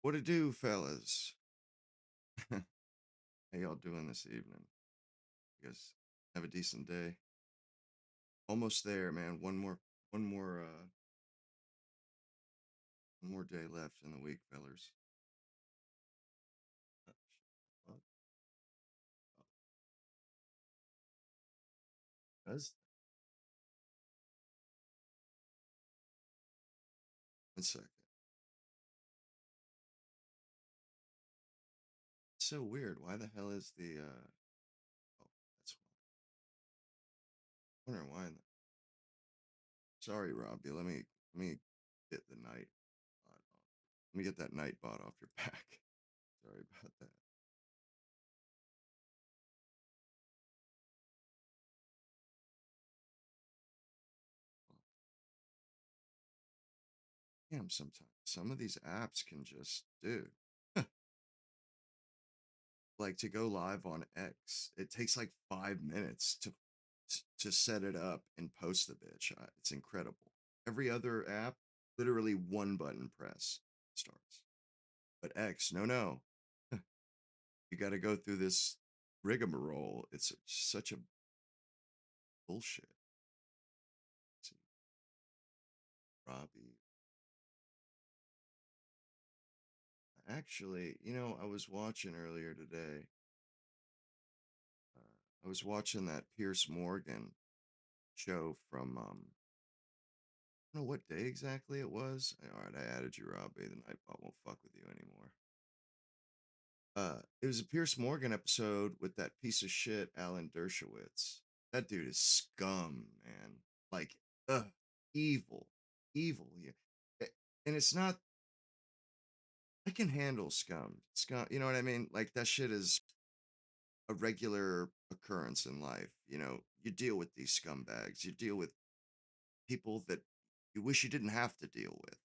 What it do, fellas? How y'all doing this evening? You guys have a decent day? Almost there, man. One more, one more day left in the week, fellas. What? Does 1 second. It's so weird. Why the hell is the Oh, that's why. Wondering why. Sorry, Robbie. Let me get the night bot off. Let me get that night bot off your back. Sorry about that. Damn, sometimes some of these apps can just, dude. Like to go live on X, it takes like 5 minutes to set it up and post the bitch. It's incredible. Every other app, literally one button press starts. But X, no. You got to go through this rigmarole. It's such a bullshit. Let's see, Robbie. Actually, I was watching earlier today. I was watching that Pierce Morgan show from don't know what day exactly it was. All right, I added you, Robbie. The Nightbot won't fuck with you anymore. It was a Pierce Morgan episode with that piece of shit Alan Dershowitz. That dude is scum, man. Like, evil, evil. Yeah, and it's not. I can handle scum. Scum. You know what I mean? Like that shit is a regular occurrence in life. You deal with these scumbags. You deal with people that you wish you didn't have to deal with,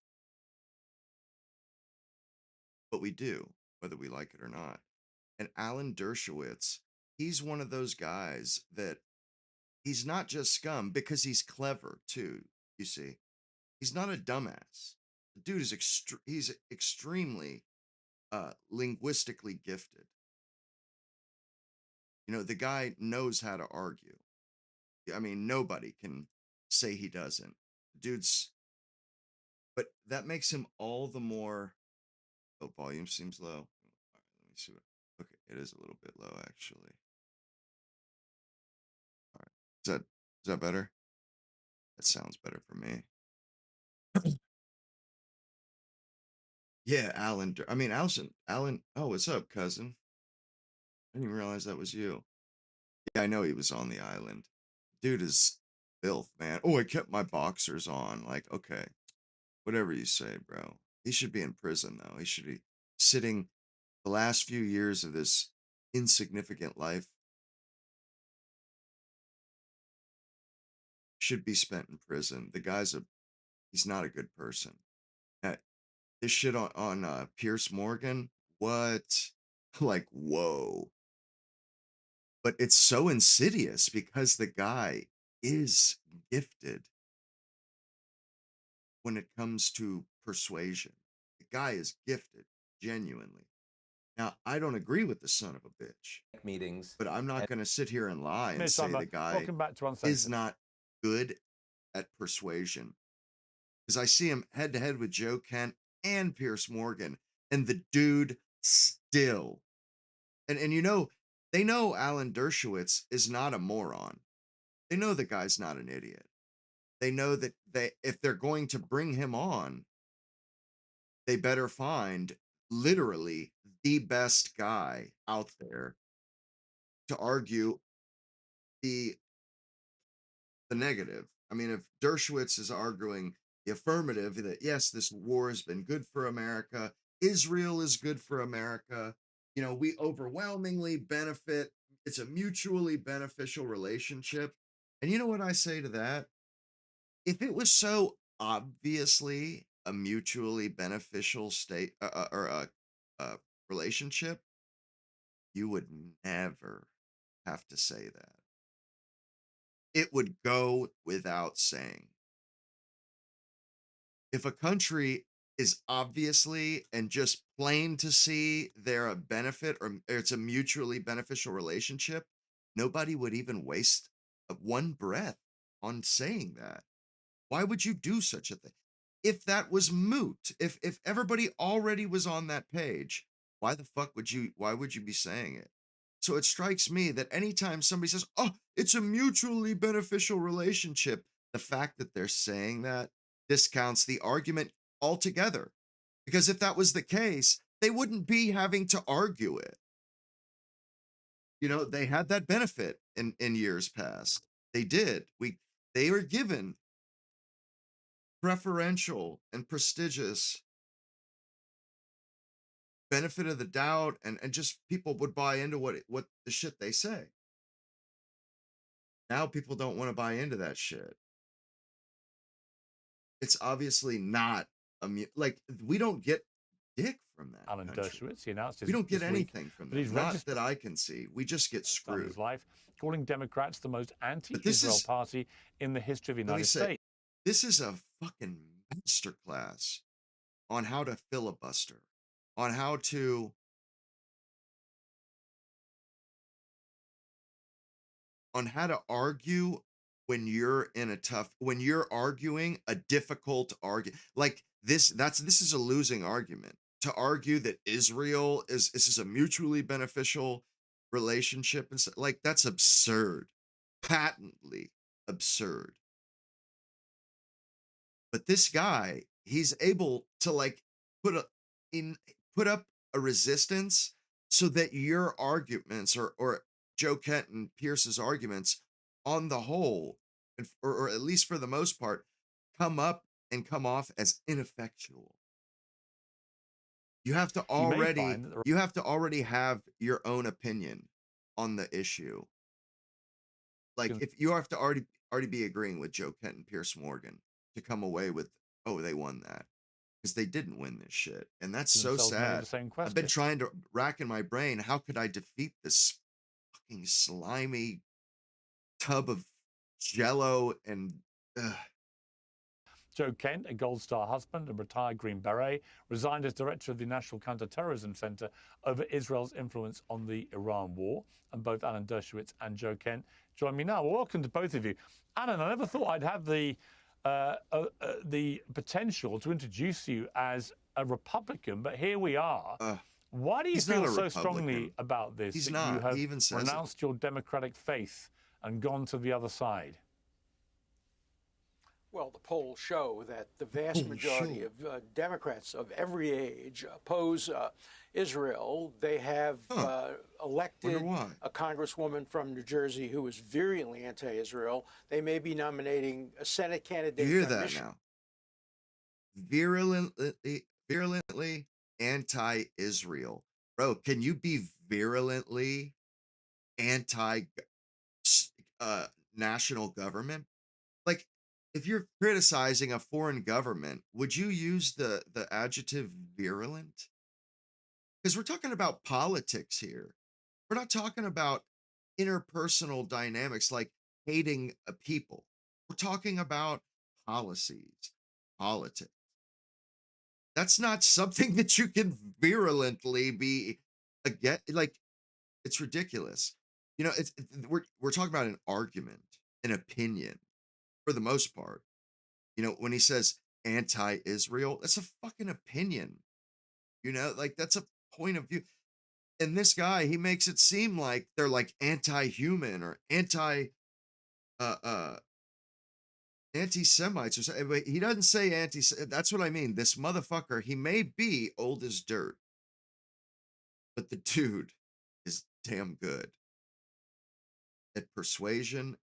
but we do, whether we like it or not. And Alan Dershowitz, he's one of those guys that he's not just scum because he's clever too. You see, he's not a dumbass. The dude is he's extremely linguistically gifted. The guy knows how to argue. I mean, nobody can say he doesn't. Dude's, but that makes him all the more. Oh, volume seems low. All right, let me see what. Okay, it is a little bit low actually. All right, is that better? That sounds better for me. Yeah, Alan. I mean, Allison. Alan. Oh, what's up, cousin? I didn't even realize that was you. Yeah, I know he was on the island. Dude is filth, man. Oh, I kept my boxers on. Like, okay, whatever you say, bro. He should be in prison, though. He should be sitting the last few years of this insignificant life should be spent in prison. The guy's he's not a good person. Uh, this shit on Pierce Morgan, what? Like, whoa. But it's so insidious because the guy is gifted when it comes to persuasion. The guy is gifted, genuinely. Now, I don't agree with the son of a bitch, meetings. but I'm not going to sit here and lie and Miss say Summer, the guy welcome back to is Uncensored. not good at persuasion. Because I see him head to head with Joe Kent and Pierce Morgan, and the dude still. And they know Alan Dershowitz is not a moron. They know the guy's not an idiot. They know that if they're going to bring him on, they better find literally the best guy out there to argue the the negative. I mean, if Dershowitz is arguing the affirmative that yes, this war has been good for America, Israel is good for America, we overwhelmingly benefit. It's a mutually beneficial relationship. And you know what I say to that? If it was so obviously a mutually beneficial state or relationship, you would never have to say that. It would go without saying. If a country is obviously and just plain to see they're a benefit or it's a mutually beneficial relationship, nobody would even waste one breath on saying that. Why would you do such a thing? If that was moot, if everybody already was on that page, why would you be saying it? So it strikes me that anytime somebody says, "Oh, it's a mutually beneficial relationship," the fact that they're saying that discounts the argument altogether. Because if that was the case, they wouldn't be having to argue it. They had that benefit in years past. They did. They were given preferential and prestigious benefit of the doubt, and just people would buy into what the shit they say. Now people don't want to buy into that shit. It's obviously not like we don't get dick from that Alan country. Dershowitz, he announced We don't get this anything week from that them. he's Not that I can see. We just get screwed. His life, calling Democrats the most But this anti-Israel is, party in the history of the let me United say, States. this is a fucking masterclass on how to filibuster, on how to argue when you're arguing a difficult argument like this is a losing argument. To argue that Israel is this is a mutually beneficial relationship and like that's absurd, patently absurd. But this guy, he's able to like put a in put up a resistance so that your arguments or Joe Kent and Pierce's arguments on the whole, or at least for the most part, come up and come off as ineffectual. You have to already have your own opinion on the issue. Like if you have to already be agreeing with Joe Kent and Pierce Morgan to come away with, oh, they won that. Because they didn't win this shit. And that's so sad. I've been trying to rack in my brain, how could I defeat this fucking slimy tub of jello and Joe Kent, a Gold Star husband and retired Green Beret, resigned as director of the National Counterterrorism Center over Israel's influence on the Iran war. And both Alan Dershowitz and Joe Kent join me now. Well, welcome to both of you. Alan, I never thought I'd have the potential to introduce you as a Republican, but here we are. Why do you feel so strongly about this? He's not. You have he even says renounced your democratic faith and gone to the other side. Well, the polls show that the vast majority of Democrats of every age oppose Israel. They have elected a congresswoman from New Jersey who is virulently anti-Israel. They may be nominating a Senate candidate. You hear that now? Virulently anti-Israel. Bro, can you be virulently anti national government? Like, if you're criticizing a foreign government, would you use the adjective virulent? Because we're talking about politics here. We're not talking about interpersonal dynamics like hating a people. We're talking about policies, politics. That's not something that you can virulently be again. Like, it's ridiculous. We're talking about an argument, an opinion, for the most part. When he says anti-Israel, that's a fucking opinion. Like that's a point of view. And this guy, he makes it seem like they're like anti-human or anti-Semites or something. But he doesn't say anti. That's what I mean. This motherfucker, he may be old as dirt, but the dude is damn good at persuasion,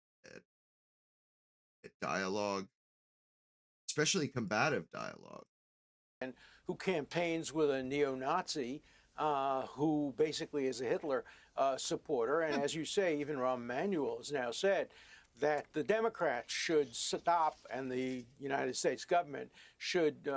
at dialogue, especially combative dialogue. And who campaigns with a neo-Nazi who basically is a Hitler supporter. And as you say, even Rahm Emanuel has now said that the Democrats should stop and the United States government should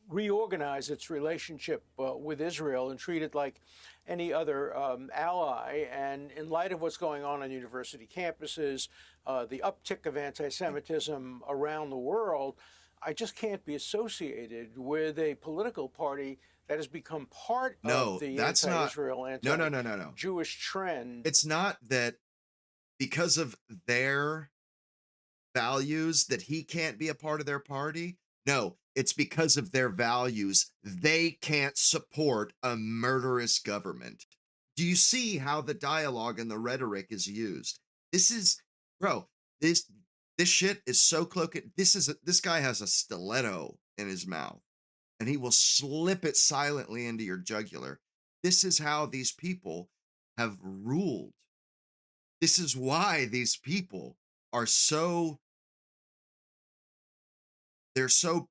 reorganize its relationship with Israel and treat it like any other ally. And in light of what's going on university campuses, the uptick of anti-Semitism around the world, I just can't be associated with a political party that has become part of No, the that's not. anti-Israel, No, no, no, no, no. anti-Jewish trend. It's not that because of their values that he can't be a part of their party. No, it's because of their values. They can't support a murderous government. Do you see how the dialogue and the rhetoric is used? This is, bro, this this shit is so cloaked. This guy has a stiletto in his mouth and he will slip it silently into your jugular. This is how these people have ruled. This is why these people are so they're so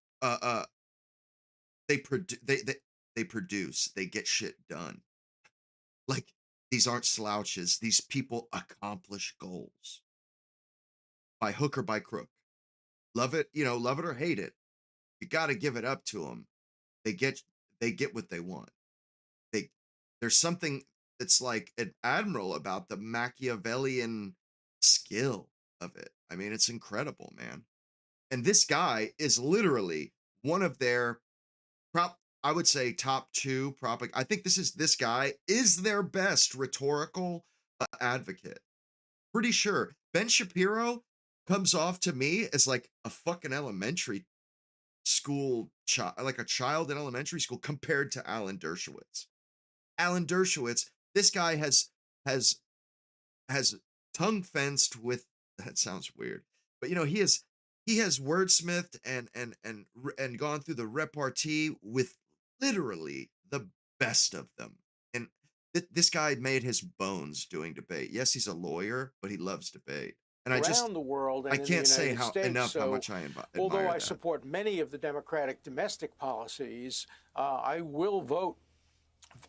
they produce, they get shit done. Like, these aren't slouches. These people accomplish goals by hook or by crook. Love it, love it or hate it. You got to give it up to them. They get they get what they want. They there's something that's like an admiral about the Machiavellian skill of it. I mean, it's incredible, man. And this guy is literally one of their I would say top two I think this guy is their best rhetorical advocate. Pretty sure Ben Shapiro comes off to me as like a fucking elementary school child, like a child in elementary school compared to Alan Dershowitz. Alan Dershowitz, this guy has has tongue fenced with that sounds weird, but he has wordsmithed and gone through the repartee with literally the best of them. And this guy made his bones doing debate. Yes, he's a lawyer, but he loves debate. And around the world I and in the can't say United how States. how much I Although admire I that. support many of the Democratic domestic policies, I will vote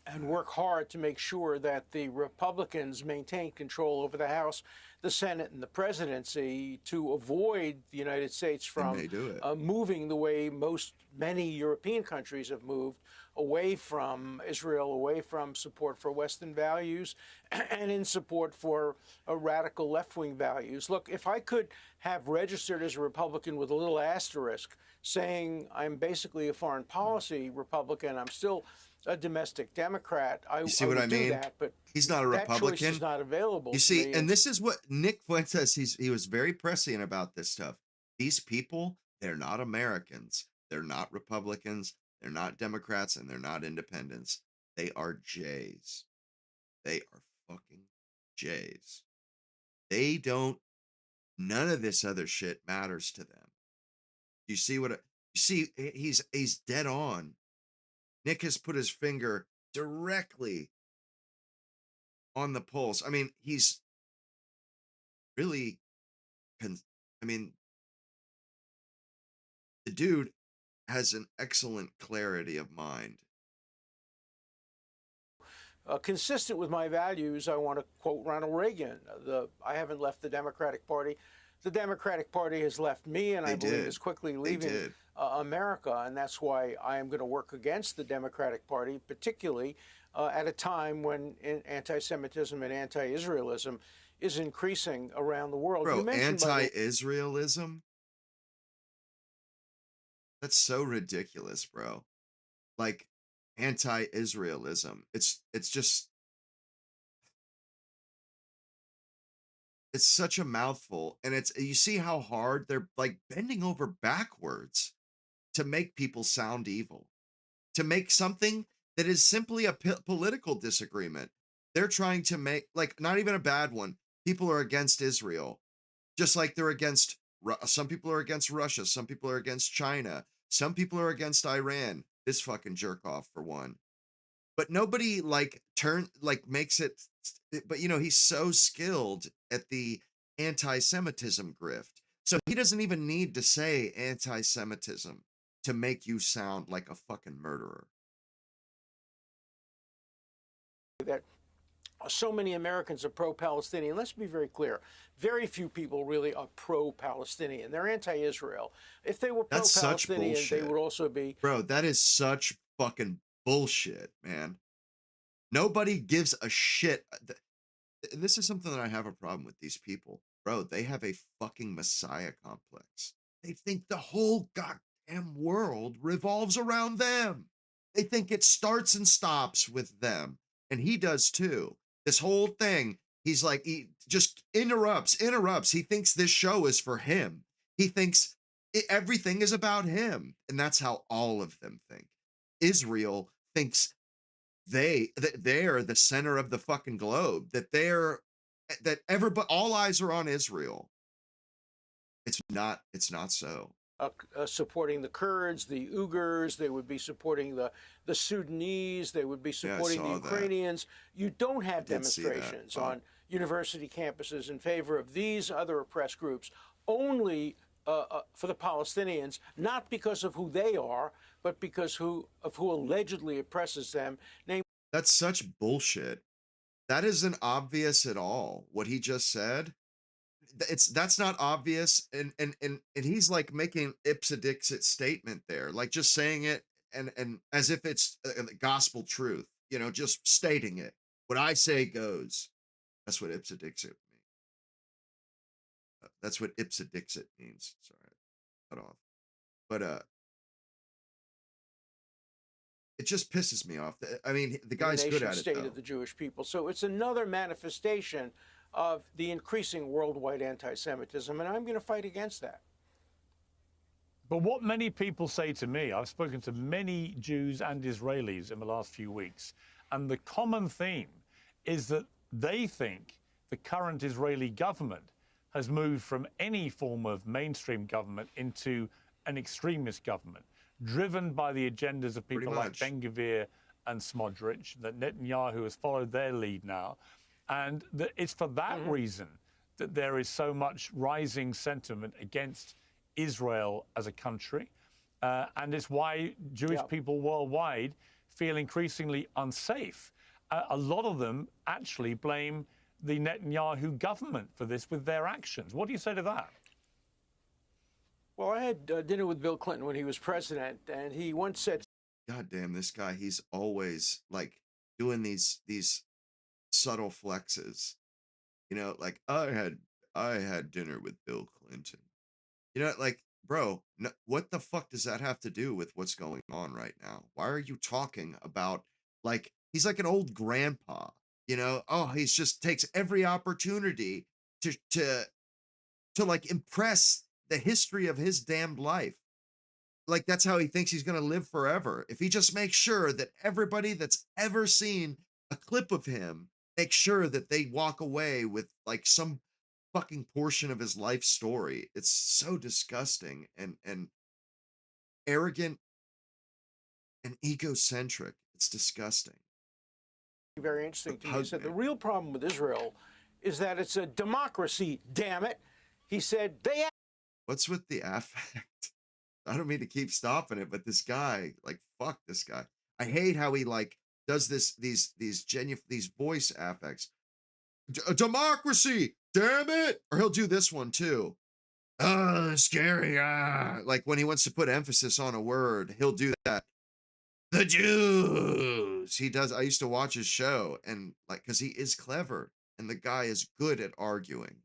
and work hard to make sure that the Republicans maintain control over the House, the Senate, and the presidency to avoid the United States from moving the way many European countries have moved, away from Israel, away from support for Western values, and in support for radical left-wing values. Look, if I could have registered as a Republican with a little asterisk saying I'm basically a foreign policy Republican, I'm still a domestic Democrat, You see what I mean? that, but he's not a Republican. That choice is not available. You see, and this is what Nick Fuentes, he was very prescient about this stuff. These people, they're not Americans. They're not Republicans. They're not Democrats, and they're not independents. They are Jays. They are fucking Jays. They don't, none of this other shit matters to them. You see what, you see, he's dead on. Nick has put his finger directly on the pulse. I mean, he's really, I mean, the dude has an excellent clarity of mind. Consistent with my values, I want to quote Ronald Reagan. I haven't left the Democratic Party. The Democratic Party has left me, and I believe is quickly leaving America. And that's why I am going to work against the Democratic Party, particularly at a time when anti-Semitism and anti-Israelism is increasing around the world. Bro, anti-Israelism? That's so ridiculous, bro. Like, anti-Israelism. It's just, it's such a mouthful. And you see how hard they're like bending over backwards to make people sound evil, to make something that is simply a political disagreement. They're trying to make, like, not even a bad one. People are against Israel, just like they're against, some people are against Russia, some people are against China, some people are against Iran, this fucking jerk off for one. But nobody makes it, but he's so skilled at the anti-Semitism grift. So he doesn't even need to say anti-Semitism to make you sound like a fucking murderer. That so many Americans are pro-Palestinian. Let's be very clear. Very few people really are pro-Palestinian. They're anti-Israel. If they were pro-Palestinian, they would also be... Bro, that is such fucking bullshit, man. Nobody gives a shit. This is something that I have a problem with these people. Bro, they have a fucking messiah complex. They think the whole goddamn world revolves around them. They think it starts and stops with them. And he does too. This whole thing, he's like, he just interrupts. He thinks this show is for him. He thinks everything is about him. And that's how all of them think. Israel thinks they're the center of the fucking globe, that everybody, all eyes are on Israel. It's not so. Supporting the Kurds, the Uyghurs, they would be supporting the Sudanese, they would be supporting the Ukrainians. You don't have demonstrations on university campuses in favor of these other oppressed groups, only for the Palestinians, not because of who they are, but because of who allegedly oppresses them. That's such bullshit. That isn't obvious at all, what he just said. That's not obvious, and he's like making ipsedixit statement there, like just saying it and as if it's gospel truth, just stating it. What I say goes. That's what ipsedixit means. That's what ipsedixit means. Sorry, cut off. But it just pisses me off. I mean, the guy's good at it, state though. Of the Jewish people. So it's another manifestation of the increasing worldwide anti-Semitism, and I'm going to fight against that. But what many people say to me, I've spoken to many Jews and Israelis in the last few weeks, and the common theme is that they think the current Israeli government has moved from any form of mainstream government into an extremist government, driven by the agendas of people like Ben-Gvir and Smotrich, that Netanyahu has followed their lead now. And it's for that reason that there is so much rising sentiment against Israel as a country. And it's why Jewish people worldwide feel increasingly unsafe. A lot of them actually blame the Netanyahu government for this with their actions. What do you say to that? Well, I had dinner with Bill Clinton when he was president, and he once said, God damn, this guy, he's always like doing these subtle flexes, like I had dinner with Bill Clinton, like, bro, what the fuck does that have to do with what's going on right now? Why are you talking about, like, he's like an old grandpa, he's just takes every opportunity to like impress the history of his damned life. Like, that's how he thinks he's going to live forever. If he just makes sure that everybody that's ever seen a clip of him, make sure that they walk away with like some fucking portion of his life story. It's so disgusting and arrogant and egocentric. It's disgusting. Very interesting to me. He said the real problem with Israel is that it's a democracy, damn it. He said what's with the affect? I don't mean to keep stopping it, but this guy, like, fuck this guy. I hate how he like does these voice affects. Democracy, damn it! Or he'll do this one too. Scary. Like when he wants to put emphasis on a word, he'll do that. The Jews. He does. I used to watch his show, and like, because he is clever, and the guy is good at arguing.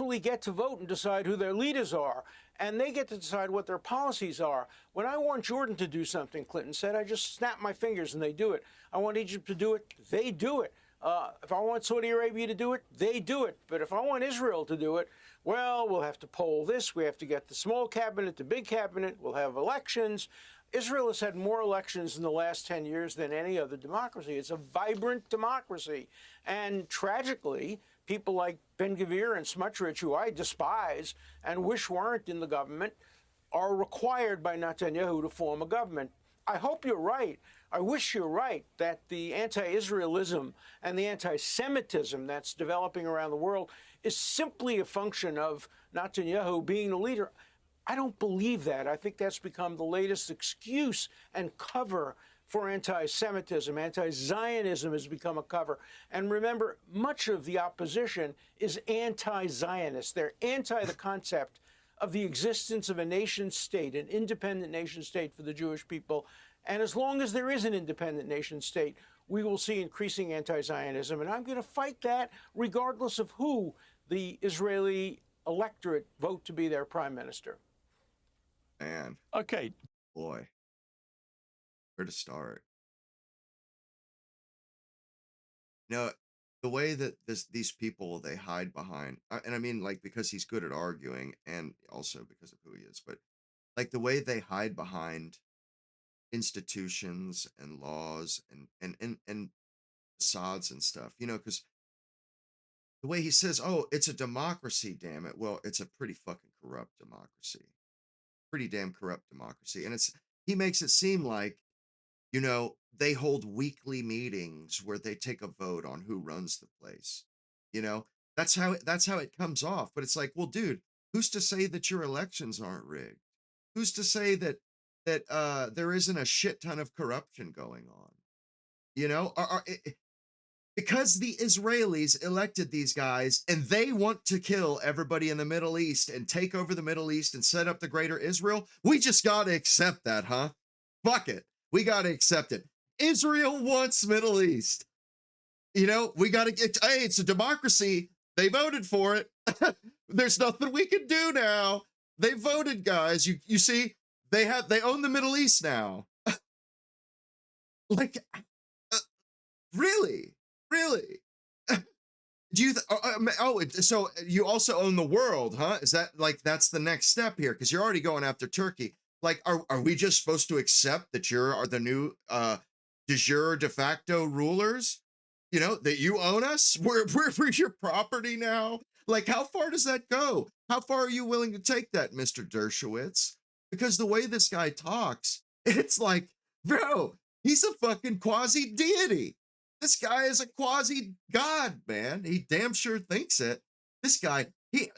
We get to vote and decide who their leaders are, and they get to decide what their policies are. When I want Jordan to do something, Clinton said, I just snap my fingers and they do it. I want Egypt to do it, they do it. If I want Saudi Arabia to do it, they do it. But if I want Israel to do it, well, we'll have to poll this. We have to get the small cabinet, the big cabinet. We'll have elections. Israel has had more elections in the last 10 years than any other democracy. It's a vibrant democracy. And tragically, people like Ben-Gvir and Smotrich, who I despise and wish weren't in the government, are required by Netanyahu to form a government. I hope you're right. I wish you're right that the anti-Israelism and the anti-Semitism that's developing around the world is simply a function of Netanyahu being the leader. I don't believe that. I think that's become the latest excuse and cover for anti-Semitism. Anti-Zionism has become a cover. And remember, much of the opposition is anti-Zionist. They're anti the concept of the existence of a nation state, an independent nation state for the Jewish people. And as long as there is an independent nation state, we will see increasing anti-Zionism. And I'm going to fight that regardless of who the Israeli electorate vote to be their prime minister? Man. Okay. Boy. Where to start? You know, the way that these people, they hide behind, and I mean, like, because he's good at arguing and also because of who he is, but like the way they hide behind institutions and laws and facades and stuff, you know, because the way he says, oh, it's a democracy, damn it. Well, it's a pretty fucking corrupt democracy. Pretty damn corrupt democracy. And he makes it seem like, you know, they hold weekly meetings where they take a vote on who runs the place. You know, that's how it comes off. But it's like, well, dude, who's to say that your elections aren't rigged? Who's to say that there isn't a shit ton of corruption going on? You know, because the Israelis elected these guys and they want to kill everybody in the Middle East and take over the Middle East and set up the greater Israel, we just got to accept that, huh? Fuck it. We got to accept it. Israel wants Middle East. You know, we got to get, hey, it's a democracy. They voted for it. There's nothing we can do now. They voted, guys. You see, they own the Middle East now. Like, really? Really? Do you? So you also own the world, huh? Is that like that's the next step here? Because you're already going after Turkey. Like, are we just supposed to accept that are the new de jure de facto rulers? You know that you own us. We're your property now. Like, how far does that go? How far are you willing to take that, Mr. Dershowitz? Because the way this guy talks, it's like, bro, he's a fucking quasi deity. This guy is a quasi god, man. He damn sure thinks it. This guy,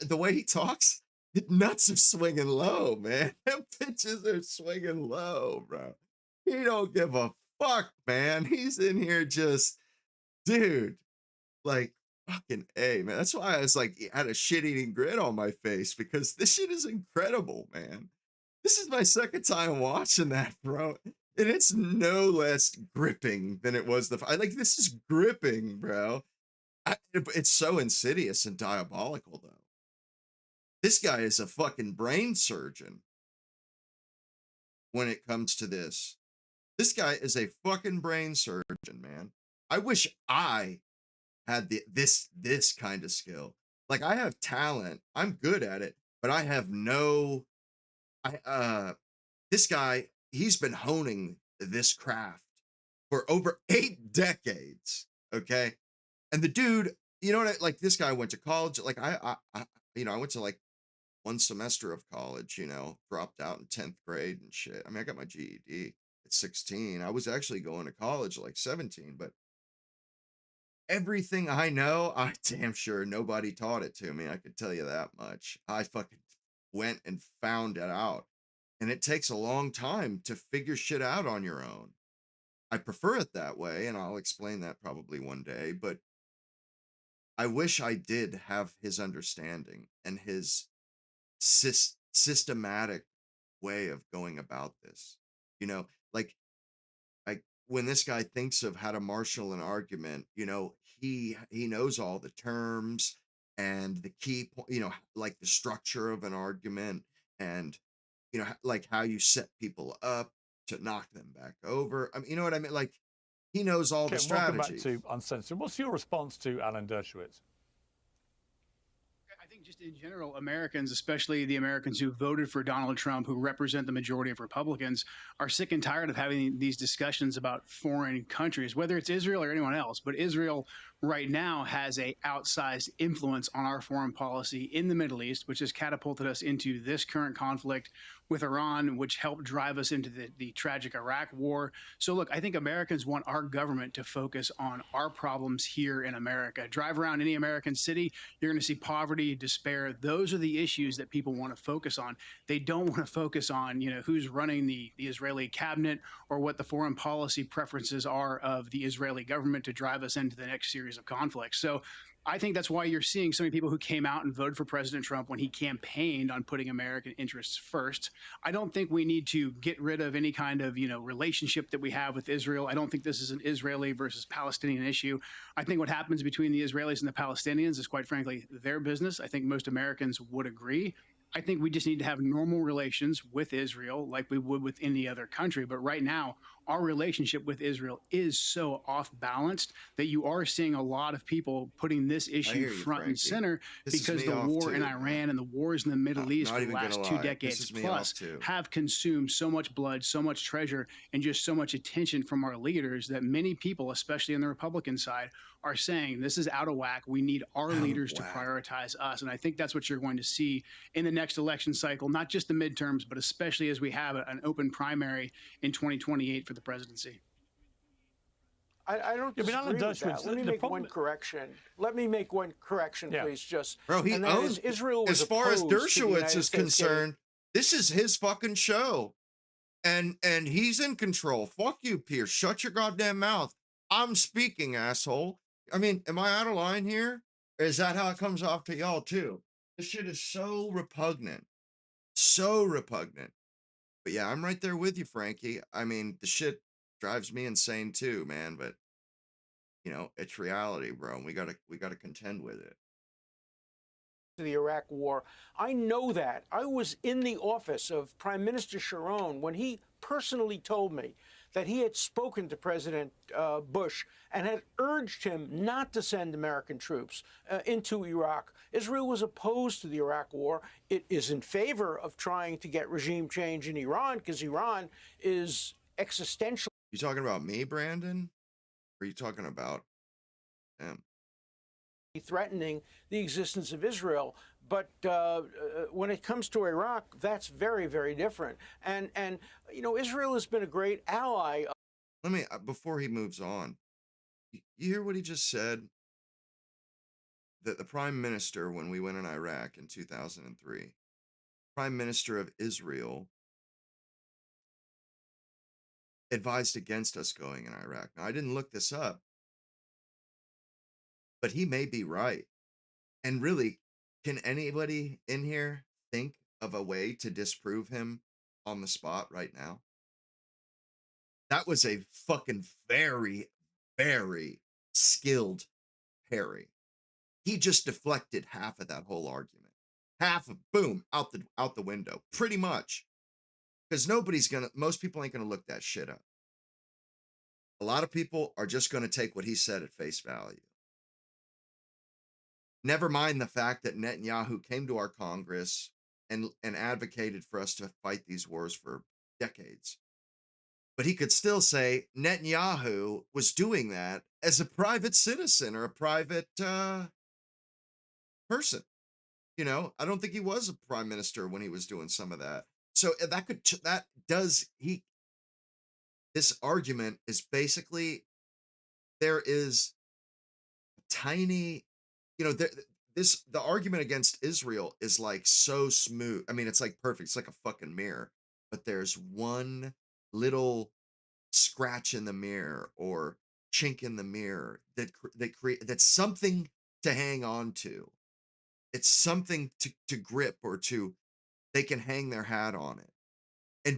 the way he talks, his nuts are swinging low, man. Them bitches are swinging low, bro. He don't give a fuck, man. He's in here just, dude, like, fucking A, man. That's why I was like, had a shit-eating grin on my face, because this shit is incredible, man. This is my second time watching that, bro. And it's no less gripping than it was like, this is gripping, bro. It's so insidious and diabolical, though. This guy is a fucking brain surgeon when it comes to this. This guy is a fucking brain surgeon, man. I wish I had this kind of skill. Like, I have talent. I'm good at it, but I have no this guy, he's been honing this craft for over 8 decades, okay? And the dude, you know what, like, this guy went to college. Like, I you know, I went to like 1 semester of college, you know, dropped out in 10th grade and shit. I mean, I got my GED at 16. I was actually going to college like 17, but everything I know, I damn sure nobody taught it to me. I could tell you that much. I fucking went and found it out. And it takes a long time to figure shit out on your own. I prefer it that way, and I'll explain that probably one day, but I wish I did have his understanding and his systematic way of going about this. You know, like when this guy thinks of how to marshal an argument, you know, he knows all the terms and the key point, you know, like the structure of an argument, and you know, like how you set people up to knock them back over. I mean, you know what I mean? Like, he knows all the Welcome back strategies. to Uncensored. What's your response to Alan Dershowitz? I think just in general, Americans, especially the Americans who voted for Donald Trump, who represent the majority of Republicans, are sick and tired of having these discussions about foreign countries, whether it's Israel or anyone else. But Israel right now has a outsized influence on our foreign policy in the Middle East, which has catapulted us into this current conflict with Iran, which helped drive us into the tragic Iraq war. So look, I think Americans want our government to focus on our problems here in America. Drive around any American city, you're going to see poverty, despair. Those are the issues that people want to focus on. They don't want to focus on, you know, who's running the Israeli cabinet or what the foreign policy preferences are of the Israeli government to drive us into the next series of conflicts. So I think that's why you're seeing so many people who came out and voted for President Trump when he campaigned on putting American interests first. I don't think we need to get rid of any kind of, relationship that we have with Israel. I don't think this is an Israeli versus Palestinian issue. I think what happens between the Israelis and the Palestinians is, quite frankly, their business. I think most Americans would agree. I think we just need to have normal relations with Israel like we would with any other country. But right now, our relationship with Israel is so off balanced that you are seeing a lot of people putting this issue front and center because the war in Iran and the wars in the Middle East for the last 2 decades plus have consumed so much blood, so much treasure, and just so much attention from our leaders that many people, especially on the Republican side, are saying this is out of whack. We need our leaders to prioritize us. And I think that's what you're going to see in the next election cycle, not just the midterms, but especially as we have an open primary in 2028 for the presidency. I don't disagree with that. Let me make one correction. Let me make one correction, please. Just bro, he owns Israel. As far as Dershowitz is concerned, this is his fucking show, and he's in control. Fuck you, Pierce. Shut your goddamn mouth. I'm speaking, asshole. I mean, am I out of line here? Or is that how it comes off to y'all too? This shit is so repugnant. So repugnant. But yeah, I'm right there with you, Frankie. I mean, the shit drives me insane too, man. But it's reality, bro. And we gotta contend with it. The Iraq War. I know that. I was in the office of Prime Minister Sharon when he personally told me that he had spoken to President Bush and had urged him not to send American troops into Iraq. Israel was opposed to the Iraq War. It is in favor of trying to get regime change in Iran because Iran is existential. You talking about me, Brandon? Or are you talking about him? Threatening the existence of Israel. But when it comes to Iraq, that's very, very different. And Israel has been a great ally. Let me, before he moves on, you hear what he just said? That the prime minister, when we went in Iraq in 2003, prime minister of Israel advised against us going in Iraq. Now, I didn't look this up, but he may be right. And really, can anybody in here think of a way to disprove him on the spot right now? That was a fucking very, very skilled parry. He just deflected half of that whole argument. Half of, boom, out the window, pretty much. Because most people ain't gonna look that shit up. A lot of people are just gonna take what he said at face value. Never mind the fact that Netanyahu came to our Congress and advocated for us to fight these wars for decades. But he could still say Netanyahu was doing that as a private citizen or a private person. I don't think he was a prime minister when he was doing some of that. So this argument is basically, there is a tiny, the argument against Israel is like so smooth. I mean, it's like perfect. It's like a fucking mirror, but there's one little scratch in the mirror or chink in the mirror that's something to hang on to. It's something to grip or they can hang their hat on it. He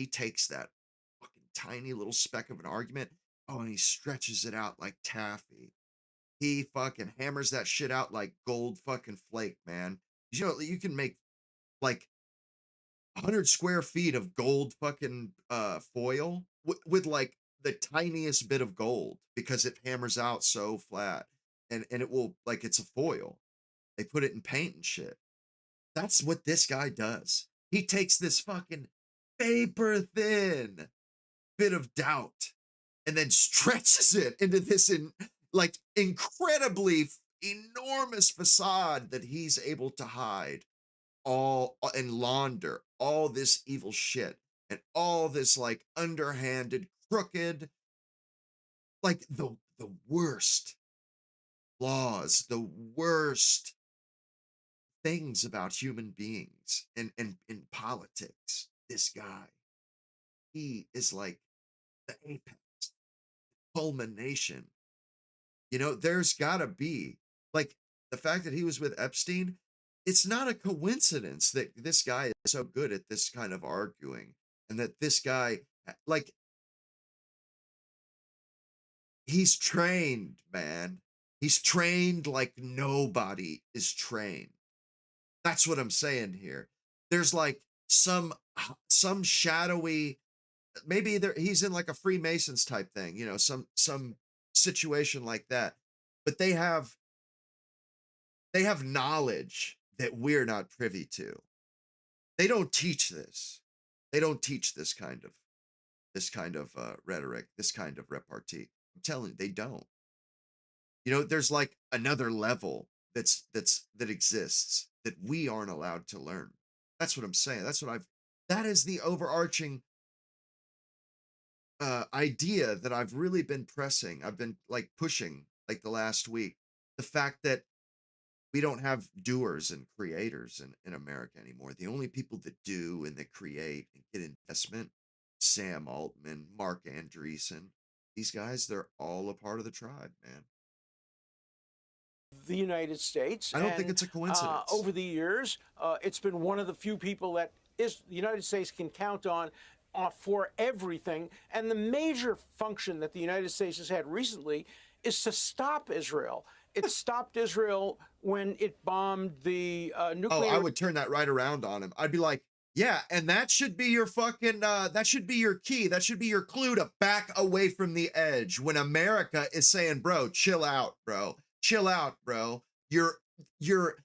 takes that fucking tiny little speck of an argument, and he stretches it out like taffy. He fucking hammers that shit out like gold fucking flake, man. You can make like 100 square feet of gold fucking foil with like the tiniest bit of gold because it hammers out so flat, and it will, like, it's a foil. They put it in paint and shit. That's what this guy does. He takes this fucking paper thin bit of doubt and then stretches it into this incredibly enormous facade that he's able to hide all and launder all this evil shit and all this like underhanded, crooked, like the worst laws, the worst things about human beings and in politics. This guy, he is like the apex, culmination You know, there's gotta be, like, the fact that he was with Epstein, it's not a coincidence that this guy is so good at this kind of arguing, and that this guy, like, he's trained, man. He's trained like nobody is trained. That's what I'm saying here. There's like some shadowy, maybe there he's in like a Freemasons type thing, you know, some situation like that. But they have knowledge that we're not privy to. They don't teach this. They don't teach this kind of rhetoric, this kind of repartee. I'm telling you, they don't. You know, there's like another level that exists that we aren't allowed to learn. That's what I'm saying. That is the overarching idea that I've really been pressing. I've been like pushing like the last week. The fact that we don't have doers and creators in America anymore. The only people that do and that create and get investment, Sam Altman, Mark Andreessen, these guys, they're all a part of the tribe, man. The United States. I don't think it's a coincidence. Over the years, it's been one of the few people that the United States can count on for everything. And the major function that the United States has had recently is to stop Israel. It stopped Israel when it bombed the nuclear. Oh, I would turn that right around on him. I'd be like, yeah, and that should be your fucking, that should be your key. That should be your clue to back away from the edge when America is saying, bro, chill out, bro. Chill out, bro. You're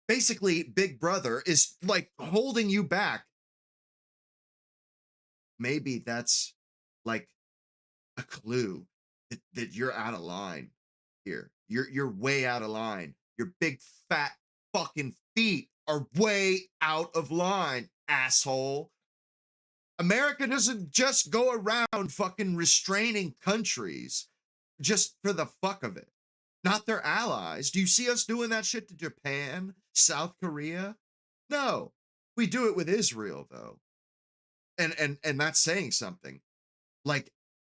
basically Big Brother is like holding you back. Maybe that's like a clue that you're out of line here. You're way out of line. Your big fat fucking feet are way out of line, asshole. America doesn't just go around fucking restraining countries just for the fuck of it. Not their allies. Do you see us doing that shit to Japan, South Korea? No. We do it with Israel though. And that's saying something. Like,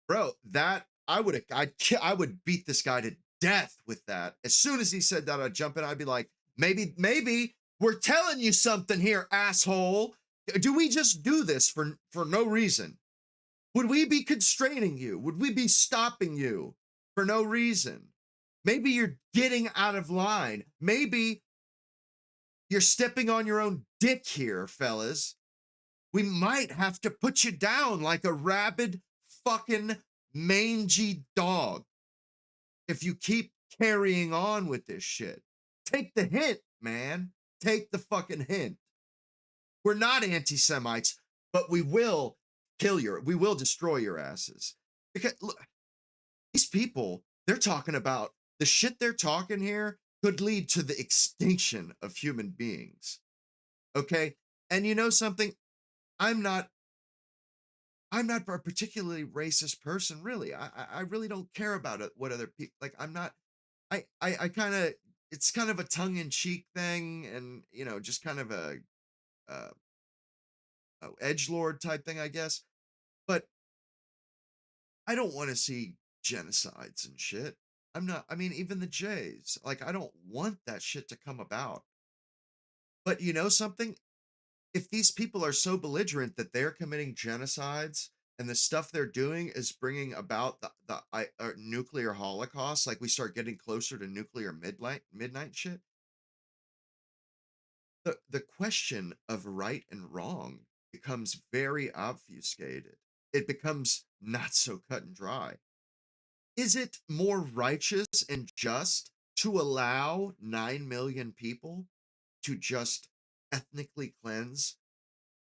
bro, that I would beat this guy to death with that. As soon as he said that, I'd jump in. I'd be like, maybe we're telling you something here, asshole. Do we just do this for no reason? Would we be constraining you? Would we be stopping you for no reason? Maybe you're getting out of line. Maybe you're stepping on your own dick here, fellas. We might have to put you down like a rabid fucking mangy dog if you keep carrying on with this shit. Take the hint, man. Take the fucking hint. We're not anti-Semites, but we will we will destroy your asses. Because look, these people, they're talking about the shit they're talking here could lead to the extinction of human beings. Okay? And you know something? I'm not a particularly racist person, really. I really don't care about it, what other people like. I'm not. I kind of. It's kind of a tongue-in-cheek thing, and you know, just kind of a edgelord type thing, I guess. But I don't want to see genocides and shit. I'm not. I mean, even the Jays. Like, I don't want that shit to come about. But you know something? If these people are so belligerent that they're committing genocides and the stuff they're doing is bringing about the nuclear holocaust, like we start getting closer to nuclear midnight shit, the question of right and wrong becomes very obfuscated. It becomes not so cut and dry. Is it more righteous and just to allow 9 million people to just ethnically cleanse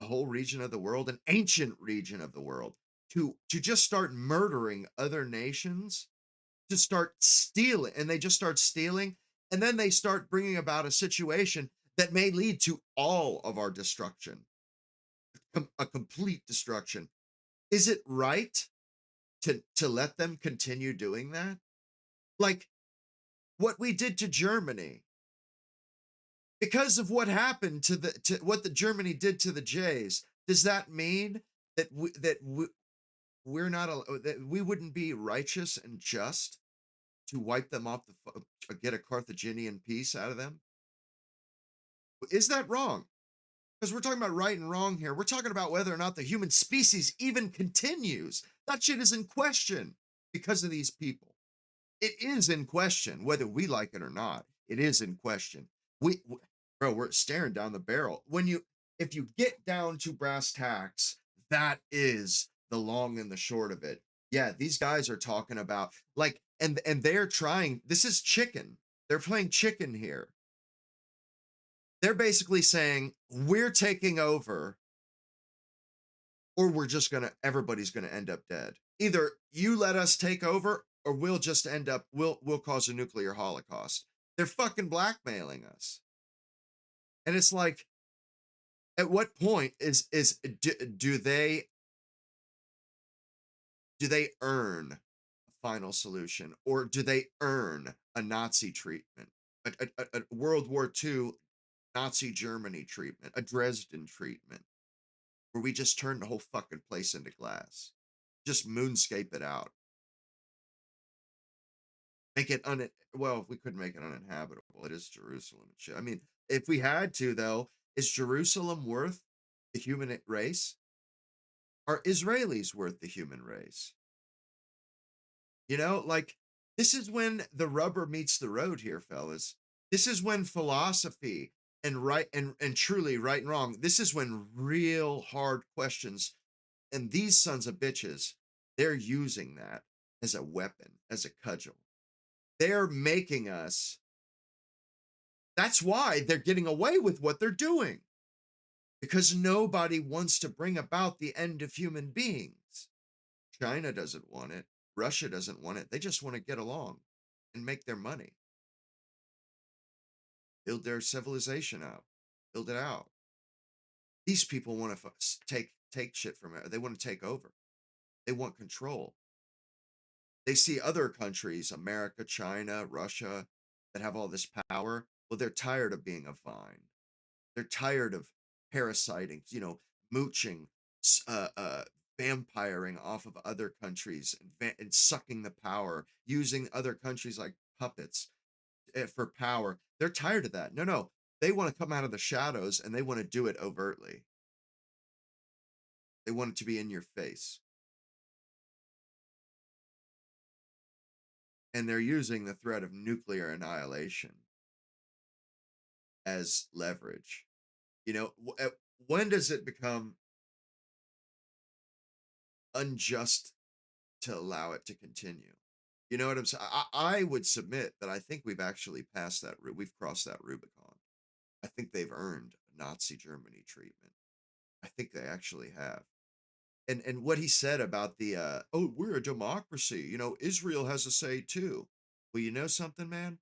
a whole region of the world, an ancient region of the world, to just start murdering other nations, to start stealing, and they just start stealing, and then they start bringing about a situation that may lead to all of our destruction, a complete destruction. Is it right to let them continue doing that? Like what we did to Germany, because of what happened to what the Germany did to the Jays. Does that mean that we're not that we wouldn't be righteous and just to wipe them off get a Carthaginian peace out of them? Is that wrong? Because we're talking about right and wrong here. We're talking about whether or not the human species even continues. That shit is in question because of these people. It is in question, whether we like it or not. It is in question. Bro, we're staring down the barrel. If you get down to brass tacks, that is the long and the short of it. Yeah, these guys are talking about like, and they're trying. This is chicken. They're playing chicken here. They're basically saying we're taking over, or everybody's gonna end up dead. Either you let us take over, or we'll just end up, we'll cause a nuclear holocaust. They're fucking blackmailing us. And it's like, at what point do they earn a final solution, or do they earn a Nazi treatment, a World War II Nazi Germany treatment, a Dresden treatment, where we just turn the whole fucking place into glass, just moonscape it out, make it well, if we couldn't make it uninhabitable, it is Jerusalem and shit. I mean, if we had to, though, is Jerusalem worth the human race? Are Israelis worth the human race? You know, like, this is when the rubber meets the road here, fellas. This is when philosophy and right and truly right and wrong, this is when real hard questions, and these sons of bitches, they're using that as a weapon, as a cudgel. They're making us, that's why they're getting away with what they're doing. Because nobody wants to bring about the end of human beings. China doesn't want it. Russia doesn't want it. They just want to get along and make their money. Build their civilization out. Build it out. These people want to take shit from it. They want to take over. They want control. They see other countries, America, China, Russia, that have all this power. Well, they're tired of being a vine. They're tired of parasiting, mooching, vampiring off of other countries and sucking the power, using other countries like puppets for power. They're tired of that. No. They want to come out of the shadows, and they want to do it overtly. They want it to be in your face. And they're using the threat of nuclear annihilation as leverage. When does it become unjust to allow it to continue? You know what I'm saying? I would submit that I think we've actually passed that. We've crossed that Rubicon. I think they've earned Nazi Germany treatment. I think they actually have. And what he said about the we're a democracy. Israel has a say too. Well, you know something, man?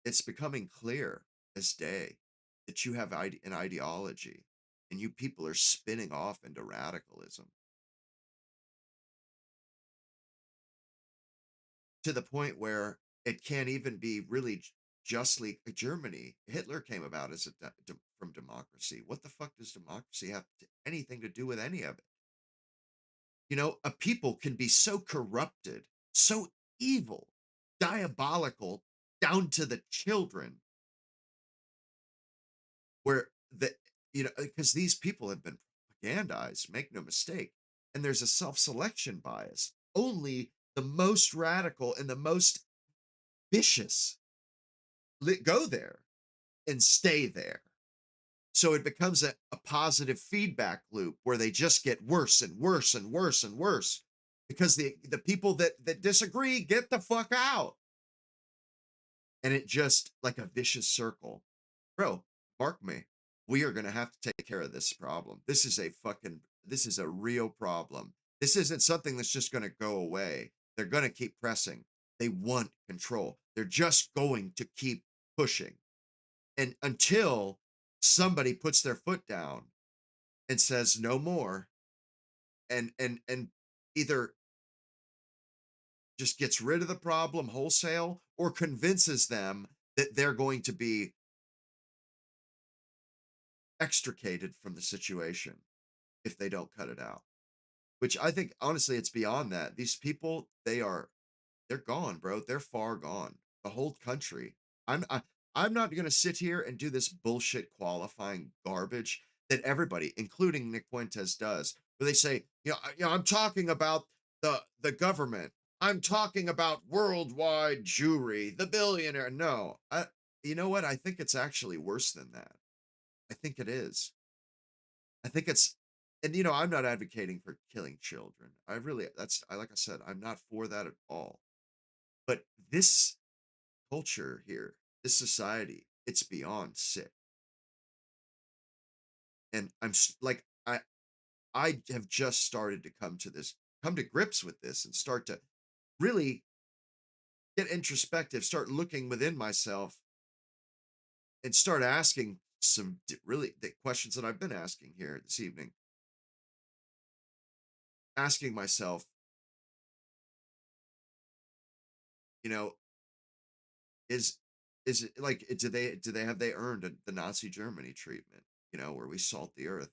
It's becoming clear as day that you have an ideology, and you people are spinning off into radicalism to the point where it can't even be really justly Germany. Hitler came about as from democracy. What the fuck does democracy have anything to do with any of it? A people can be so corrupted, so evil, diabolical, down to the children, where because these people have been propagandized, make no mistake, and there's a self-selection bias. Only the most radical and the most vicious go there and stay there. So it becomes a positive feedback loop where they just get worse and worse and worse and worse, because the people that disagree get the fuck out. And it just like a vicious circle. Bro, mark me. We are going to have to take care of this problem. This is a real problem. This isn't something that's just going to go away. They're going to keep pressing. They want control. They're just going to keep pushing. And until somebody puts their foot down and says no more, and either just gets rid of the problem wholesale, or convinces them that they're going to be extricated from the situation if they don't cut it out. Which I think, honestly, it's beyond that. These people, they're they're gone, bro. They're far gone. The whole country. I'm not going to sit here and do this bullshit qualifying garbage that everybody, including Nick Fuentes, does, where they say, I'm talking about the government. I'm talking about worldwide Jewry, the billionaire. No, you know what? I think it's actually worse than that. I think it is. I think it's, and I'm not advocating for killing children. Like I said, I'm not for that at all. But this culture here, this society, it's beyond sick. And I have just started to come to grips with this and start to really get introspective, start looking within myself and start asking some really the questions that I've been asking here this evening. Asking myself, is it like, do they earned the Nazi Germany treatment, where we salt the earth?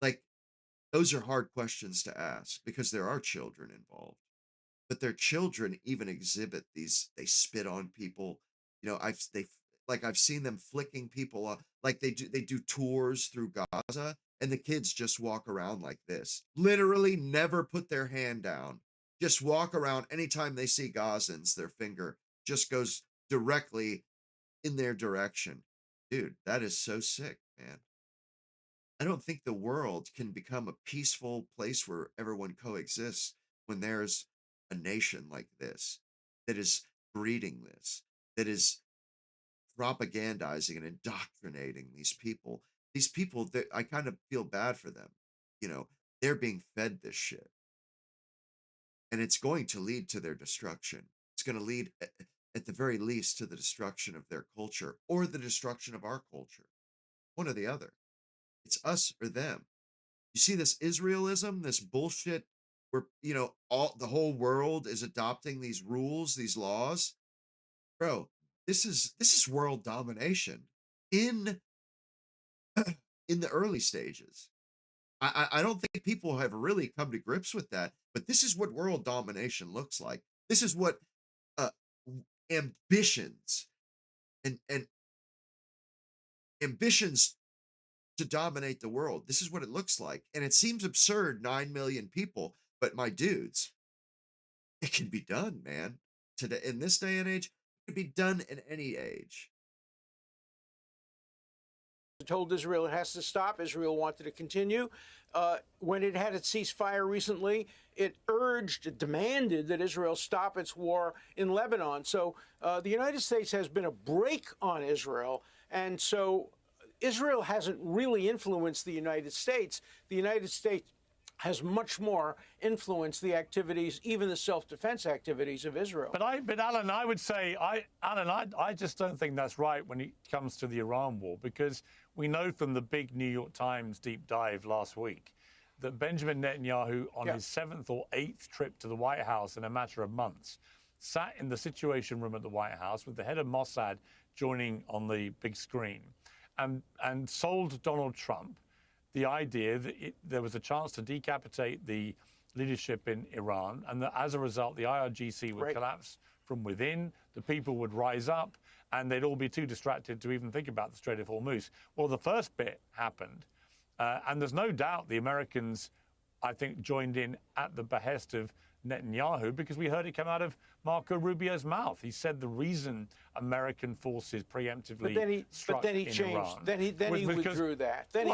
Like, those are hard questions to ask because there are children involved. But their children even exhibit these, they spit on people. I've seen them flicking people up, like they do tours through Gaza, and the kids just walk around like this. Literally never put their hand down. Just walk around. Anytime they see Gazans, their finger just goes directly in their direction. Dude, that is so sick, man. I don't think the world can become a peaceful place where everyone coexists when there's a nation like this that is breeding this, that is propagandizing and indoctrinating these people. These people, I kind of feel bad for them. They're being fed this shit. And it's going to lead to their destruction. It's going to lead, at the very least, to the destruction of their culture or the destruction of our culture. One or the other. It's us or them. You see this Israelism, this bullshit where, the whole world is adopting these rules, these laws. Bro, this is world domination in the early stages. I don't think people have really come to grips with that, but this is what world domination looks like. This is what ambitions and ambitions to dominate the world. This is what it looks like. And it seems absurd, 9 million people, but my dudes, it can be done, man. Today, in this day and age, it can be done in any age. Told Israel it has to stop. Israel wanted to continue. When it had its ceasefire recently, it demanded that Israel stop its war in Lebanon. So the United States has been a brake on Israel. And so Israel hasn't really influenced the United States. The United States has much more influenced the activities, even the self-defense activities of Israel. But Alan, I would say, I just don't think that's right when it comes to the Iran war, because we know from the big New York Times deep dive last week that Benjamin Netanyahu, on his 7th or 8th trip to the White House in a matter of months, sat in the Situation Room at the White House with the head of Mossad joining on the big screen, and sold Donald Trump the idea that there was a chance to decapitate the leadership in Iran, and that as a result, the IRGC would collapse from within, the people would rise up, and they'd all be too distracted to even think about the Strait of Hormuz. Well, the first bit happened, and there's no doubt the Americans, I think, joined in at the behest of Netanyahu, because we heard it come out of Marco Rubio's mouth. He said the reason American forces preemptively struck in Iran. Then he withdrew that. But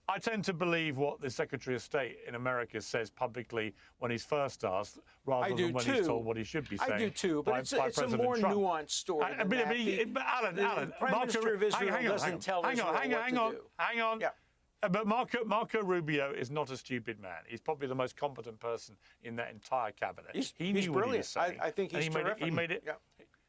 I tend to believe what the Secretary of State in America says publicly when he's first asked, rather than when he's told what he should be saying. I do too, but it's a more nuanced story than that. But Alan, Prime Minister of Israel doesn't tell Israel what to do. Hang on. Yeah. But Marco Rubio is not a stupid man. He's probably the most competent person in that entire cabinet. He knew what he was saying. I think he's terrific. He made it. Yeah.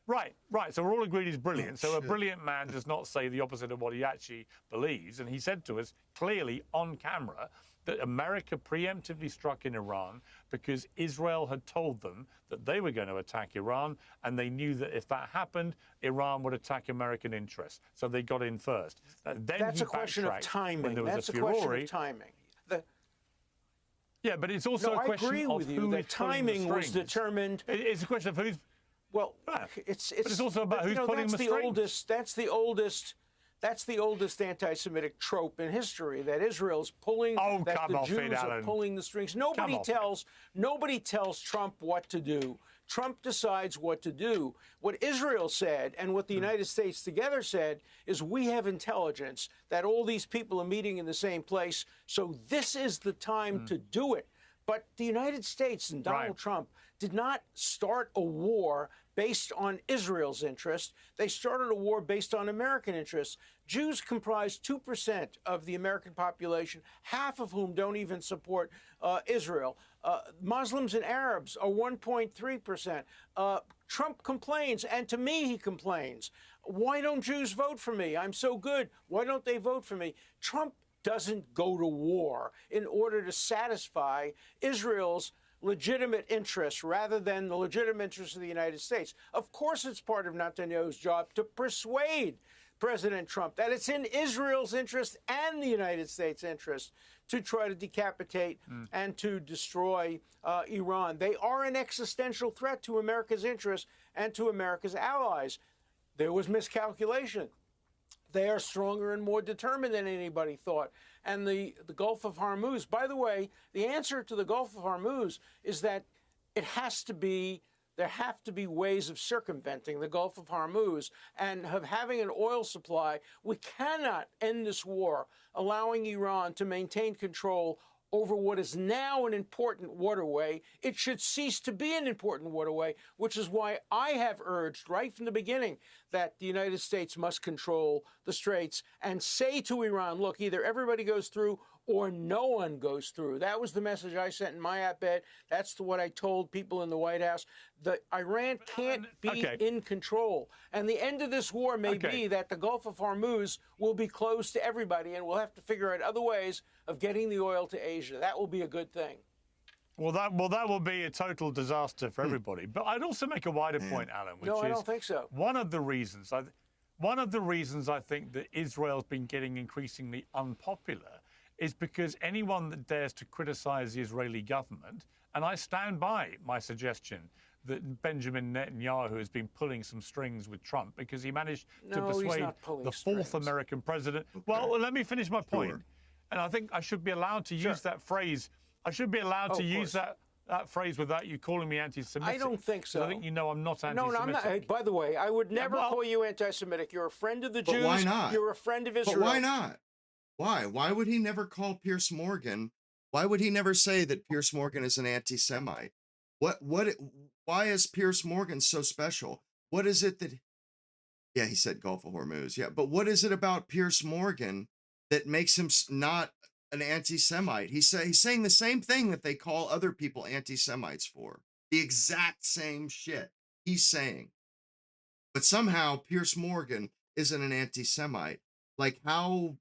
Right. So we're all agreed he's brilliant. So a brilliant man does not say the opposite of what he actually believes. And he said to us clearly on camera that America preemptively struck in Iran because Israel had told them that they were going to attack Iran, and they knew that if that happened, Iran would attack American interests. So they got in first. Then that's a question of timing. When there was that's a question furore. of timing. Yeah, but it's also No, a I question agree of with you who that is pulling the timing was strings. determined. It's a question of who's. Well, Yeah. it's But it's also about but, who's pulling that's the the strings. oldest. That's the oldest anti-Semitic trope in history, that Israel's pulling, Oh, that come the off it, Jews are Alan. pulling the strings. Come off it. Nobody tells Trump what to do. Trump decides what to do. What Israel said and what the United States together said is, we have intelligence that all these people are meeting in the same place, so this is the time to do it. But the United States and Donald Trump did not start a war based on Israel's interest. They started a war based on American interests. Jews comprise 2% of the American population, half of whom don't even support Israel. Muslims and Arabs are 1.3%. Trump complains, and to me he complains. Why don't Jews vote for me? I'm so good. Why don't they vote for me? Trump doesn't go to war in order to satisfy Israel's legitimate interests rather than the legitimate interests of the United States. Of course, it's part of Netanyahu's job to persuade President Trump that it's in Israel's interest and the United States' interest to try to decapitate and to destroy Iran. They are an existential threat to America's interests and to America's allies. There was miscalculation. They are stronger and more determined than anybody thought. And the Gulf of Hormuz, by the way, the answer to the Gulf of Hormuz is that there have to be ways of circumventing the Gulf of Hormuz and of having an oil supply. We cannot end this war allowing Iran to maintain control over what is now an important waterway. It should cease to be an important waterway, which is why I have urged right from the beginning that the United States must control the straits and say to Iran, look, either everybody goes through or no one goes through. That was the message I sent in my op-ed. That's what I told people in the White House. Iran can't be in control. And the end of this war may be that the Gulf of Hormuz will be closed to everybody, and we'll have to figure out other ways of getting the oil to Asia. That will be a good thing. Well, that will be a total disaster for everybody. But I'd also make a wider point, Alan, which is, I don't think so. One of the reasons I think that Israel's been getting increasingly unpopular is because anyone that dares to criticize the Israeli government, and I stand by my suggestion that Benjamin Netanyahu has been pulling some strings with Trump because he managed to persuade the fourth American president. Okay. Well, let me finish my point. Sure. And I think I should be allowed to use that phrase. I should be allowed to use that phrase without you calling me anti-Semitic. I don't think so. I think you know I'm not anti-Semitic. No, I'm not. Hey, by the way, I would never call you anti-Semitic. You're a friend of the Jews. Why not? You're a friend of Israel. But why not? Why? Why would he never call Piers Morgan? Why would he never say that Piers Morgan is an anti-Semite? Why is Piers Morgan so special? What is it that, he said Gulf of Hormuz. Yeah, but what is it about Piers Morgan that makes him not an anti-Semite? He's saying the same thing that they call other people anti-Semites for. The exact same shit he's saying. But somehow Piers Morgan isn't an anti-Semite. Like, how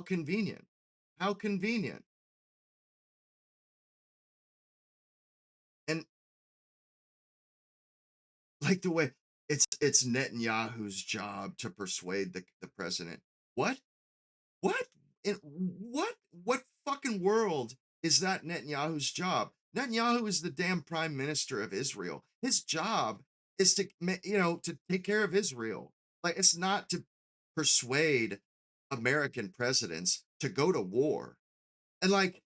convenient. How convenient. And like the way it's Netanyahu's job to persuade the president. What fucking world is that Netanyahu's job? Netanyahu is the damn prime minister of Israel. His job is to take care of Israel. Like, it's not to persuade American presidents to go to war. And like,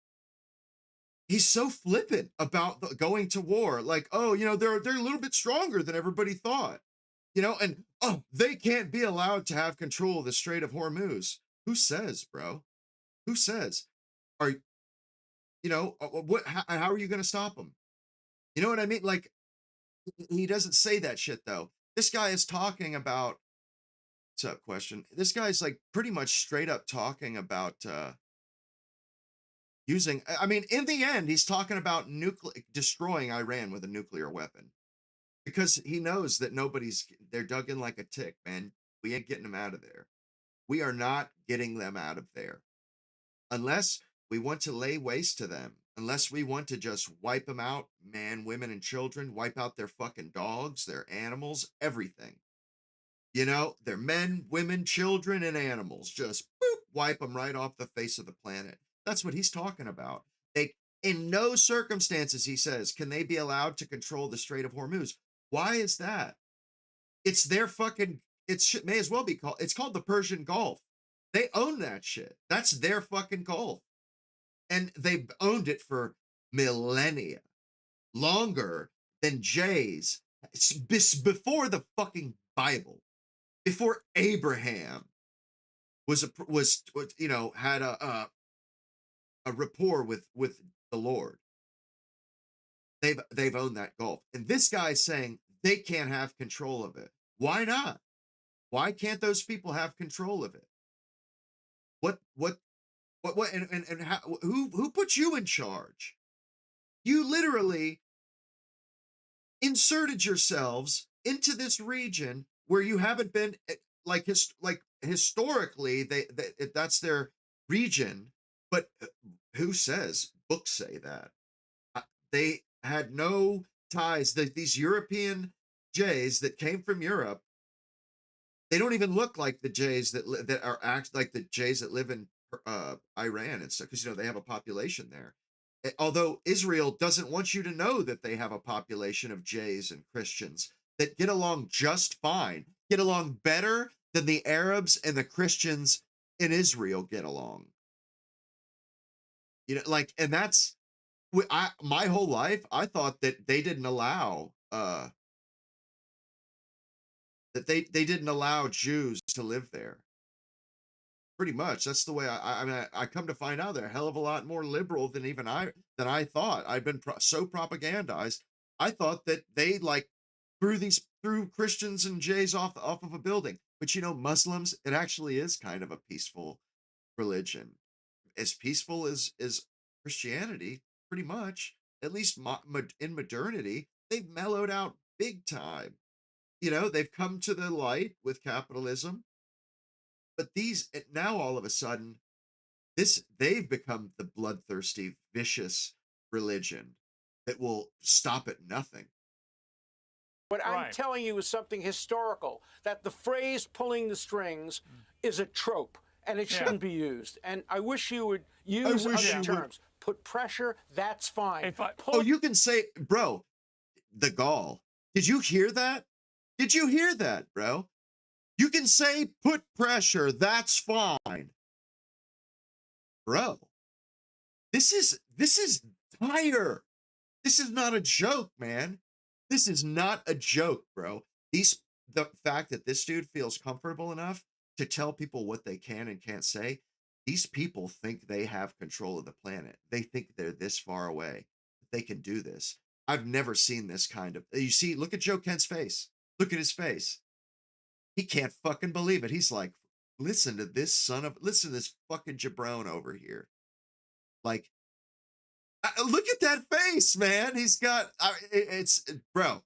he's so flippant about going to war. Like, they're a little bit stronger than everybody thought, and they can't be allowed to have control of the Strait of Hormuz. Who says, bro? Who says? How are you going to stop them? You know what I mean? Like, he doesn't say that shit though. This guy is talking about, what's up, question? This guy's like pretty much straight up talking about, in the end, he's talking about destroying Iran with a nuclear weapon, because he knows that they're dug in like a tick, man. We ain't getting them out of there. We are not getting them out of there unless we want to lay waste to them, unless we want to just wipe them out, man, women, and children, wipe out their fucking dogs, their animals, everything. Their men, women, children, and animals, just boop, wipe them right off the face of the planet. That's what he's talking about. In no circumstances, he says, can they be allowed to control the Strait of Hormuz. Why is that? It's their fucking, may as well be called, it's called the Persian Gulf. They own that shit. That's their fucking Gulf. And they've owned it for millennia, longer than Jay's, before the fucking Bible, before Abraham was you know, had a rapport with the Lord. They've owned that Gulf, and this guy's saying they can't have control of it. Why not? Why can't those people have control of it? What and how, who put you in charge? You literally inserted yourselves into this region where you haven't been, like historically that's their region, but who says? Books say that. They had no ties. These European Jays that came from Europe, they don't even look like the Jays that are act like the Jays that live in Iran and stuff, because you know they have a population there. Although Israel doesn't want you to know that they have a population of Jays and Christians that get along just fine, get along better than the Arabs and the Christians in Israel get along. You know, like, and that's, my whole life I thought that they didn't allow that they didn't allow Jews to live there. Pretty much, that's the way I mean, I come to find out they're a hell of a lot more liberal than even I thought. I've been so propagandized. I thought that they like threw Christians and Jays off of a building. But you know, Muslims, it actually is kind of a peaceful religion, as peaceful as Christianity, pretty much. At least in modernity, they've mellowed out big time. You know, they've come to the light with capitalism. But these, now all of a sudden, they've become the bloodthirsty, vicious religion that will stop at nothing. What I'm telling you is something historical, that the phrase pulling the strings is a trope, and it shouldn't be used. And I wish you would use other terms. Put pressure, that's fine. Oh, you can say, bro, the gall. Did you hear that? Did you hear that, bro? You can say put pressure, that's fine. Bro, this is dire. This is not a joke, man. This is not a joke, bro. The fact that this dude feels comfortable enough to tell people what they can and can't say, these people think they have control of the planet. They think they're this far away. They can do this. I've never seen this kind of, you see, look at Joe Kent's face. Look at his face. He can't fucking believe it. He's like, listen to this listen to this fucking jabron over here. Like, look at that face, man. He's got, bro,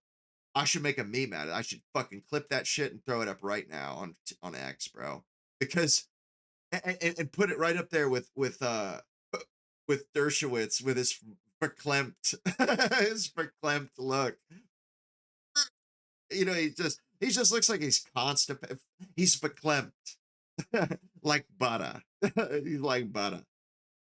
I should make a meme at it. I should fucking clip that shit and throw it up right now on X, bro. Because, and put it right up there with Dershowitz with his verklempt, his verklempt look. You know, he just looks like he's constipated. He's verklempt. Like butter. He's like butter.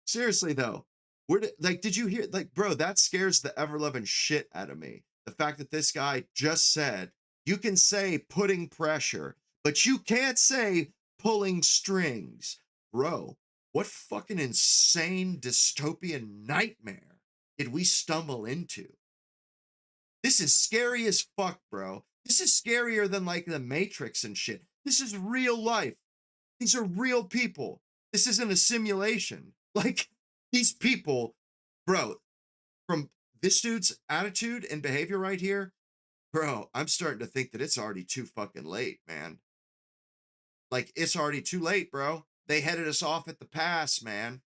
Seriously though, did you hear, like, bro, that scares the ever-loving shit out of me. The fact that this guy just said, you can say putting pressure, but you can't say pulling strings. Bro, what fucking insane dystopian nightmare did we stumble into? This is scary as fuck, bro. This is scarier than like the Matrix and shit. This is real life. These are real people. This isn't a simulation. Like, these people, bro, from this dude's attitude and behavior right here, bro, I'm starting to think that it's already too fucking late, man. Like, it's already too late, bro. They headed us off at the pass, man.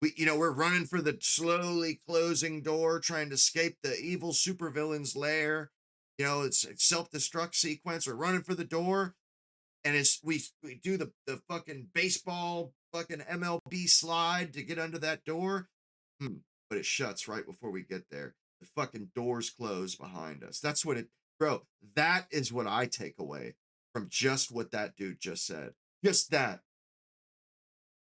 We're running for the slowly closing door, trying to escape the evil supervillain's lair. You know, it's a self-destruct sequence. We're running for the door, and we do the fucking baseball fucking MLB slide to get under that door. But it shuts right before we get there. The fucking doors close behind us. That's what bro, that is what I take away from just what that dude just said. Just that.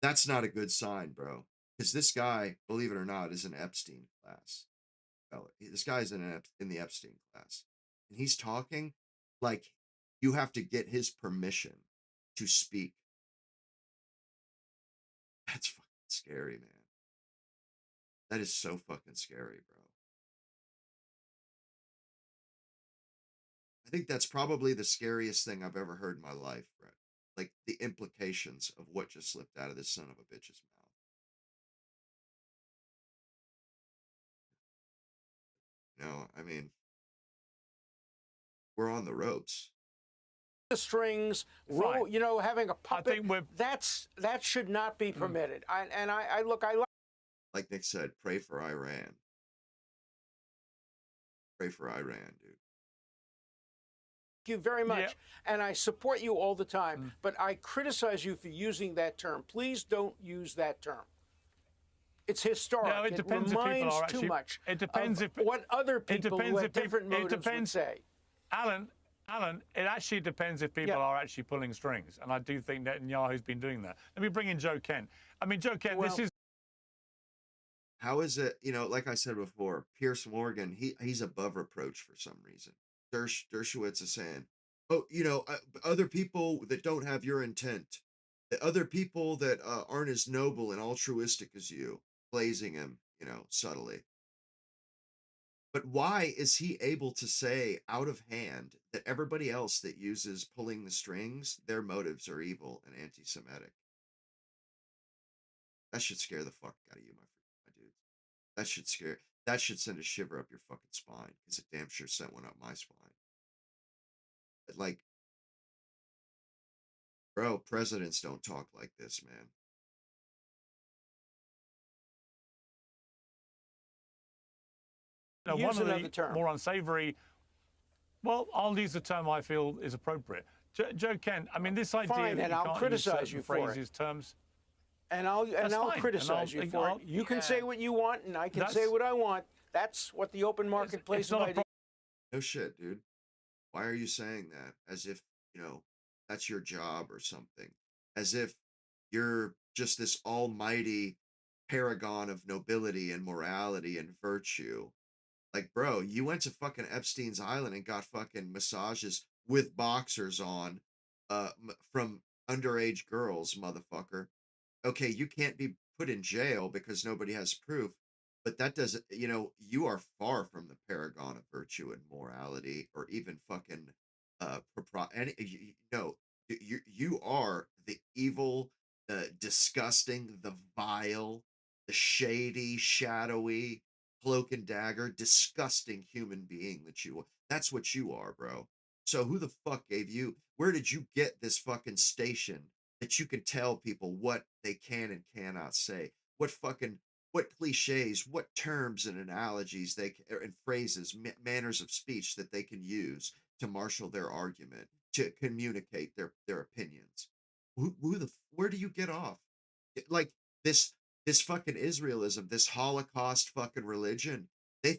That's not a good sign, bro. because this guy, believe it or not, is an Epstein class fellow. This guy's in the Epstein class, and he's talking like you have to get his permission to speak. That's fucking scary, man. That is so fucking scary, bro. I think that's probably the scariest thing I've ever heard in my life, Brett. Like the implications of what just slipped out of this son of a bitch's mouth. I mean, we're on the ropes. The strings, having a puppet. That should not be permitted. I like Nick said, pray for Iran. Pray for Iran, dude. You very much, and I support you all the time, but I criticize you for using that term. Please don't use that term. It's historic. No, it depends reminds if people are too actually, much. It depends of what other people who have different motives would say. Alan, it actually depends if people are actually pulling strings, and I do think Netanyahu's been doing that. Let me bring in Joe Kent. I mean, Joe Kent, this is. How is it? Like I said before, Piers Morgan, he's above reproach for some reason. Dershowitz is saying, oh, other people that don't have your intent, the other people that aren't as noble and altruistic as you, blazing him, subtly. But why is he able to say out of hand that everybody else that uses pulling the strings, their motives are evil and anti-Semitic? That should scare the fuck out of you, my dude. That should send a shiver up your fucking spine, because it damn sure sent one up my spine. But like, bro, presidents don't talk like this, man. One of the more unsavory. Well, I'll use the term I feel is appropriate. Joe Kent, I mean, this idea that you can't criticize use phrases, terms. And I'll criticize you for it. You can say what you want, and I can say what I want. That's what the open marketplace of ideas. No shit, dude. Why are you saying that? As if, that's your job or something. As if you're just this almighty paragon of nobility and morality and virtue. Like, bro, you went to fucking Epstein's Island and got fucking massages with boxers on from underage girls, motherfucker. Okay, you can't be put in jail because nobody has proof, but that doesn't, you are far from the paragon of virtue and morality, or even fucking you are the evil, the disgusting, the vile, the shady, shadowy, cloak and dagger, disgusting human being that you are. That's what you are, bro. So who the fuck gave you, where did you get this fucking station that you can tell people what they can and cannot say? What cliches, what terms and analogies and phrases, manners of speech that they can use to marshal their argument, to communicate their opinions? Where do you get off? Like this fucking Israelism, this Holocaust fucking religion. They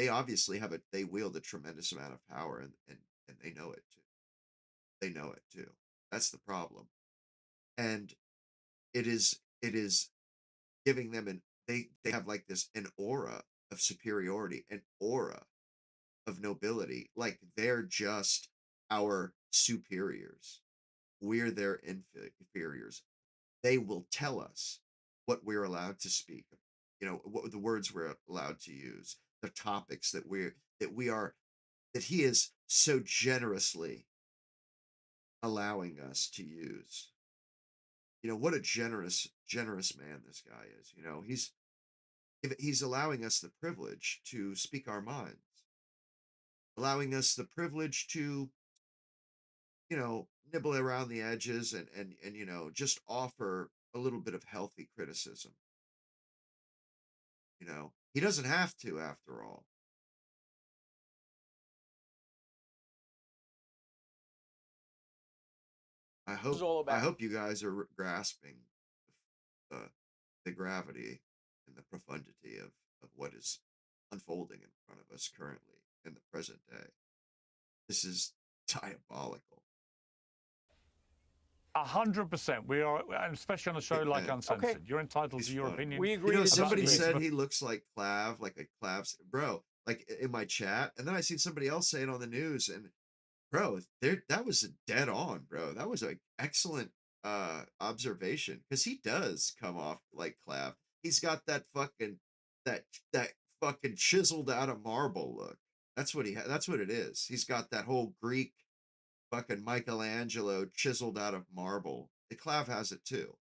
obviously they wield a tremendous amount of power, and they know it too. They know it too. That's the problem. And it is giving them they have like an aura of superiority, an aura of nobility. Like they're just our superiors. We're their inferiors. They will tell us what we're allowed to speak, what the words we're allowed to use, the topics that he is so generously allowing us to use. What a generous man this guy is. He's allowing us the privilege to speak our minds, allowing us the privilege to nibble around the edges and just offer a little bit of healthy criticism. He doesn't have to, after all. I hope you guys are grasping the gravity and the profundity of what is unfolding in front of us currently in the present day. This is diabolical. 100%. We are, and especially on a show like Uncensored. Okay. You're entitled He's to your funny. opinion. We agree. Somebody disagree. said he looks like Clav, like a Clav's bro, like in my chat, and then I seen somebody else say it on the news, and bro, that was dead on, bro. That was an excellent observation because he does come off like Clav. He's got that fucking that that fucking chiseled out of marble look. That's what that's what it is. He's got that whole Greek fucking Michelangelo chiseled out of marble. The Clav has it too.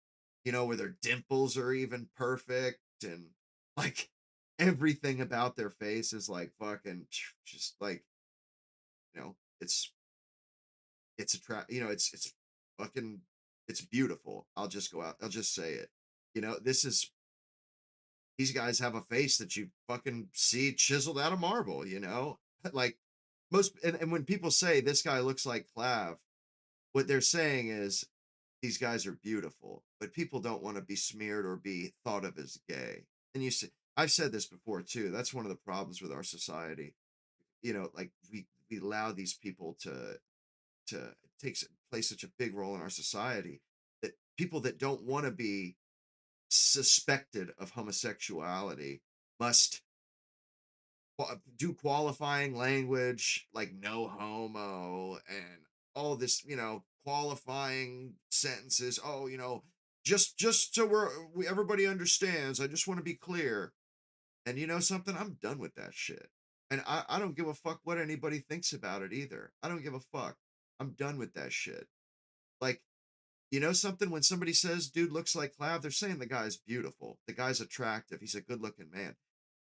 You know, where their dimples are even perfect and like everything about their face is like fucking just like, you know, it's it's fucking it's beautiful. I'll just go out. I'll just say it. You know, these guys have a face that you fucking see chiseled out of marble, you know? Like and when people say this guy looks like Clav, what they're saying is these guys are beautiful, but people don't want to be smeared or be thought of as gay. And you see, I've said this before too. That's one of the problems with our society. You know, like we allow these people to play such a big role in our society that people that don't want to be suspected of homosexuality must do qualifying language like no homo and all this, you know, qualifying sentences. Oh, you know, just so everybody understands. I just want to be clear. And you know something? I'm done with that shit. And I don't give a fuck what anybody thinks about it either. I don't give a fuck. I'm done with that shit. Like, you know something? When somebody says dude looks like Clav, they're saying the guy's beautiful. The guy's attractive. He's a good looking man.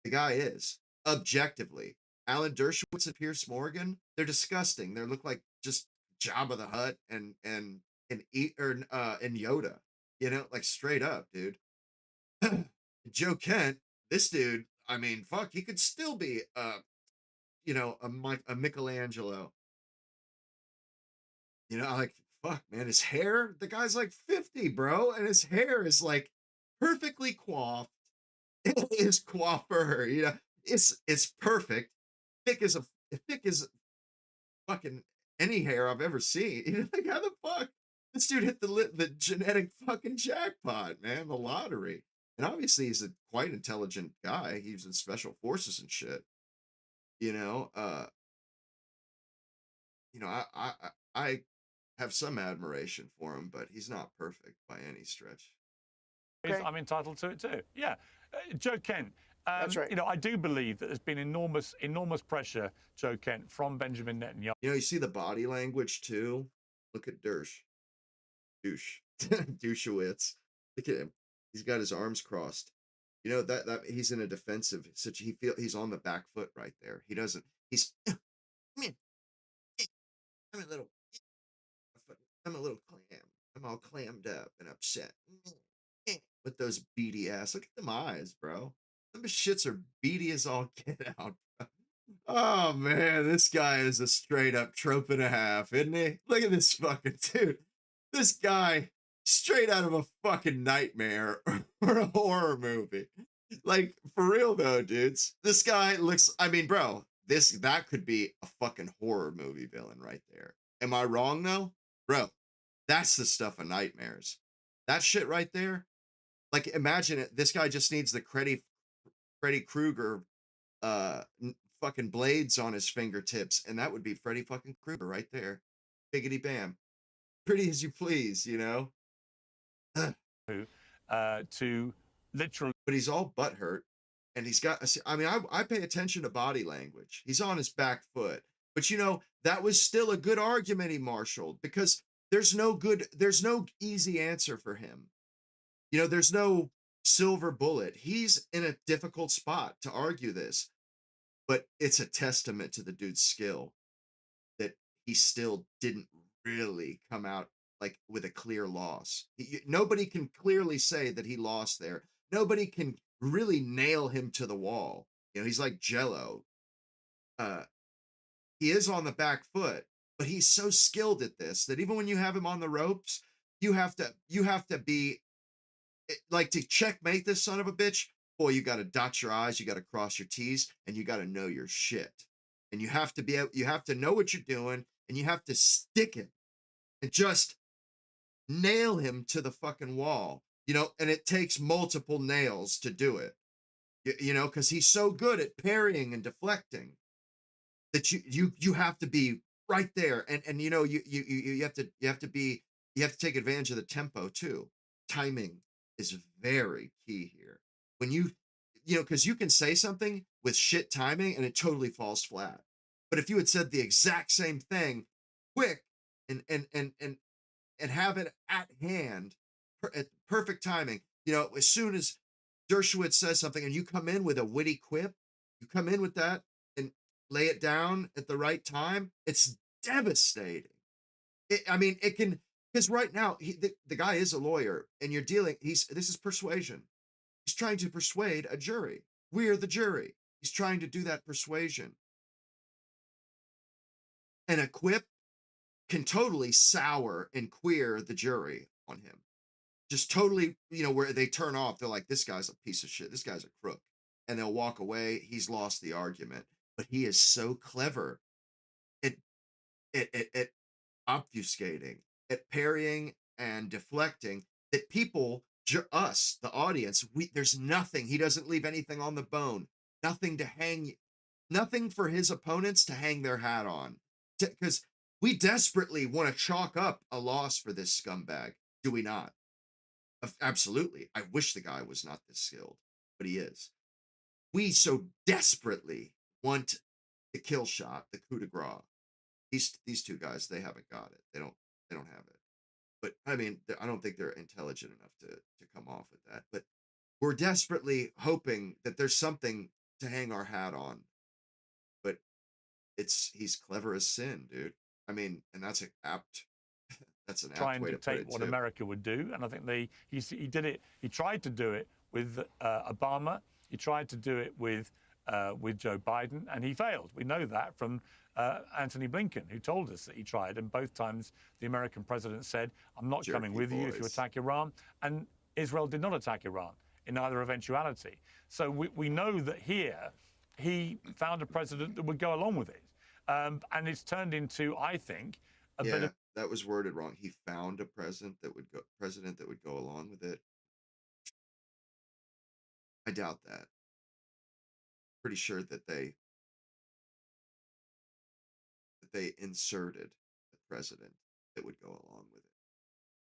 The guy is objectively. Alan Dershowitz and Pierce Morgan, they're disgusting. They look like just Jabba the Hutt and Yoda. You know, like straight up, dude. Joe Kent, this dude, I mean, fuck, he could still be you know, a Michelangelo. You know, like fuck, man, his hair, the guy's like 50, bro, and his hair is like perfectly coiffed. His coiffure, you know, it's perfect. Thick as fucking any hair I've ever seen. You know, like how the fuck this dude hit the genetic fucking jackpot, man, the lottery. And obviously he's a quite intelligent guy. He was in special forces and shit. You know, you know, I have some admiration for him, but he's not perfect by any stretch. Okay. I'm entitled to it too. Yeah, Joe Kent. That's right. You know, I do believe that there's been enormous pressure, Joe Kent, from Benjamin Netanyahu. You know, you see the body language too. Look at Dershowitz. Look at him. He's got his arms crossed. You know that he's in a defensive. He's on the back foot right there. He doesn't. He's. I'm a little. I'm a little clam. I'm all clammed up and upset. With those beady ass. Look at them eyes, bro. Them shits are beady as all get out. Oh man, this guy is a straight up trope and a half, isn't he? Look at this fucking dude. This guy straight out of a fucking nightmare or a horror movie. Like for real though, dudes. This guy looks, I mean, bro, that could be a fucking horror movie villain right there. Am I wrong though? Bro, that's the stuff of nightmares. That shit right there. Like imagine it. This guy just needs the Freddy Krueger fucking blades on his fingertips, and that would be Freddy fucking Krueger right there. Biggity bam. Pretty as you please, you know? To literally. But he's all butthurt, and he's got, I mean, I pay attention to body language. He's on his back foot. But you know, that was still a good argument he marshaled because there's no easy answer for him. You know, there's no silver bullet. He's in a difficult spot to argue this. But it's a testament to the dude's skill that he still didn't really come out like with a clear loss. Nobody can clearly say that he lost there. Nobody can really nail him to the wall. You know, he's like Jello. He is on the back foot, but he's so skilled at this that even when you have him on the ropes, you have to be like to checkmate this son of a bitch. Boy, you got to dot your I's, you got to cross your T's, and you got to know your shit. And you have to know what you're doing, and you have to stick it. And just nail him to the fucking wall, you know, and it takes multiple nails to do it, you know, because he's so good at parrying and deflecting that you have to be right there, and you know, you have to take advantage of the tempo too. Timing is very key here. When you know, because you can say something with shit timing and it totally falls flat. But if you had said the exact same thing quick and have it at hand at perfect timing, you know, as soon as Dershowitz says something and you come in with a witty quip, you come in with that and lay it down at the right time, it's devastating. I mean, it can, because right now the guy is a lawyer and you're dealing. This is persuasion. He's trying to persuade a jury. We are the jury. He's trying to do that persuasion. And a quip can totally sour and queer the jury on him. Just totally, you know, where they turn off. They're like, this guy's a piece of shit. This guy's a crook. And they'll walk away. He's lost the argument. But he is so clever at, at obfuscating, at parrying and deflecting that people, us, the audience, there's nothing. He doesn't leave anything on the bone. Nothing to hang, nothing for his opponents to hang their hat on. Because we desperately want to chalk up a loss for this scumbag, do we not? Absolutely. I wish the guy was not this skilled, but he is. We so desperately want the kill shot, the coup de grace. These two guys, they haven't got it. They don't have it. But I mean, I don't think they're intelligent enough to come off with that. But we're desperately hoping that there's something to hang our hat on. But he's clever as sin, dude. I mean, and that's an apt way to put it what too. America would do, and I think he did it. He tried to do it with Obama. He tried to do it with Joe Biden, and he failed. We know that from Antony Blinken, who told us that he tried, and both times the American president said, "I'm not coming with you if you attack Iran," and Israel did not attack Iran in either eventuality. So we know that here he found a president that would go along with it, and it's turned into, I think, a bit of. That was worded wrong. He found a president that would go along with it. I doubt that. Pretty sure that they inserted a president that would go along with it.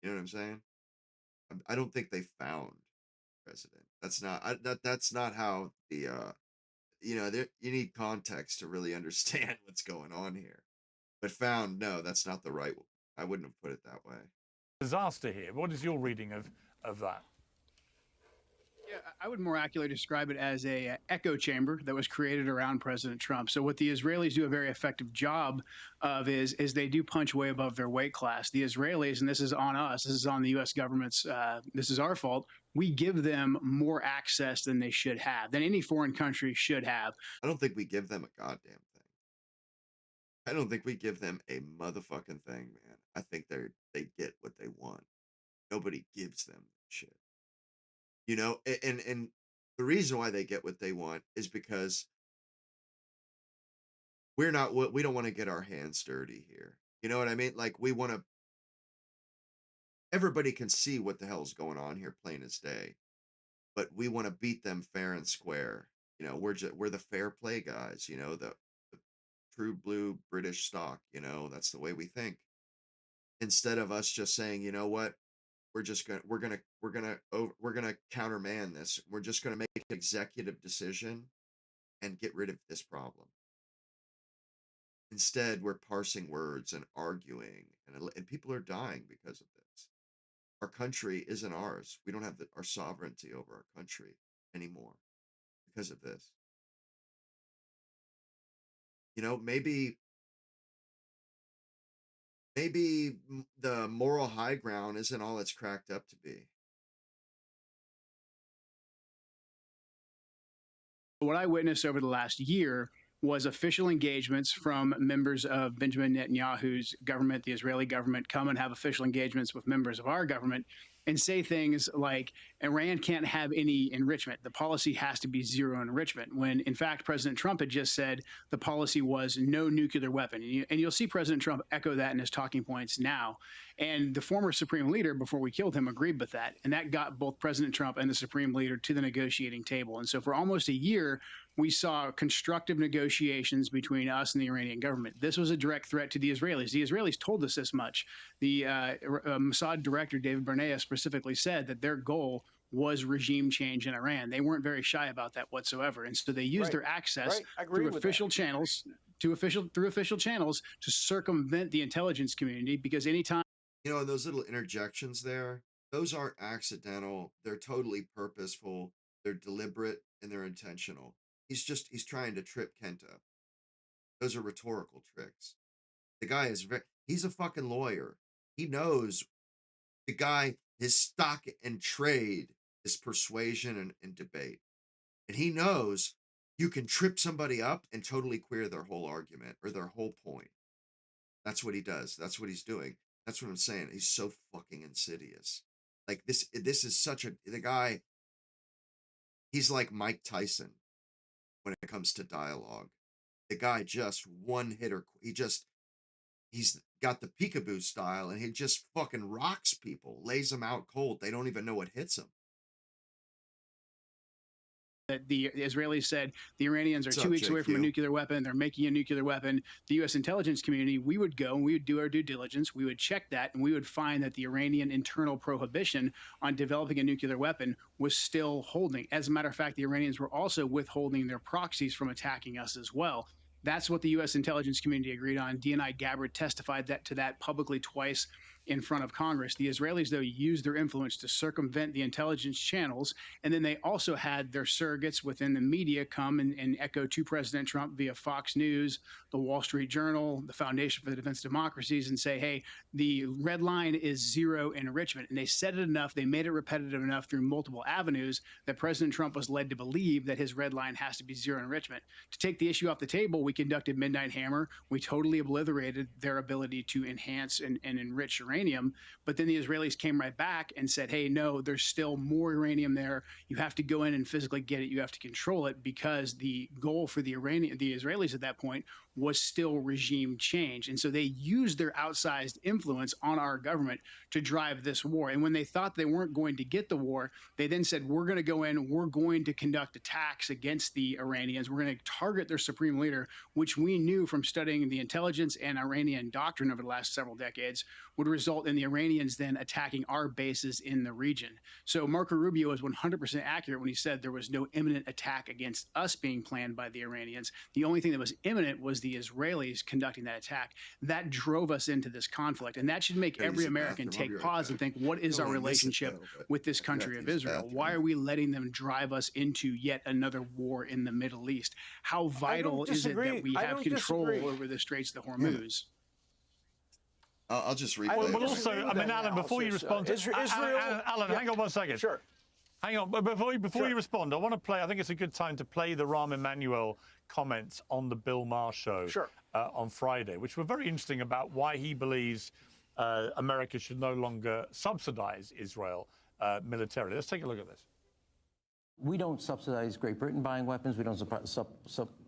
You know what I'm saying? I don't think they found a president. That's not how the you know, you need context to really understand what's going on here. But found, no, that's not the right one. I wouldn't have put it that way. Disaster here. What is your reading of that? Yeah, I would more accurately describe it as a echo chamber that was created around President Trump. So what the Israelis do a very effective job of is they do punch way above their weight class. The Israelis, and this is on us, this is on the U.S. government's, this is our fault. We give them more access than they should have, than any foreign country should have. I don't think we give them a goddamn thing. I don't think we give them a motherfucking thing, man. I think they get what they want. Nobody gives them shit. You know, and the reason why they get what they want is because we don't want to get our hands dirty here. You know what I mean? Like, everybody can see what the hell's going on here, plain as day. But we want to beat them fair and square. You know, we're the fair play guys, you know, the true blue British stock, you know, that's the way we think. Instead of us just saying, you know what, we're gonna countermand this. We're just gonna make an executive decision and get rid of this problem. Instead, we're parsing words and arguing, and people are dying because of this. Our country isn't ours. We don't have our sovereignty over our country anymore because of this. You know, maybe the moral high ground isn't all it's cracked up to be. What I witnessed over the last year was official engagements from members of Benjamin Netanyahu's government, the Israeli government, come and have official engagements with members of our government. and say things like Iran can't have any enrichment. The policy has to be zero enrichment, when in fact President Trump had just said the policy was no nuclear weapon. And you'll see President Trump echo that in his talking points now. And the former Supreme Leader, before we killed him, agreed with that. And that got both President Trump and the Supreme Leader to the negotiating table. And so for almost a year, we saw constructive negotiations between us and the Iranian government. This was a direct threat to the Israelis. The Israelis told us this much. The Mossad director, David Barnea, specifically said that their goal was regime change in Iran. They weren't very shy about that whatsoever. And so they used their access through official channels to official channels to circumvent the intelligence community, because anytime, you know, those little interjections there, those aren't accidental. They're totally purposeful. They're deliberate and they're intentional. He's trying to trip Kent up. Those are rhetorical tricks. The guy he's a fucking lawyer. He knows the guy, his stock and trade is persuasion and debate. And he knows you can trip somebody up and totally queer their whole argument or their whole point. That's what he does. That's what he's doing. That's what I'm saying. He's so fucking insidious. Like this is the guy, he's like Mike Tyson when it comes to dialogue. The guy just one hitter. He's got the peekaboo style and he just fucking rocks people, lays them out cold. They don't even know what hits them. that the Israelis said the Iranians are 2 weeks away from a nuclear weapon. They're making a nuclear weapon. The U.S. intelligence community, we would go and we would do our due diligence. We would check that and we would find that the Iranian internal prohibition on developing a nuclear weapon was still holding. As a matter of fact, the Iranians were also withholding their proxies from attacking us as well. That's what the U.S. intelligence community agreed on. DNI Gabbard testified to that publicly twice in front of Congress. The Israelis, though, used their influence to circumvent the intelligence channels, and then they also had their surrogates within the media come and echo to President Trump via Fox News, the Wall Street Journal, the Foundation for the Defense of Democracies, and say, hey, the red line is zero enrichment. And they said it enough, they made it repetitive enough through multiple avenues that President Trump was led to believe that his red line has to be zero enrichment. To take the issue off the table, we conducted Midnight Hammer. We totally obliterated their ability to enhance and enrich uranium. But then the Israelis came right back and said, hey, no, there's still more uranium there. You have to go in and physically get it. You have to control it, because the goal for the Israelis at that point was still regime change. And so they used their outsized influence on our government to drive this war. And when they thought they weren't going to get the war, they then said, we're going to go in, we're going to conduct attacks against the Iranians. We're going to target their supreme leader, which we knew from studying the intelligence and Iranian doctrine over the last several decades would result in the Iranians then attacking our bases in the region. So Marco Rubio is 100% accurate when he said there was no imminent attack against us being planned by the Iranians. The only thing that was imminent was the Israelis conducting that attack. That drove us into this conflict. And that should make every American take pause and think, what is our relationship with this country of Israel? Why are we letting them drive us into yet another war in the Middle East? How vital is it that we have control over the Straits of the Hormuz? I'll just read. But also, I mean, Alan, before you respond, Alan, hang on 1 second. Sure. Hang on, but before you respond, I want to play. I think it's a good time to play the Rahm Emanuel comments on the Bill Maher show on Friday, which were very interesting about why he believes America should no longer subsidize Israel militarily. Let's take a look at this. We don't subsidize Great Britain buying weapons. We don't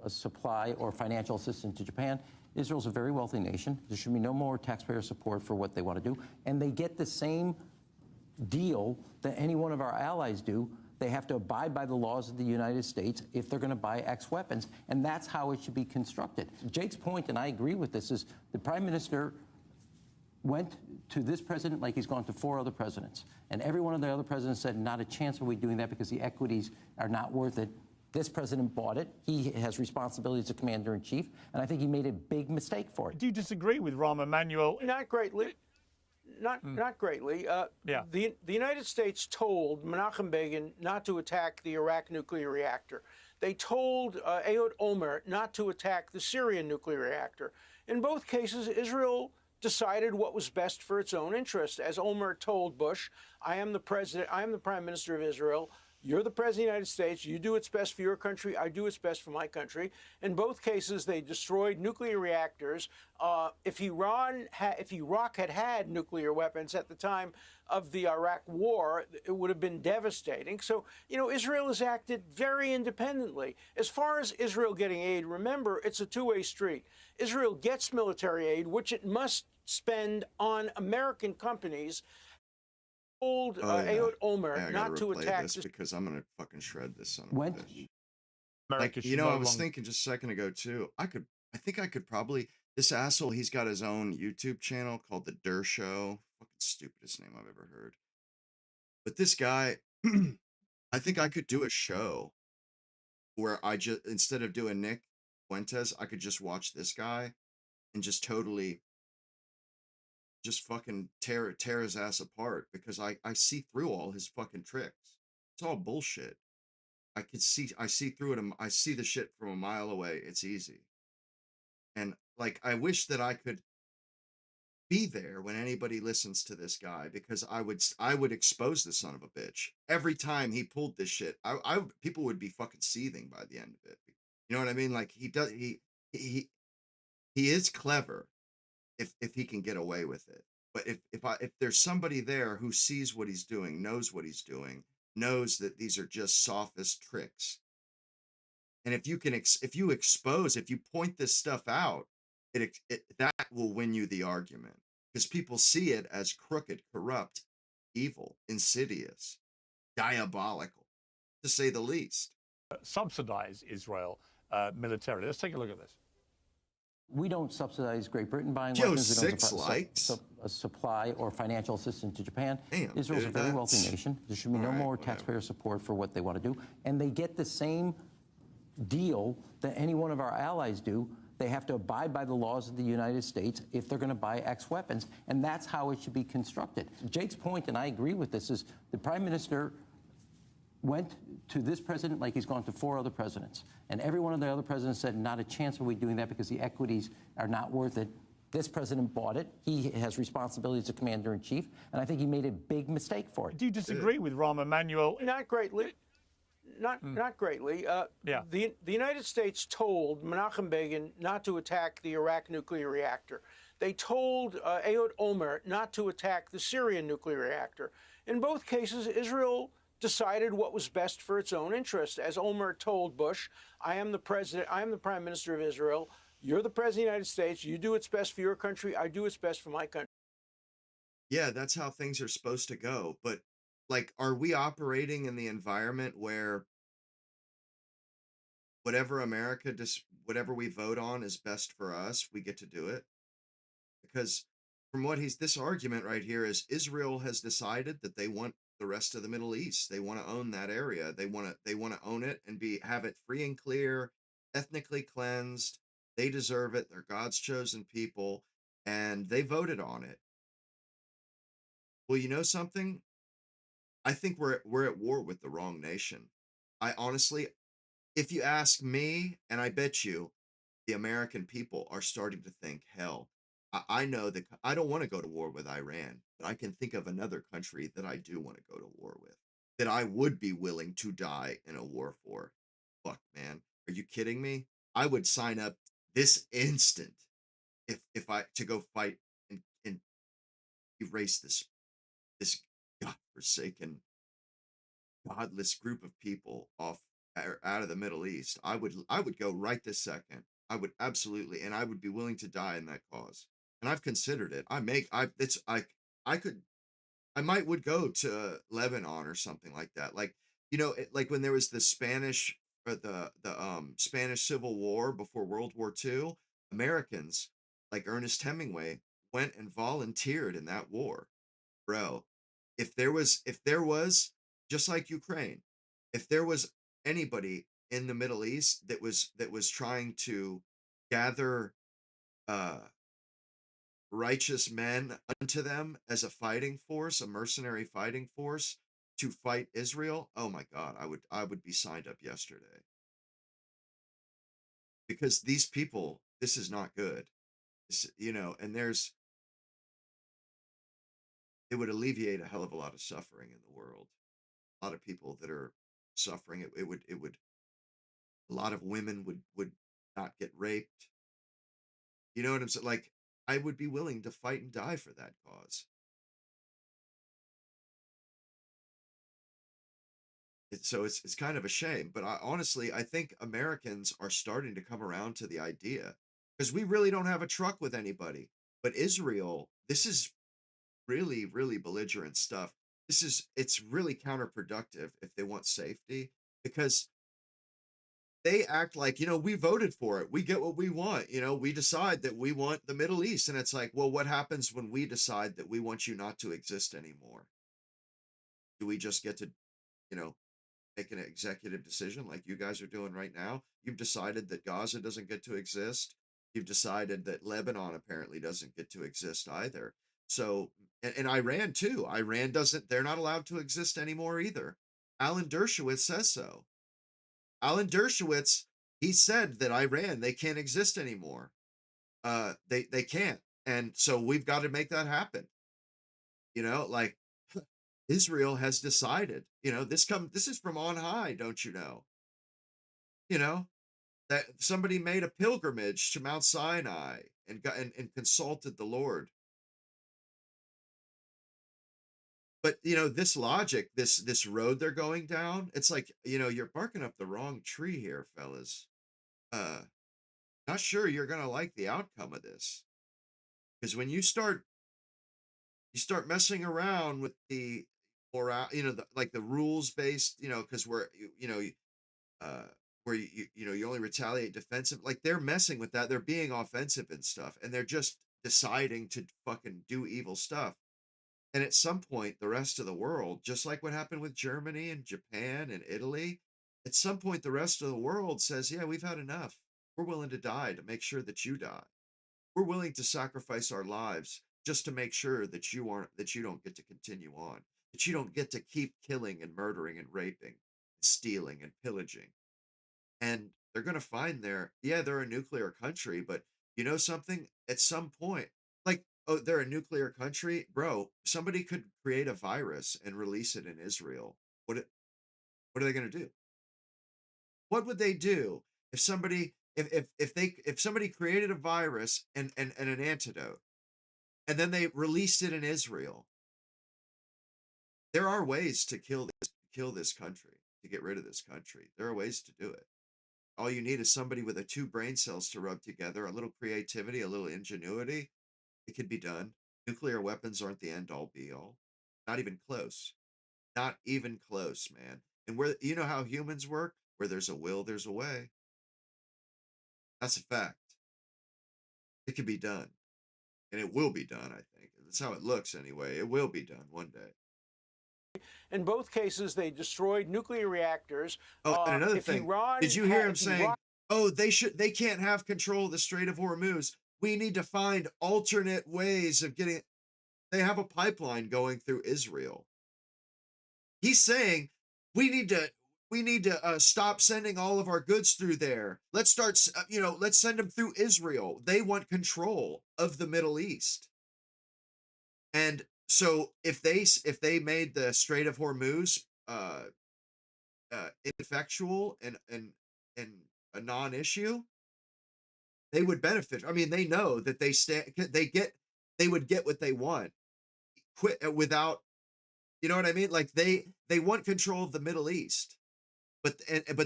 supply or financial assistance to Japan. Israel's a very wealthy nation. There should be no more taxpayer support for what they want to do. And they get the same deal that any one of our allies do. They have to abide by the laws of the United States if they're going to buy X weapons. And that's how it should be constructed. Jake's point, and I agree with this, is the Prime Minister went to this president like he's gone to 4 other presidents. And every one of the other presidents said, not a chance are we doing that because the equities are not worth it. This president bought it. He has responsibility as a commander-in-chief, and I think he made a big mistake for it. Do you disagree with Rahm Emanuel? Not greatly. Not greatly. The United States told Menachem Begin not to attack the Iraq nuclear reactor. They told Ehud Olmert not to attack the Syrian nuclear reactor. In both cases, Israel decided what was best for its own interest. As Olmert told Bush, I am the president, I am the prime minister of Israel. You're the president of the United States. You do what's best for your country. I do what's best for my country. In both cases, they destroyed nuclear reactors. If Iraq had had nuclear weapons at the time of the Iraq War, it would have been devastating. So, Israel has acted very independently. As far as Israel getting aid, remember, it's a two-way street. Israel gets military aid, which it must spend on American companies. Told Ehud Olmert not to attack this because I'm gonna fucking shred this son of a bitch. America Like, I was thinking just a second ago too. I think I could probably, this asshole, he's got his own YouTube channel called the Dershow. Fucking stupidest name I've ever heard. But this guy, I think I could do a show where I just, instead of doing Nick Fuentes, I could just watch this guy and just totally just fucking tear his ass apart, because I see through all his fucking tricks. It's all bullshit. I see through it. I see the shit from a mile away. It's easy. And like, I wish that I could be there when anybody listens to this guy, because I would expose the son of a bitch every time he pulled this shit. People would be fucking seething by the end of it. You know what I mean? Like, he is clever if he can get away with it. But if there's somebody there who sees what he's doing, knows what he's doing, knows that these are just sophist tricks, and if you point this stuff out, that will win you the argument, because people see it as crooked, corrupt, evil, insidious, diabolical, to say the least. Subsidize Israel militarily. Let's take a look at this. We don't subsidize Great Britain buying Joe weapons. We Six likes. Supply or financial assistance to Japan. Damn, Israel's dude, a very wealthy nation. There should be no more whatever. taxpayer support for what they want to do. And they get the same deal that any one of our allies do. They have to abide by the laws of the United States if they're going to buy X weapons. And that's how it should be constructed. Jake's point, and I agree with this, is the Prime Minister went to this president like he's gone to 4 other presidents. And every one of the other presidents said, not a chance are we doing that because the equities are not worth it. This president bought it. He has responsibility as a commander-in-chief, and I think he made a big mistake for it. Do you disagree with Rahm Emanuel? Not greatly. Not greatly. The United States told Menachem Begin not to attack the Iraq nuclear reactor. They told Ehud Olmert not to attack the Syrian nuclear reactor. In both cases, Israel decided what was best for its own interest. As Olmert told Bush, I am the prime minister of Israel. You're the president of the United States. You do what's best for your country. I do what's best for my country. Yeah, that's how things are supposed to go. But like, are we operating in the environment where whatever whatever we vote on is best for us, we get to do it? Because from this argument right here is Israel has decided that they want the rest of the Middle East. They want to own that area. They want to own it and have it free and clear, ethnically cleansed. They deserve it. They're God's chosen people, and they voted on it. Well, you know something? I think we're at war with the wrong nation. I honestly, if you ask me, and I bet you, the American people are starting to think, hell, I know that I don't want to go to war with Iran, but I can think of another country that I do want to go to war with, that I would be willing to die in a war for. Fuck, man. Are you kidding me? I would sign up this instant if I to go fight and erase this godforsaken, godless group of people out of the Middle East. I would go right this second. I would absolutely, and I would be willing to die in that cause. And I've considered it. I would go to Lebanon or something like that. Like, like when there was the Spanish Spanish Civil War before World War II, Americans like Ernest Hemingway went and volunteered in that war. Bro, if there was just like Ukraine, if there was anybody in the Middle East that was trying to gather righteous men unto them as a fighting force, a mercenary fighting force to fight Israel, oh my God, I would be signed up yesterday. Because these people, this is not good. And it would alleviate a hell of a lot of suffering in the world. A lot of people that are suffering. It would a lot of women would not get raped. You know what I'm saying? Like, I would be willing to fight and die for that cause. So it's kind of a shame, but honestly, I think Americans are starting to come around to the idea, because we really don't have a truck with anybody. But Israel, this is really, really belligerent stuff. It's really counterproductive if they want safety, because they act like, we voted for it. We get what we want. We decide that we want the Middle East. And it's like, well, what happens when we decide that we want you not to exist anymore? Do we just get to, you know, make an executive decision like you guys are doing right now? You've decided that Gaza doesn't get to exist. You've decided that Lebanon apparently doesn't get to exist either. So, and Iran too. Iran doesn't, they're not allowed to exist anymore either. Alan Dershowitz says so. Alan Dershowitz, he said that Iran, they can't exist anymore. They can't. And so we've got to make that happen. Like, Israel has decided, this is from on high, don't you know? You know, that somebody made a pilgrimage to Mount Sinai and got and consulted the Lord. But this logic, this road they're going down, it's like, you're barking up the wrong tree here, fellas. Not sure you're gonna like the outcome of this. Because when you start messing around with the moral, like the rules based, because we're uh where you only retaliate defensive, like they're messing with that. They're being offensive and stuff, and they're just deciding to fucking do evil stuff. And at some point, the rest of the world, just like what happened with Germany and Japan and Italy, at some point, the rest of the world says, yeah, we've had enough. We're willing to die to make sure that you die. We're willing to sacrifice our lives just to make sure that you don't get to continue on, that you don't get to keep killing and murdering and raping, stealing and pillaging. And they're going to find they're a nuclear country, but you know something? At some point, like, oh, they're a nuclear country, bro. Somebody could create a virus and release it in Israel. What are they going to do? What would they do if somebody created a virus and an antidote, and then they released it in Israel? There are ways to kill this country, to get rid of this country. There are ways to do it. All you need is somebody with two brain cells to rub together, a little creativity, a little ingenuity. It could be done. Nuclear weapons aren't the end all be all. Not even close. Not even close, man. And where you know how humans work? Where there's a will, there's a way. That's a fact. It can be done. And it will be done, I think. That's how it looks anyway. It will be done one day. In both cases, they destroyed nuclear reactors. Oh, and another thing, did you hear him saying, they can't have control of the Strait of Hormuz. We need to find alternate ways of getting. They have a pipeline going through Israel. He's saying we need to stop sending all of our goods through there. Let's let's send them through Israel. They want control of the Middle East. And so if they made the Strait of Hormuz ineffectual and a non-issue, they would benefit. I mean, they know that they would get what they want quit without, you know what I mean? Like they want control of the Middle East, but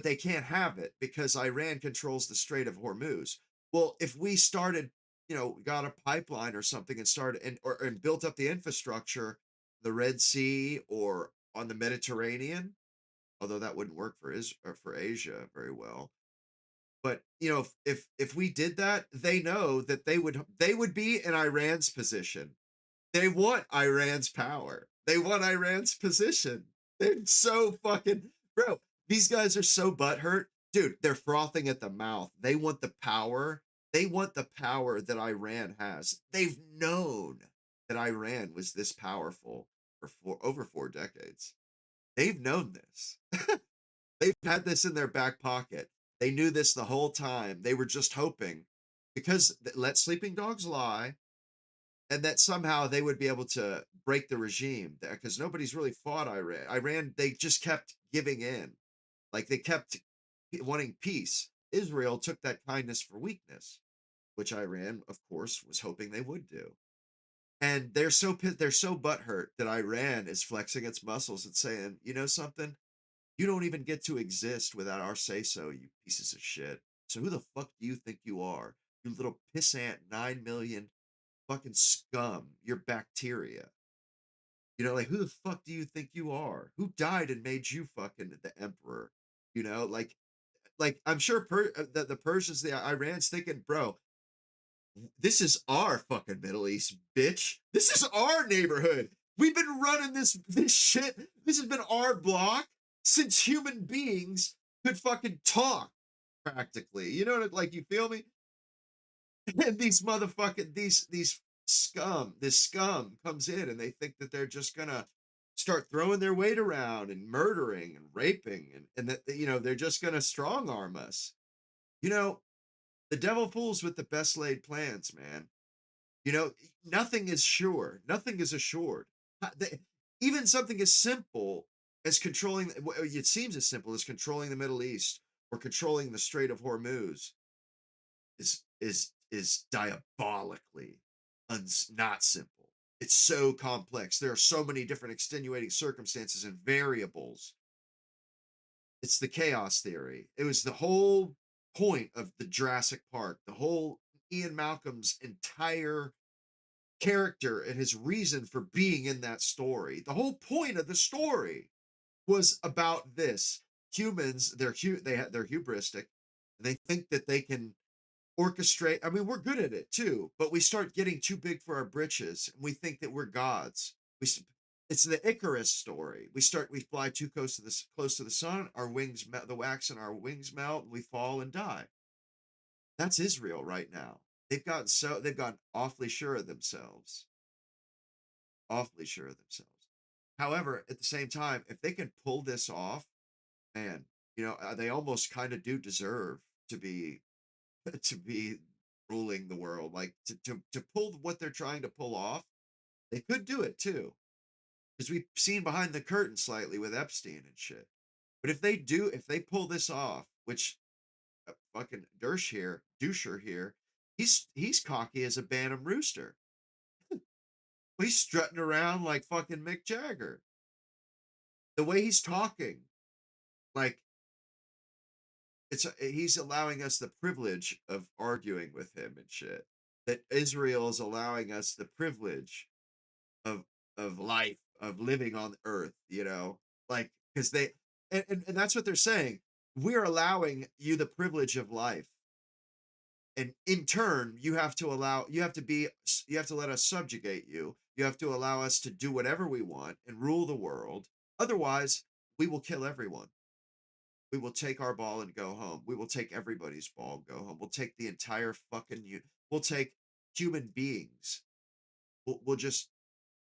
they can't have it because Iran controls the Strait of Hormuz. Well, if we started, got a pipeline or something and started and built up the infrastructure, the Red Sea or on the Mediterranean, although that wouldn't work for Asia very well. But if we did that, they know that they would be in Iran's position. They want Iran's power. They want Iran's position. They're so fucking, bro. These guys are so butthurt, dude. They're frothing at the mouth. They want the power. They want the power that Iran has. They've known that Iran was this powerful for over 4 decades. They've known this. They've had this in their back pocket. They knew this the whole time. They were just hoping, because let sleeping dogs lie, and that somehow they would be able to break the regime there, because nobody's really fought Iran. They just kept giving in. Like they kept wanting peace. Israel took that kindness for weakness, which Iran, of course, was hoping they would do. And they're so butthurt that Iran is flexing its muscles and saying, you know something, you don't even get to exist without our say so, you pieces of shit. So who the fuck do you think you are? You little pissant 9 million fucking scum. You're bacteria. You know, like who the fuck do you think you are? Who died and made you fucking the emperor? You know, like I'm sure the Persians, the Iran's thinking, bro, this is our fucking Middle East, bitch. This is our neighborhood. We've been running this shit. This has been our block since human beings could fucking talk, practically. You know, like you feel me? And these motherfucking these scum, this scum comes in and they think that they're just gonna start throwing their weight around and murdering and raping and that you know they're just gonna strong arm us. You know, the devil fools with the best laid plans, man. You know, nothing is sure. Nothing is assured. Even something as simple as controlling, it seems as simple as controlling the Middle East or controlling the Strait of Hormuz is diabolically not simple. It's so complex. There are so many different extenuating circumstances and variables. It's the chaos theory. It was the whole point of the Jurassic Park, the whole Ian Malcolm's entire character and his reason for being in that story. The whole point of the story was about this. Humans, they're hubristic. They think that they can orchestrate. I mean, we're good at it too, but we start getting too big for our britches, and we think that we're gods. It's the Icarus story. We fly too close to the sun. Our wings, the wax in our wings melt, and we fall and die. That's Israel right now. They've gotten awfully sure of themselves. Awfully sure of themselves. However, at the same time, if they can pull this off, man, you know, they almost kind of do deserve to be to be ruling the world. Like to pull what they're trying to pull off, they could do it too. Because we've seen behind the curtain slightly with Epstein and shit. But if they pull this off, which fucking Dusher here, he's cocky as a Bantam rooster. He's strutting around like fucking Mick Jagger. The way he's talking, like he's allowing us the privilege of arguing with him and shit. That Israel is allowing us the privilege of life, of living on earth, you know, like because they and that's what they're saying. We're allowing you the privilege of life, and in turn, you have to let us subjugate you. You have to allow us to do whatever we want and rule the world. Otherwise, we will kill everyone. We will take our ball and go home. We will take everybody's ball and go home. We'll take the entire fucking we'll take human beings. We'll just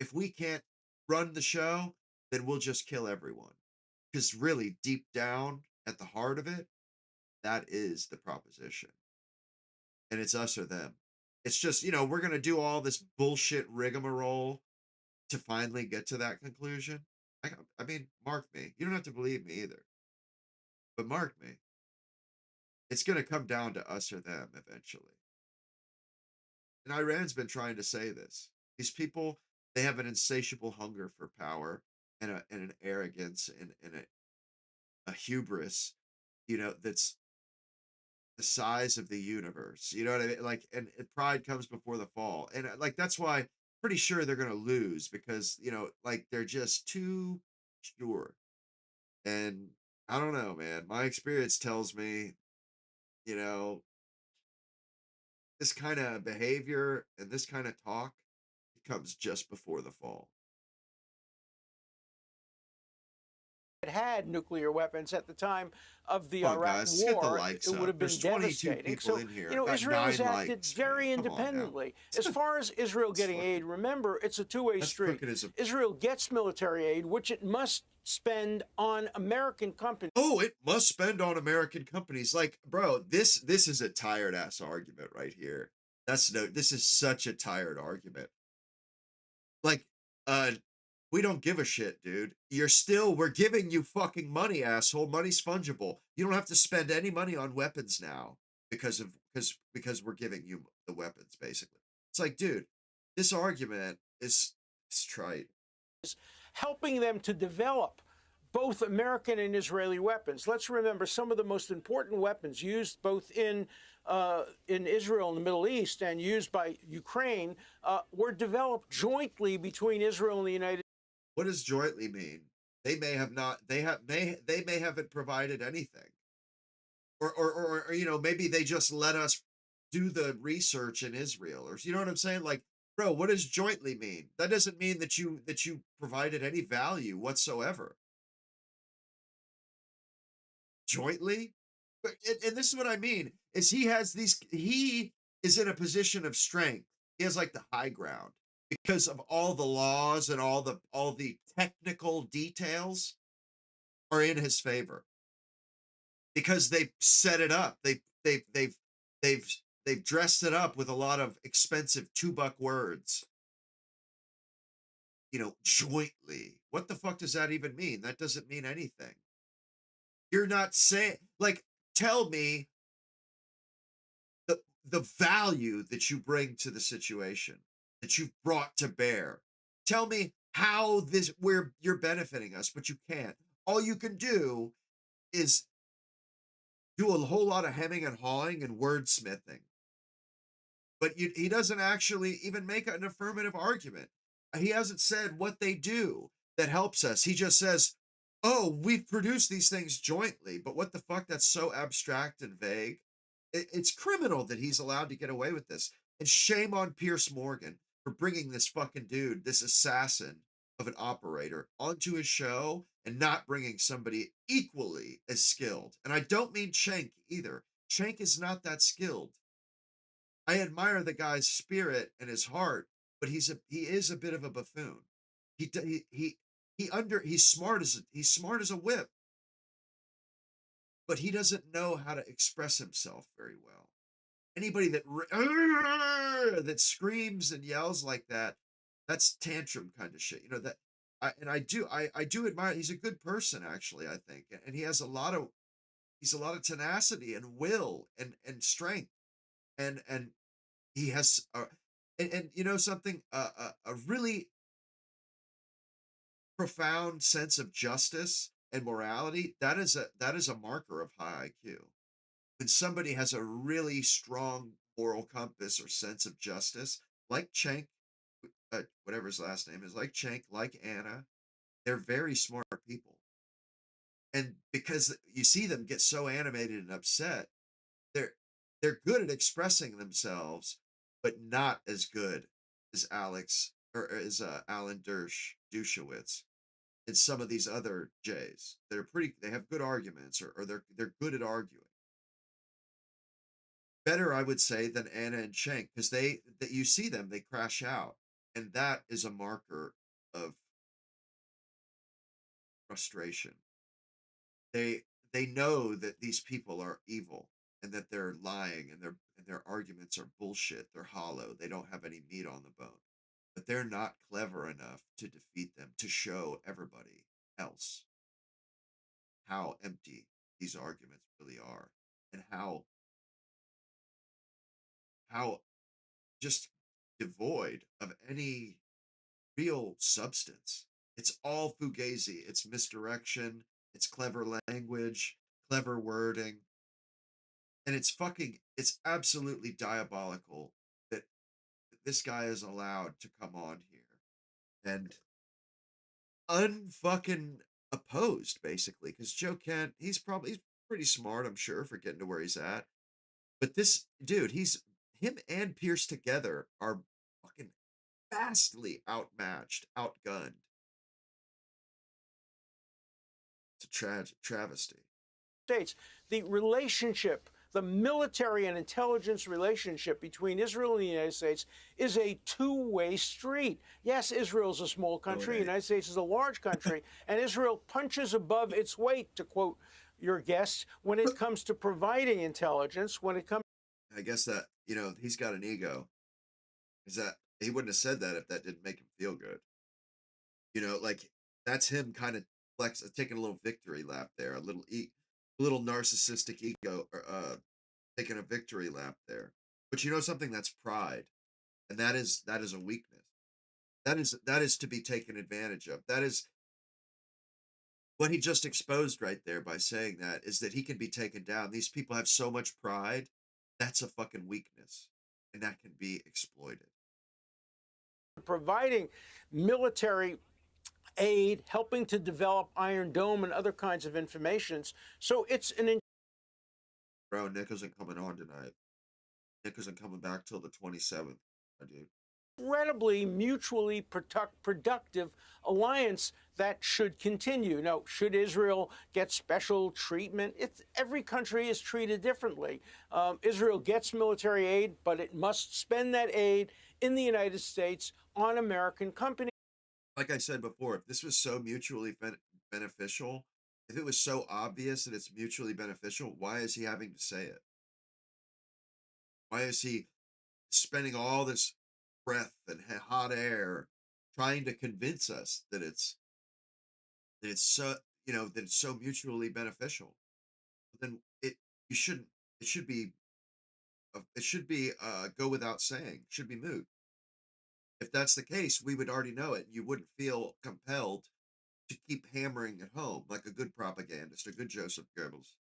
if we can't run the show, then we'll just kill everyone. Because really, deep down at the heart of it, that is the proposition. And it's us or them. It's just, you know, we're going to do all this bullshit rigmarole to finally get to that conclusion. I mean, mark me. You don't have to believe me either. But mark me. It's going to come down to us or them eventually. And Iran's been trying to say this. These people, they have an insatiable hunger for power and an arrogance and a hubris, you know, that's the size of the universe. You know what I mean? Like, and pride comes before the fall. And like, that's why pretty sure they're going to lose because, you know, like they're just too sure. And I don't know, man. My experience tells me, you know, this kind of behavior and this kind of talk comes just before the fall. Had nuclear weapons at the time of the Come on, Iraq guys, get the War, likes it would up. have been There's 22 devastating. people So, in here. you know, Got Israel has 9 acted likes, very man. Come on now. independently. As far as Israel getting aid, remember, it's a two-way That's street. crooked as a... Israel gets military aid, which it must spend on American companies. Oh, it must spend on American companies. Like, bro, this is a tired ass argument right here. This is such a tired argument. Like, We don't give a shit, dude. We're giving you fucking money, asshole. Money's fungible. You don't have to spend any money on weapons now because we're giving you the weapons, basically. It's like, dude, this argument is trite. Helping them to develop both American and Israeli weapons. Let's remember some of the most important weapons used both in Israel and the Middle East and used by Ukraine were developed jointly between Israel and the United States. What does jointly mean? They may have not. They may haven't provided anything, or you know, maybe they just let us do the research in Israel, or you know what I'm saying? Like, bro, what does jointly mean? That doesn't mean that you provided any value whatsoever. Jointly, and this is what I mean: is he is in a position of strength. He has like the high ground because of all the laws and all the technical details are in his favor because they've set it up. They've dressed it up with a lot of expensive $2 words. You know, jointly. What the fuck does that even mean? That doesn't mean anything. You're not saying, like, tell me the value that you bring to the situation, that you've brought to bear. Tell me how where you're benefiting us, but you can't. All you can do is do a whole lot of hemming and hawing and wordsmithing. But he doesn't actually even make an affirmative argument. He hasn't said what they do that helps us. He just says, oh, we've produced these things jointly. But what the fuck? That's so abstract and vague. It's criminal that he's allowed to get away with this. And shame on Pierce Morgan for bringing this fucking dude, this assassin of an operator, onto his show and not bringing somebody equally as skilled. And I don't mean Cenk either. Cenk is not that skilled. I admire the guy's spirit and his heart, but he is a bit of a buffoon. He's smart as a whip, but he doesn't know how to express himself very well. Anybody that screams and yells like that, that's tantrum kind of shit. You know that. I do admire. He's a good person, actually. I think, and he has a lot of tenacity and will and strength, and he has and you know something, a really profound sense of justice and morality. That is a marker of high IQ. When somebody has a really strong moral compass or sense of justice, like Cenk, whatever his last name is, like Cenk, like Anna, they're very smart people. And because you see them get so animated and upset, they're good at expressing themselves, but not as good as Alan Dershowitz and some of these other Jays. They have good arguments, or they're good at arguing. Better, I would say, than Anna and Cenk, because that you see them, they crash out, and that is a marker of frustration. They know that these people are evil and that they're lying and their arguments are bullshit. They're hollow. They don't have any meat on the bone. But they're not clever enough to defeat them, to show everybody else how empty these arguments really are, and how just devoid of any real substance. It's all fugazi. It's misdirection. It's clever language, clever wording. And it's absolutely diabolical that this guy is allowed to come on here and unfucking opposed, basically. Because Joe Kent, he's pretty smart, I'm sure, for getting to where he's at. But this dude, him and Pierce together are fucking vastly outmatched, outgunned. It's a travesty. States, the relationship, the military and intelligence relationship between Israel and the United States is a two-way street. Yes, Israel is a small country, the United States is a large country, and Israel punches above its weight, to quote your guest, when it comes to providing intelligence, when it comes... I guess that, you know, he's got an ego. Is that he wouldn't have said that if that didn't make him feel good. You know, like that's him kind of taking a little victory lap there, a little narcissistic ego, taking a victory lap there. But you know something, that's pride, and that is a weakness. That is to be taken advantage of. That is what he just exposed right there by saying that, is that he can be taken down. These people have so much pride. That's a fucking weakness, and that can be exploited. Providing military aid, helping to develop Iron Dome and other kinds of informations. So it's an... Bro, Nick isn't coming on tonight. Nick isn't coming back till the 27th, my dude. Incredibly mutually productive alliance that should continue. Now, should Israel get special treatment? Every country is treated differently. Israel gets military aid, but it must spend that aid in the United States on American companies. Like I said before, if this was so mutually beneficial, if it was so obvious that it's mutually beneficial, why is he having to say it? Why is he spending all this breath and hot air trying to convince us that it's so, you know, that it's so mutually beneficial? Then you shouldn't it should be go without saying, should be moot. If that's the case, we would already know it. You wouldn't feel compelled to keep hammering it home like a good propagandist, a good Joseph Goebbels.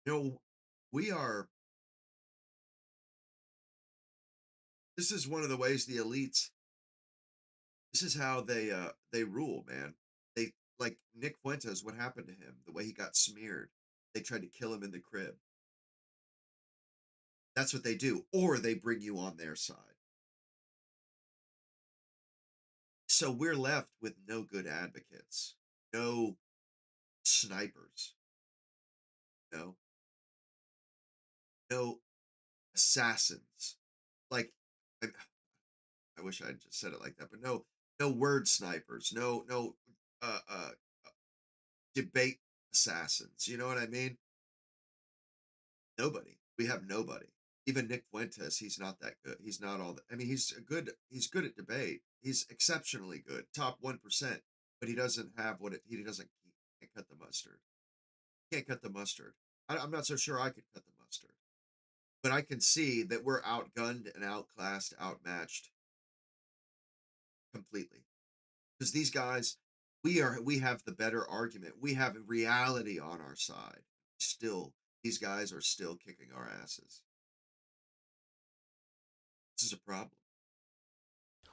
You know, we are. This is one of the ways the elites. This is how they rule, man. They, like Nick Fuentes. What happened to him? The way he got smeared. They tried to kill him in the crib. That's what they do, or they bring you on their side. So we're left with no good advocates, no snipers, no, no assassins. Like, I wish I had just said it like that, but no word snipers, no uh, uh, debate assassins. You know what I mean? Nobody. We have nobody. Even Nick Fuentes, he's not that good. He's not all that. I mean, he's good at debate. He's exceptionally good, top 1%. But he doesn't have he doesn't, he can't cut the mustard. Can't cut the mustard. I'm not so sure I could cut the mustard. But I can see that we're outgunned and outclassed, outmatched completely. Because these guys, we have the better argument. We have reality on our side. Still, these guys are still kicking our asses. This is a problem.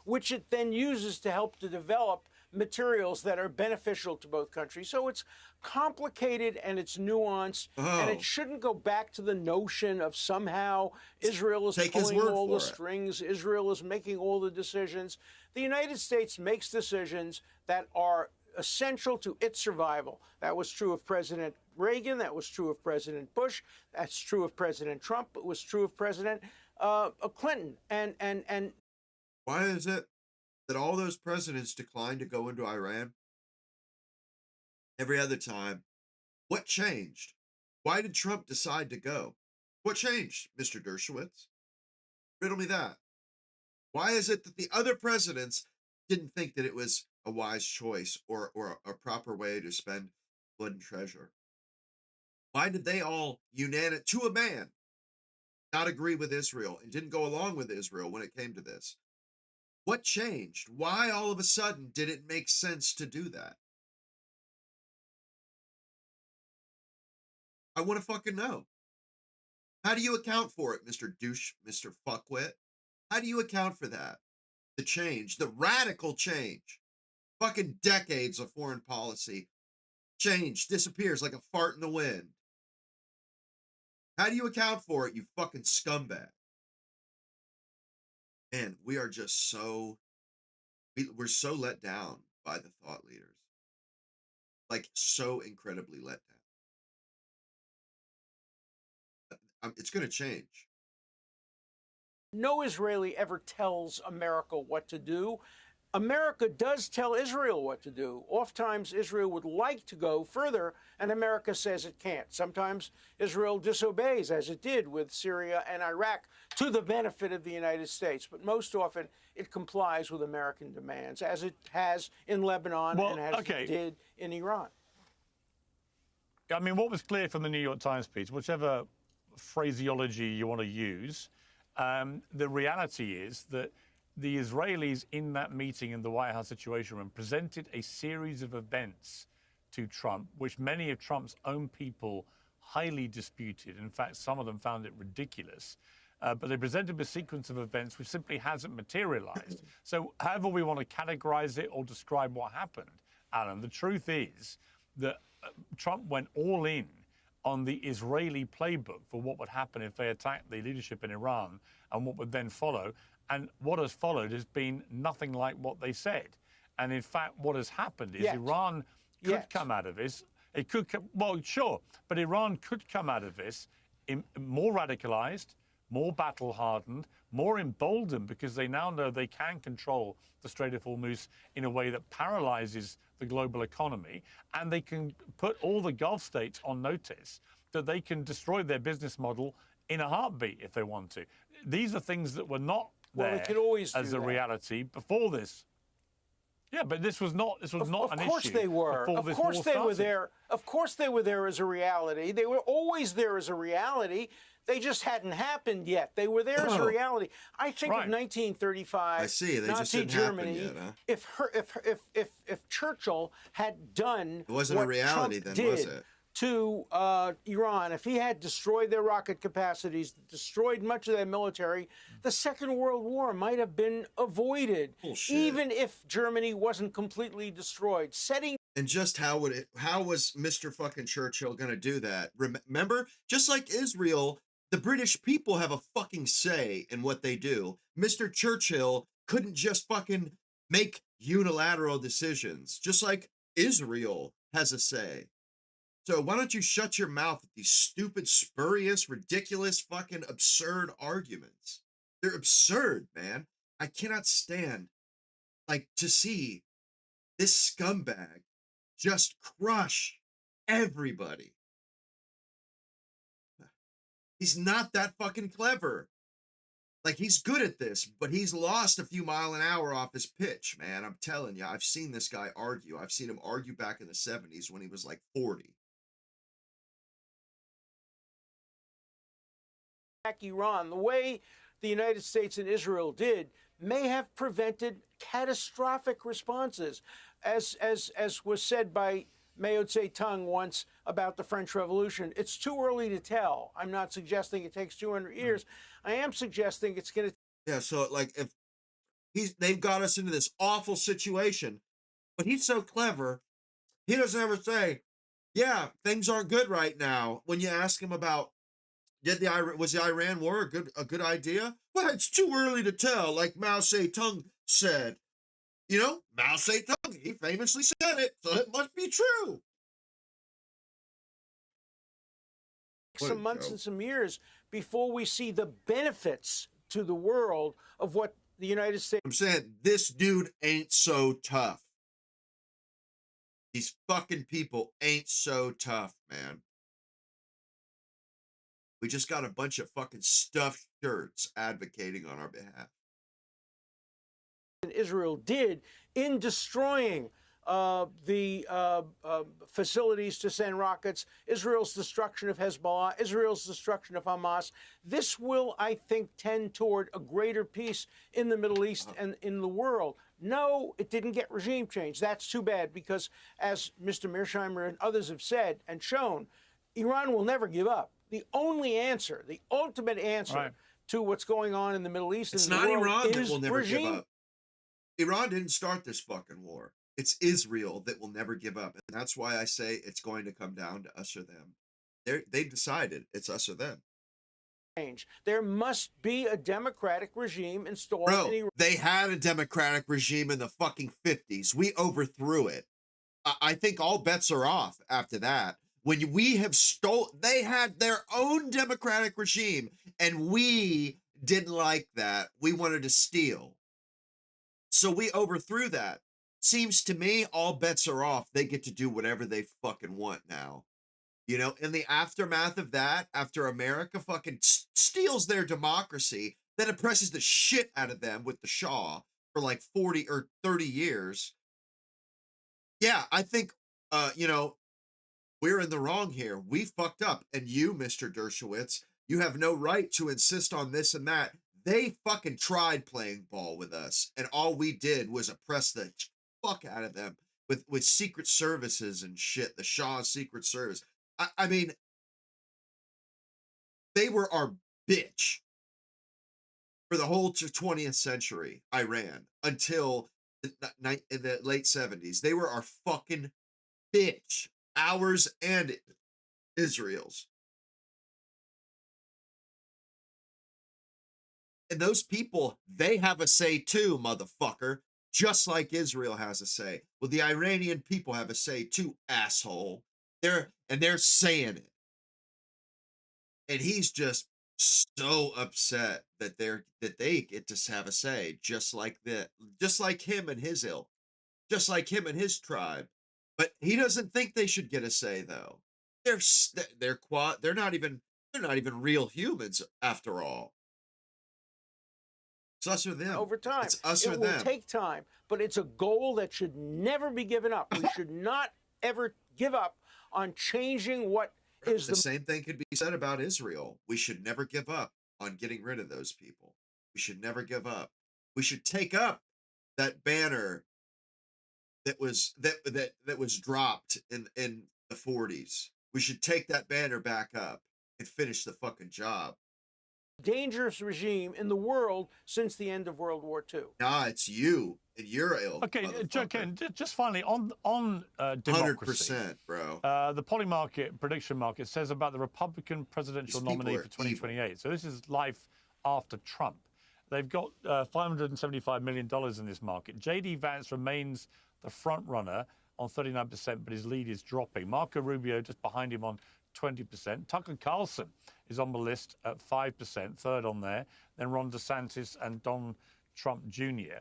Which it then uses to help to develop materials that are beneficial to both countries. So it's complicated and it's nuanced, and it shouldn't go back to the notion of somehow Israel is pulling all the strings, Israel is making all the decisions. The United States makes decisions that are essential to its survival. That was true of President Reagan, that was true of President Bush, that's true of President Trump, it was true of President Clinton. And why is it that all those presidents declined to go into Iran? Every other time, what changed? Why did Trump decide to go? What changed, Mr. Dershowitz? Riddle me that. Why is it that the other presidents didn't think that it was a wise choice or a proper way to spend blood and treasure? Why did they all unanimous to a man not agree with Israel and didn't go along with Israel when it came to this? What changed? Why all of a sudden did it make sense to do that? I want to fucking know. How do you account for it, Mr. Douche, Mr. Fuckwit? How do you account for that? The change, the radical change. Fucking decades of foreign policy. Change disappears like a fart in the wind. How do you account for it, you fucking scumbag? Man, we are just so, we're so let down by the thought leaders. Like, so incredibly let down. It's going to change. No Israeli ever tells America what to do. America does tell Israel what to do. Oftentimes, Israel would like to go further, and America says it can't. Sometimes Israel disobeys, as it did with Syria and Iraq, to the benefit of the United States. But most often, it complies with American demands, as it has in Lebanon and as it did in Iran. I mean, what was clear from the New York Times piece, whichever phraseology you want to use, the reality is that the Israelis in that meeting in the White House Situation Room presented a series of events to Trump, which many of Trump's own people highly disputed. In fact, some of them found it ridiculous. But they presented a sequence of events which simply hasn't materialized. So however we want to categorize it or describe what happened, Alan, the truth is that Trump went all in on the Israeli playbook for what would happen if they attacked the leadership in Iran and what would then follow. And what has followed has been nothing like what they said. And in fact, what has happened is Iran could come out of this. It could come, well, sure, but Iran could come out of this more radicalized, more battle-hardened, more emboldened, because they now know they can control the Strait of Hormuz in a way that paralyzes the global economy, and they can put all the Gulf states on notice that they can destroy their business model in a heartbeat if they want to. These are things that were not there as a reality before this. Yeah, but this was not. This was not an issue. Of course they were. Of course they were there. Of course they were there as a reality. They were always there as a reality. They just hadn't happened yet. They were there as a reality. I think of 1935, I see. They Nazi just didn't Germany. happen yet, huh? If Churchill had done it wasn't a reality Trump then, was it? To Iran, if he had destroyed their rocket capacities, destroyed much of their military, the Second World War might have been avoided, even if Germany wasn't completely destroyed. And just how was Mr. fucking Churchill going to do that? Remember, just like Israel, the British people have a fucking say in what they do. Mr. Churchill couldn't just fucking make unilateral decisions, just like Israel has a say. So why don't you shut your mouth with these stupid, spurious, ridiculous, fucking absurd arguments? They're absurd, man. I cannot stand, to see this scumbag just crush everybody. He's not that fucking clever. He's good at this, but he's lost a few mile an hour off his pitch, man. I'm telling you, I've seen this guy argue. I've seen him argue back in the 70s when he was 40. Iran, the way the United States and Israel did, may have prevented catastrophic responses, as was said by Mao Zedong once about the French Revolution. It's too early to tell. I'm not suggesting it takes 200 years. I am suggesting it's going to. Yeah, so if they've got us into this awful situation, but he's so clever, he doesn't ever say, "Yeah, things aren't good right now." When you ask him about was the Iran war a good idea? Well, it's too early to tell, like Mao Zedong said. You know, Mao Zedong, he famously said it, so it must be true. Some months and some years before we see the benefits to the world of what the United States. I'm saying this dude ain't so tough. These fucking people ain't so tough, man. We just got a bunch of fucking stuffed shirts advocating on our behalf. Israel did in destroying the facilities to send rockets, Israel's destruction of Hezbollah, Israel's destruction of Hamas. This will, I think, tend toward a greater peace in the Middle East and in the world. No, it didn't get regime change. That's too bad because, as Mr. Mearsheimer and others have said and shown, Iran will never give up. The only answer, the ultimate answer to what's going on in the Middle East and the world Iran that is will never regime. give up. Iran didn't start this fucking war. It's Israel that will never give up. And that's why I say it's going to come down to us or them. They've decided it's us or them. There must be a democratic regime installed in Iran. They had a democratic regime in the fucking 50s. We overthrew it. I think all bets are off after that. When we have they had their own democratic regime, and we didn't like that. We wanted to steal. So we overthrew that. Seems to me all bets are off. They get to do whatever they fucking want now. You know, in the aftermath of that, after America fucking steals their democracy, then oppresses the shit out of them with the Shah for like 40 or 30 years. Yeah, I think, you know, we're in the wrong here. We fucked up. And you, Mr. Dershowitz, you have no right to insist on this and that. They fucking tried playing ball with us, and all we did was oppress the fuck out of them with secret services and shit, the Shah's secret service. I mean, they were our bitch for the whole 20th century, Iran, until in the late 70s. They were our fucking bitch, ours and Israel's. And those people, they have a say too, motherfucker, just like Israel has a say. Well, the Iranian people have a say too, asshole. They're saying it. And he's just so upset that they get to have a say, just like him and his ilk, just like him and his tribe. But he doesn't think they should get a say, though. They're not even real humans after all. It's us or them. Over time. It's us or them. It will take time, but it's a goal that should never be given up. We should not ever give up on changing what is the same thing could be said about Israel. We should never give up on getting rid of those people. We should never give up. We should take up that banner that was dropped in the 40s. We should take that banner back up and finish the fucking job. Dangerous regime in the world since the end of World War II. Nah, it's you and your ilk. Okay, Joe Ken, just finally on democracy. 100%, bro. The poly market, prediction market, says about the Republican presidential nominee for 2028. Evil. So this is life after Trump. They've got $575 million in this market. J.D. Vance remains the front runner on 39%, but his lead is dropping. Marco Rubio just behind him on 20%. Tucker Carlson is on the list at 5%, third on there. Then Ron DeSantis and Don Trump Jr.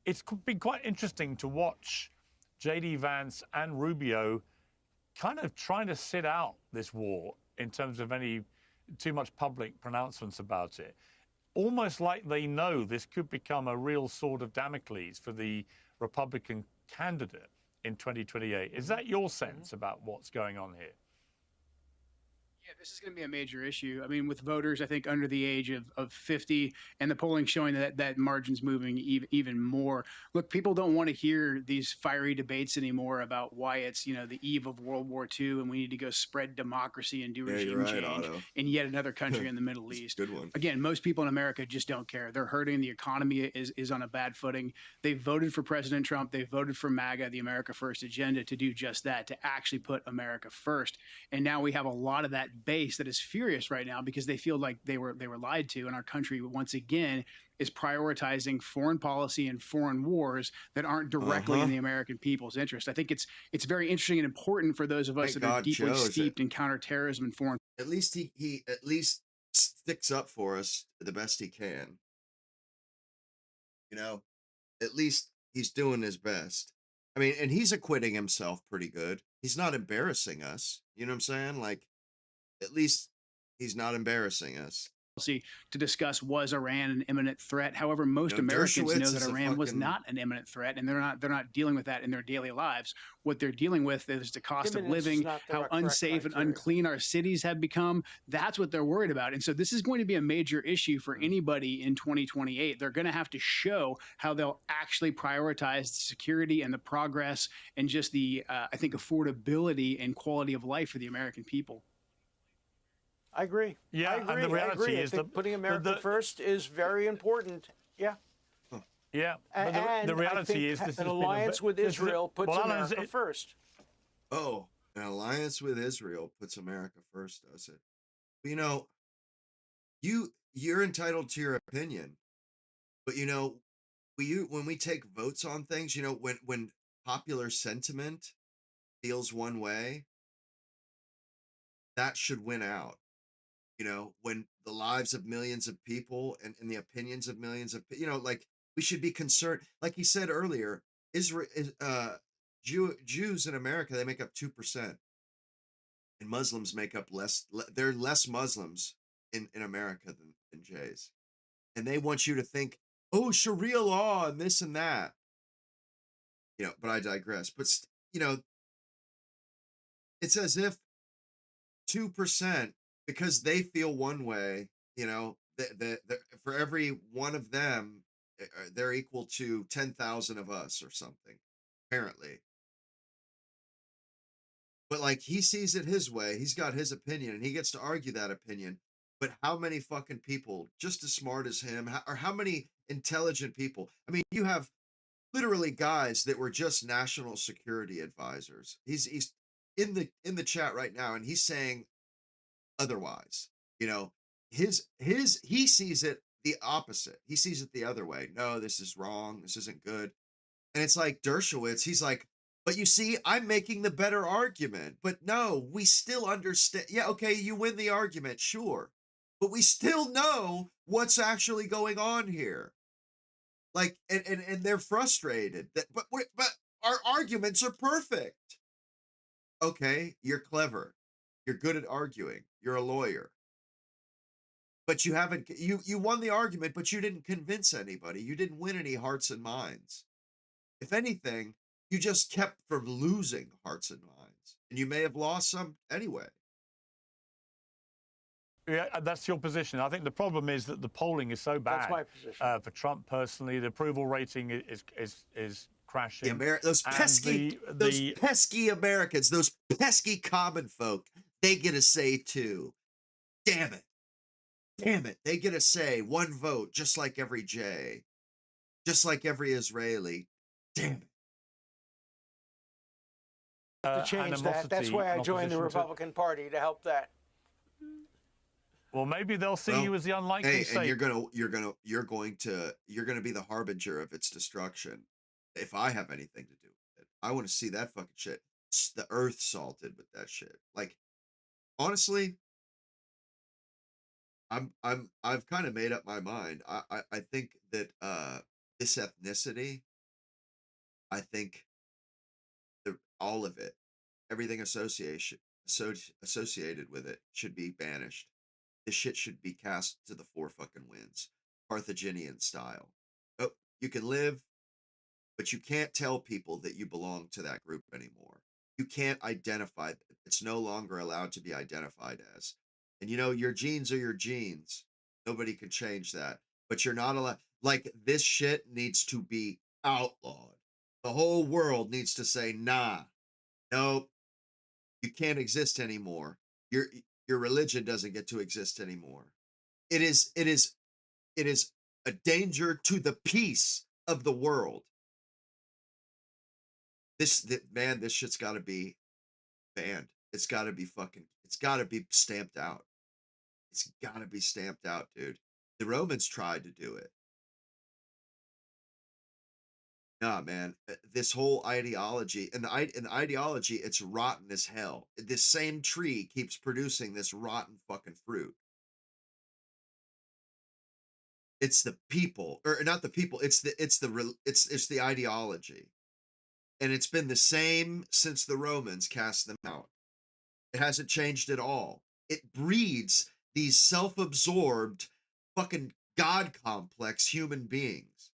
It's been quite interesting to watch J.D. Vance and Rubio kind of trying to sit out this war in terms of any too much public pronouncements about it. Almost like they know this could become a real sword of Damocles for the Republican candidate in 2028. Is that your sense about what's going on here? Yeah, this is going to be a major issue. I mean, with voters, I think under the age of 50, and the polling showing that margin's moving even more. Look, people don't want to hear these fiery debates anymore about why it's, you know, the eve of World War II and we need to go spread democracy and do regime change Otto. in yet another country in the Middle East. Good one. Again, most people in America just don't care. They're hurting. The economy is on a bad footing. They voted for President Trump. They voted for MAGA, the America First agenda, to do just that, to actually put America first. And now we have a lot of that base that is furious right now because they feel like they were lied to, and our country once again is prioritizing foreign policy and foreign wars that aren't directly in the American people's interest. I think it's very interesting and important for those of us that are deeply steeped in counterterrorism and foreign. At least he at least sticks up for us the best he can. You know, at least he's doing his best. I mean, and he's acquitting himself pretty good. He's not embarrassing us. You know what I'm saying? Like, at least he's not embarrassing us. To discuss, was Iran an imminent threat? However, most Americans know that Iran was not an imminent threat, and they're not dealing with that in their daily lives. What they're dealing with is the cost of living, how unsafe and unclean our cities have become. That's what they're worried about. And so this is going to be a major issue for anybody in 2028. They're going to have to show how they'll actually prioritize the security and the progress and just the, I think, affordability and quality of life for the American people. I agree. Yeah, I agree. and the reality is that putting America first is very important. Yeah. Yeah, but the reality is this an alliance with Israel puts America first. Oh, an alliance with Israel puts America first, does it? You know, you're entitled to your opinion, but you know, when we take votes on things, you know, when popular sentiment feels one way, that should win out. You know, when the lives of millions of people and the opinions of millions of, you know, like We should be concerned. Like he said earlier, Israel, Jews in America, they make up 2%. And Muslims make up less. There are less Muslims in America than Jays. And they want you to think, oh, Sharia law and this and that. But I digress. But, it's as if 2%, because they feel one way, for every one of them, they're equal to 10,000 of us or something, apparently. But like, he sees it his way. He's got his opinion and he gets to argue that opinion. But how many fucking people just as smart as him, or how many intelligent people? I mean, you have literally guys that were just national security advisors. He's in the chat right now, and he's saying otherwise. He sees it the opposite. He sees it the other way. No, this is wrong. This isn't good. And it's like Dershowitz. He's like, but you see, I'm making the better argument. But no, we still understand. Yeah, okay, you win the argument, sure. But we still know what's actually going on here. Like, and they're frustrated that, but our arguments are perfect. Okay, you're clever. You're good at arguing. You're a lawyer. But you haven't, you won the argument, but you didn't convince anybody. You didn't win any hearts and minds. If anything, you just kept from losing hearts and minds. And you may have lost some anyway. Yeah, that's your position. I think the problem is that the polling is so bad. That's my position. For Trump personally, the approval rating is crashing. Those pesky Americans, those pesky common folk, they get a say too. Damn it. They get a say, one vote, just like every J, just like every Israeli. Damn it. To change that. That's why I joined the Republican Party, to help that. Well, maybe they'll see you as the unlikely saint. And you're going to be the harbinger of its destruction. If I have anything to do with it, I want to see that fucking shit. The earth salted with that shit. Like, honestly, I've kind of made up my mind. I think that this ethnicity, I think all of it, everything associated with it, should be banished. This shit should be cast to the four fucking winds, Carthaginian style. Oh, you can live, but you can't tell people that you belong to that group anymore. You can't identify. It's no longer allowed to be identified as. And your genes are your genes. Nobody can change that. But you're not allowed. Like, this shit needs to be outlawed. The whole world needs to say, nah, nope, you can't exist anymore. Your religion doesn't get to exist anymore. It is a danger to the peace of the world. This shit's got to be banned. It's got to be stamped out. It's got to be stamped out, dude. The Romans tried to do it. Nah, man, this whole ideology, and the ideology, it's rotten as hell. This same tree keeps producing this rotten fucking fruit. It's the people, or not the people. It's the ideology, and it's been the same since the Romans cast them out. It hasn't changed at all. It breeds these self-absorbed, fucking God complex human beings.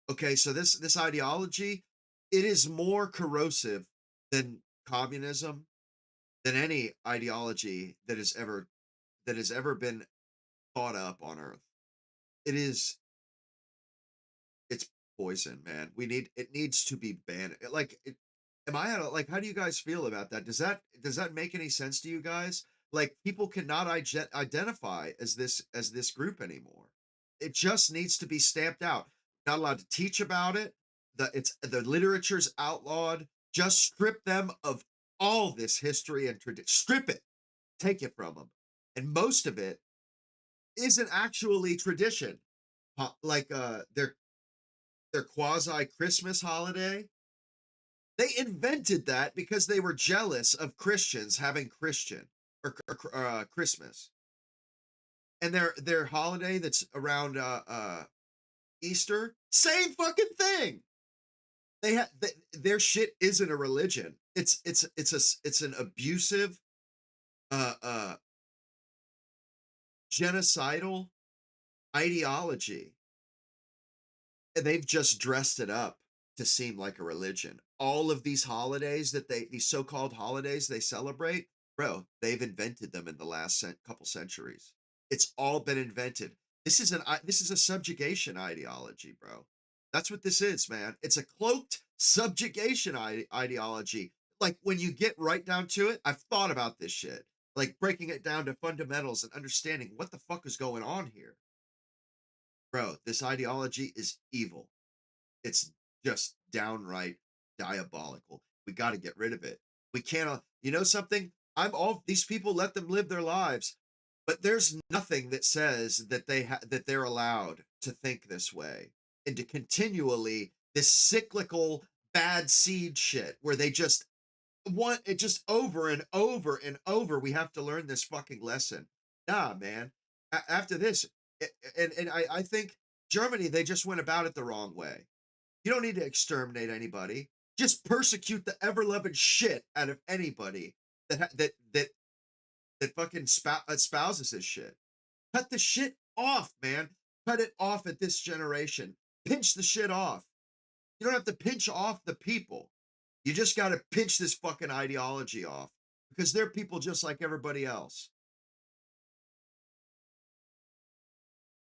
Okay, so this ideology, it is more corrosive than communism, than any ideology that has ever been thought up on Earth. It's poison, man. It needs to be banned. How do you guys feel about that? Does that make any sense to you guys? Like, people cannot identify as this group anymore. It just needs to be stamped out. Not allowed to teach about it. The literature's outlawed. Just strip them of all this history and tradition. Strip it. Take it from them. And most of it isn't actually tradition. Like their quasi Christmas holiday. They invented that because they were jealous of Christians having Christmas. And their holiday that's around Easter, Same fucking thing. Their shit isn't a religion. It's an abusive, uh, uh, genocidal ideology, and they've just dressed it up to seem like a religion. All of these holidays these so-called holidays they celebrate, bro, they've invented them in the last couple centuries. It's all been invented. This is a subjugation ideology, bro. That's what this is, man. It's a cloaked subjugation ideology. Like, when you get right down to it, I've thought about this shit, like breaking it down to fundamentals and understanding what the fuck is going on here. Bro, this ideology is evil. It's just downright diabolical. We got to get rid of it. We can't, you know something? These people, let them live their lives, but there's nothing that says that that they're allowed to think this way and to continually this cyclical bad seed shit where they just want it just over and over and over. We have to learn this fucking lesson. Nah, man. After this, I think Germany, they just went about it the wrong way. You don't need to exterminate anybody. Just persecute the ever-loving shit out of anybody that fucking espouses this shit. Cut the shit off, man. Cut it off at this generation. Pinch the shit off. You don't have to pinch off the people. You just got to pinch this fucking ideology off because they're people just like everybody else.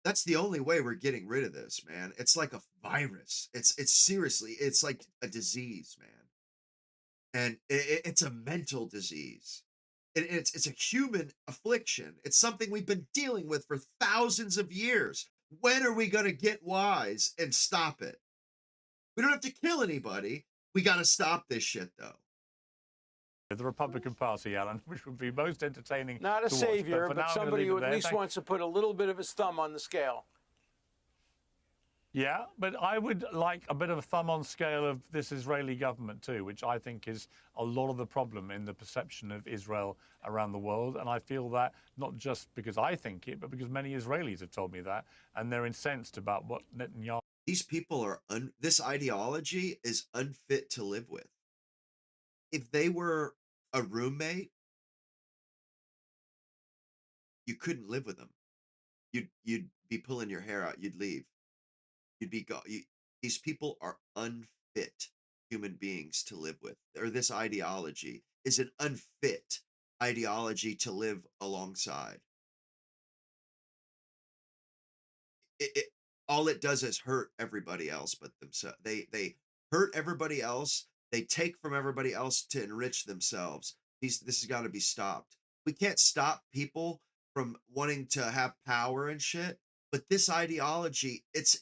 That's the only way we're getting rid of this, man. It's like a virus. It's seriously, it's like a disease, man. And it's a mental disease. It's a human affliction. It's something we've been dealing with for thousands of years. When are we going to get wise and stop it? We don't have to kill anybody. We got to stop this shit, though. The Republican Party, Alan, which would be most entertaining. Not a savior, but but somebody who at least wants to put a little bit of his thumb on the scale. Yeah, but I would like a bit of a thumb on scale of this Israeli government too, which I think is a lot of the problem in the perception of Israel around the world. And I feel that not just because I think it, but because many Israelis have told me that, and they're incensed about what Netanyahu. These people are, this ideology is unfit to live with. If they were a roommate, you couldn't live with them. You'd be pulling your hair out. You'd leave. These people are unfit human beings to live with. Or this ideology is an unfit ideology to live alongside. All it does is hurt everybody else but themselves. They hurt everybody else. They take from everybody else to enrich themselves. This has got to be stopped. We can't stop people from wanting to have power and shit, but this ideology, it's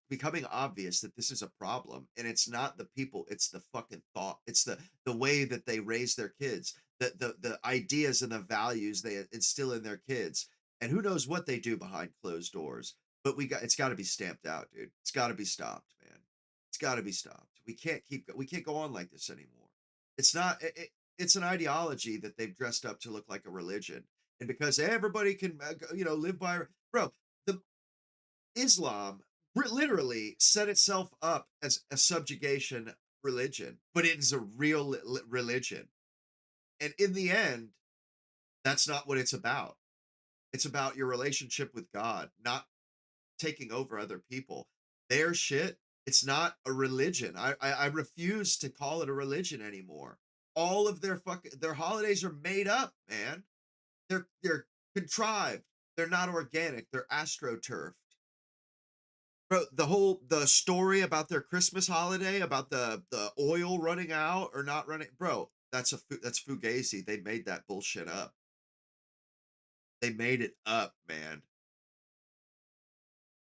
becoming obvious that this is a problem, and it's not the people, it's the fucking thought. It's the way that they raise their kids, the ideas and the values they instill in their kids, and who knows what they do behind closed doors. But it's got to be stamped out, dude. It's got to be stopped, man. It's got to be stopped. We can't go on like this anymore. It's not. It's an ideology that they've dressed up to look like a religion, and because everybody can, live by. Bro, the Islam literally set itself up as a subjugation religion, but it is a real religion, and in the end, that's not what it's about. It's about your relationship with God, not taking over other people. Their shit, it's not a religion. I refuse to call it a religion anymore. All of their holidays are made up, man. They're contrived. They're not organic. They're astroturfed. Bro, the story about their Christmas holiday, about the oil running out or not running, bro, that's fugazi. They made that bullshit up. They made it up, man.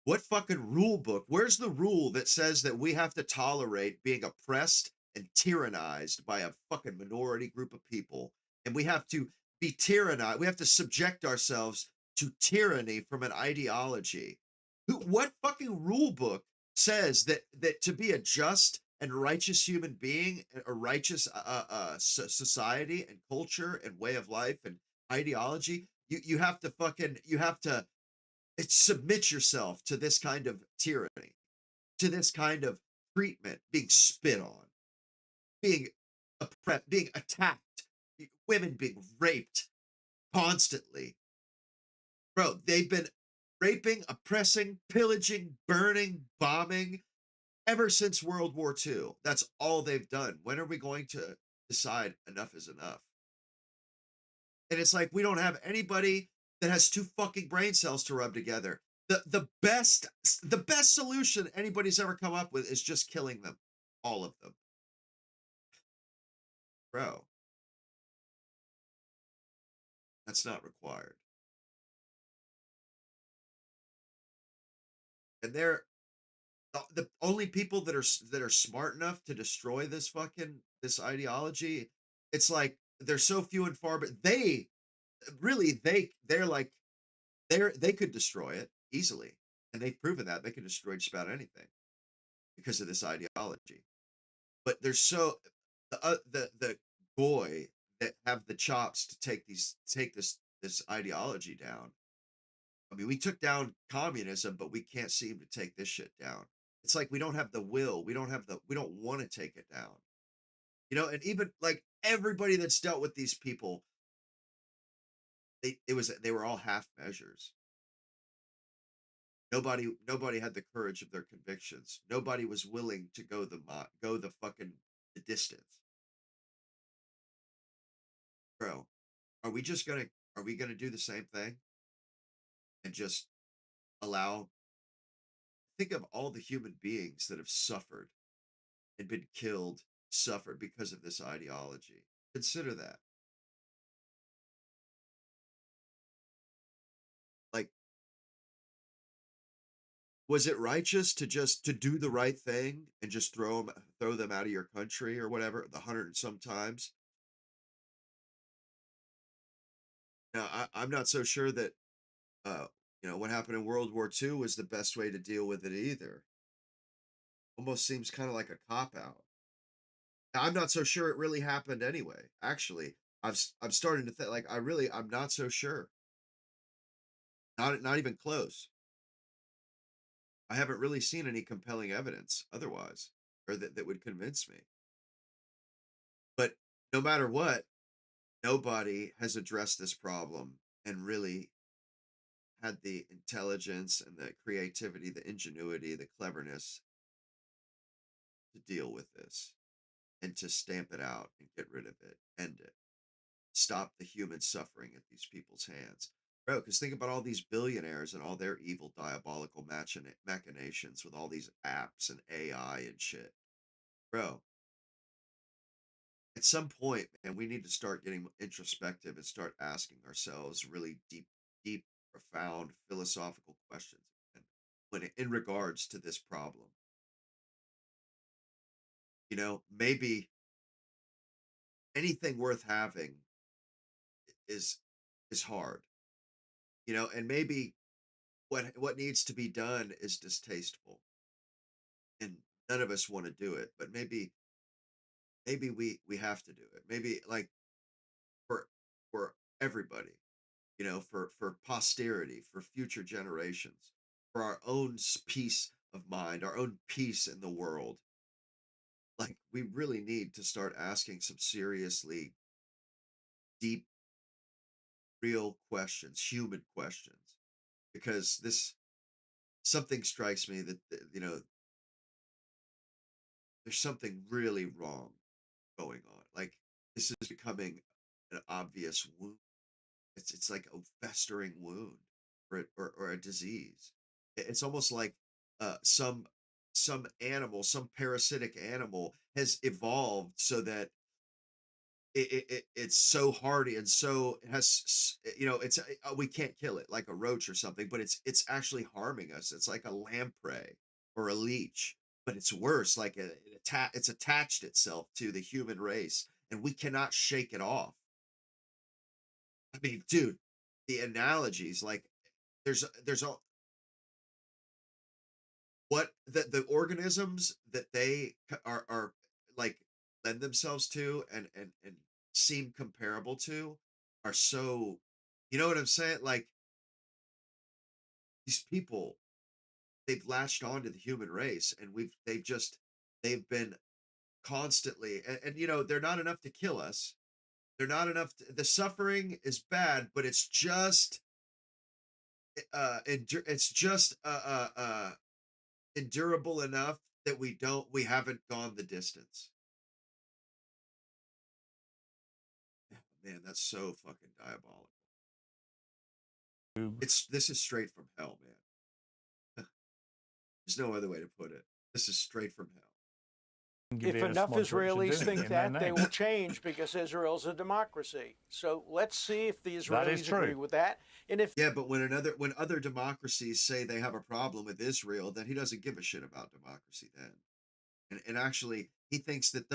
What fucking rule book? Where's the rule that says that we have to tolerate being oppressed and tyrannized by a fucking minority group of people? And we have to be tyrannized. We have to subject ourselves to tyranny from an ideology. What fucking rule book says that to be a just and righteous human being, a righteous society and culture and way of life and ideology, you have to submit yourself to this kind of tyranny. to this kind of treatment, being spit on, being oppressed, being attacked, women being raped constantly. Bro, they've been raping, oppressing, pillaging, burning, bombing ever since World War II. That's all they've done. When are we going to decide enough is enough? And it's like we don't have anybody that has two fucking brain cells to rub together. The best solution anybody's ever come up with is just killing them, all of them. Bro, that's not required. And they're the only people that are smart enough to destroy this ideology. It's like they're so few and far, but they're like they could destroy it easily, and they've proven that they can destroy just about anything because of this ideology. But there's so the goy that have the chops to take this ideology down. I mean, we took down communism, but we can't seem to take this shit down. It's like we don't have the will. We don't want to take it down. And even like everybody that's dealt with these people, they were all half measures. Nobody had the courage of their convictions. Nobody was willing to go the fucking the distance. Bro, are we just gonna are we gonna do the same thing and just allow think of all the human beings that have suffered and been killed, suffered because of this ideology. Consider that. Like, was it righteous to just to do the right thing and just throw them out of your country or whatever, the hundred and some times? Now, I'm not so sure that uh, what happened in World War II was the best way to deal with it either. Almost seems kind of like a cop out. I'm not so sure it really happened anyway. Actually, I'm starting to think like I'm not so sure. Not even close. I haven't really seen any compelling evidence otherwise, or that would convince me. But no matter what, nobody has addressed this problem and really had the intelligence and the creativity, the ingenuity, the cleverness to deal with this and to stamp it out and get rid of it, end it, stop the human suffering at these people's hands. Bro, because think about all these billionaires and all their evil, diabolical machinations with all these apps and AI and shit. Bro, at some point, man, we need to start getting introspective and start asking ourselves really deep, profound philosophical questions and when in regards to this problem. Maybe anything worth having is is hard. And maybe what needs to be done is distasteful, and none of us want to do it. But maybe we have to do it. Maybe like for for everybody, for posterity, for future generations, for our own peace of mind, our own peace in the world. Like we really need to start asking some seriously deep, real questions, human questions, because this something strikes me that there's something really wrong going on. Like this is becoming an obvious wound. It's like a festering wound or a disease. It's almost like some animal, some parasitic animal has evolved so that it's so hardy and so it has it's we can't kill it like a roach or something, but it's actually harming us. It's like a lamprey or a leech, but it's worse. Like it's attached itself to the human race and we cannot shake it off. I mean, dude, the analogies, like there's a what the organisms that they are like lend themselves to and seem comparable to are so, you know what I'm saying? Like these people, they've latched on to the human race, and they've been constantly, and you know, they're not enough to kill us. They're not enough the suffering is bad, but it's just it's just endurable enough that we haven't gone the distance. Man, that's so fucking diabolical. This is straight from hell, man. There's no other way to put it. This is straight from hell. If enough Israelis think that, they will change, because Israel's a democracy. So let's see if the Israelis agree with that. And if but when other democracies say they have a problem with Israel, then he doesn't give a shit about democracy then. And actually, he thinks that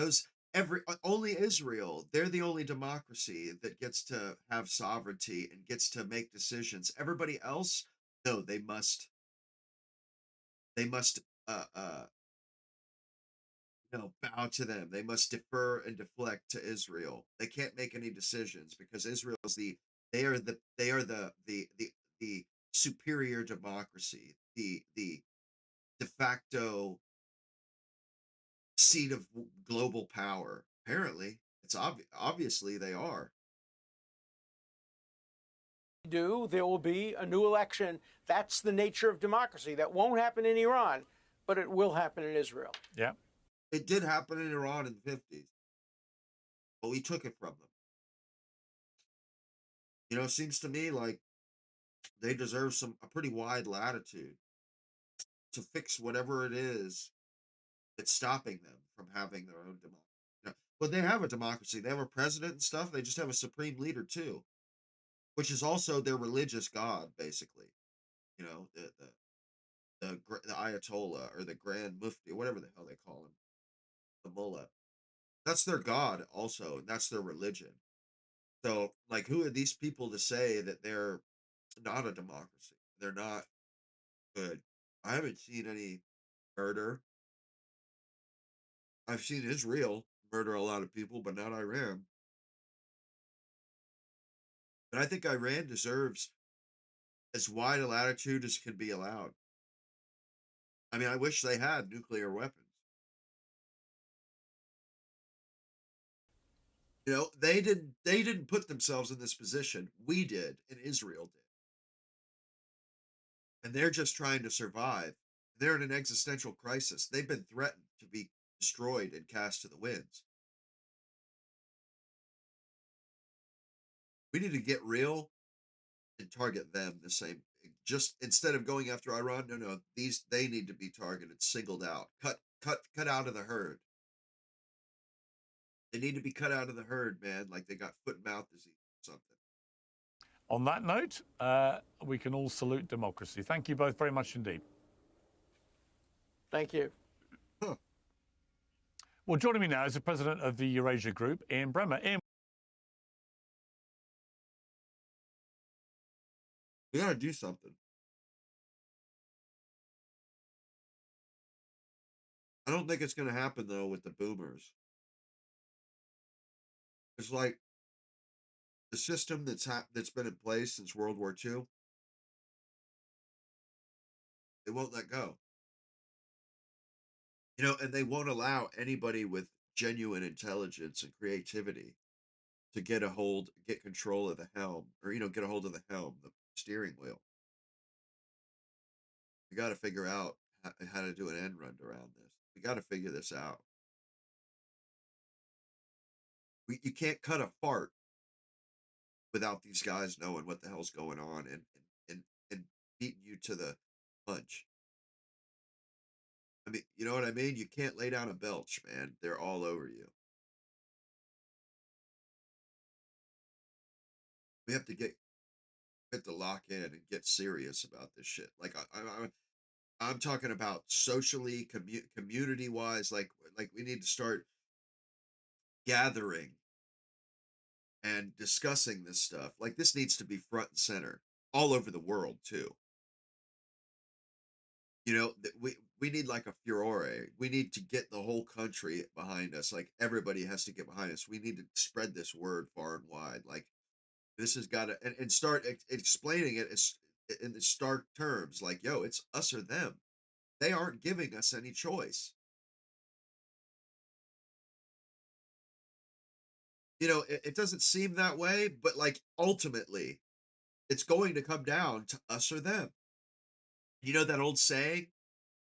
only Israel, they're the only democracy that gets to have sovereignty and gets to make decisions. Everybody else, no, they must bow to them. They must defer and deflect to Israel. They can't make any decisions because Israel is they are the superior democracy, the de facto seat of global power. Apparently, it's obviously they are. There will be a new election. That's the nature of democracy. That won't happen in Iran, but it will happen in Israel. Yeah. It did happen in Iran in the 50s, but we took it from them. You know, it seems to me like they deserve a pretty wide latitude to fix whatever it is that's stopping them from having their own democracy. You know, but they have a democracy. They have a president and stuff. They just have a supreme leader too, which is also their religious god, basically. You know, the Ayatollah or the Grand Mufti, or whatever the hell they call him, the mullah. That's their god also, and that's their religion. So, like, who are these people to say that they're not a democracy? They're not good. I haven't seen any murder. I've seen Israel murder a lot of people, but not Iran. And I think Iran deserves as wide a latitude as can be allowed. I mean, I wish they had nuclear weapons. You know, they didn't put themselves in this position. We did, and Israel did. And they're just trying to survive. They're in an existential crisis. They've been threatened to be destroyed and cast to the winds. We need to get real and target them the same. Just instead of going after Iran, no, they need to be targeted, singled out, cut out of the herd. They need to be cut out of the herd, man, like they got foot and mouth disease or something. On that note, we can all salute democracy. Thank you both very much indeed. Thank you. Huh. Well, joining me now is the president of the Eurasia Group, Ian Bremmer. Ian, we got to do something. I don't think it's going to happen, though, with the boomers. It's like the system that's been in place since World War II. They won't let go. You know, and they won't allow anybody with genuine intelligence and creativity to get control of the helm, or, you know, get a hold of the helm, the steering wheel. We got to figure out how to do an end run around this. We got to figure this out. You can't cut a fart without these guys knowing what the hell's going on and beating you to the punch. I mean, you know what I mean? You can't lay down a belch, man. They're all over you. We have to lock in and get serious about this shit. Like I'm talking about socially, community wise. Like we need to start gathering and discussing this stuff. Like this needs to be front and center all over the world too. You know, we need like a furore. We need to get the whole country behind us. Like everybody has to get behind us. We need to spread this word far and wide. Like this has got to and start explaining it in the stark terms. Like, yo, it's us or them. They aren't giving us any choice. It doesn't seem that way, but like ultimately, it's going to come down to us or them. You know that old saying,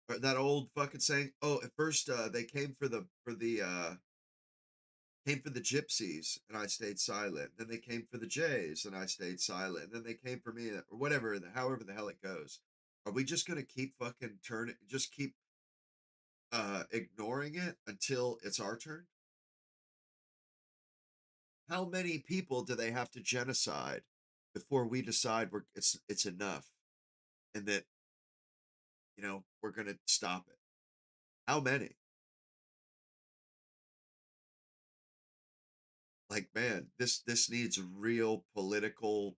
or that old fucking saying? Oh, at first they came for the gypsies and I stayed silent. Then they came for the Jays and I stayed silent. And then they came for me, or whatever, however the hell it goes. Are we just gonna keep fucking turning, just keep ignoring it until it's our turn? How many people do they have to genocide before we decide it's enough and that we're gonna stop it? How many? Like, man, this needs real political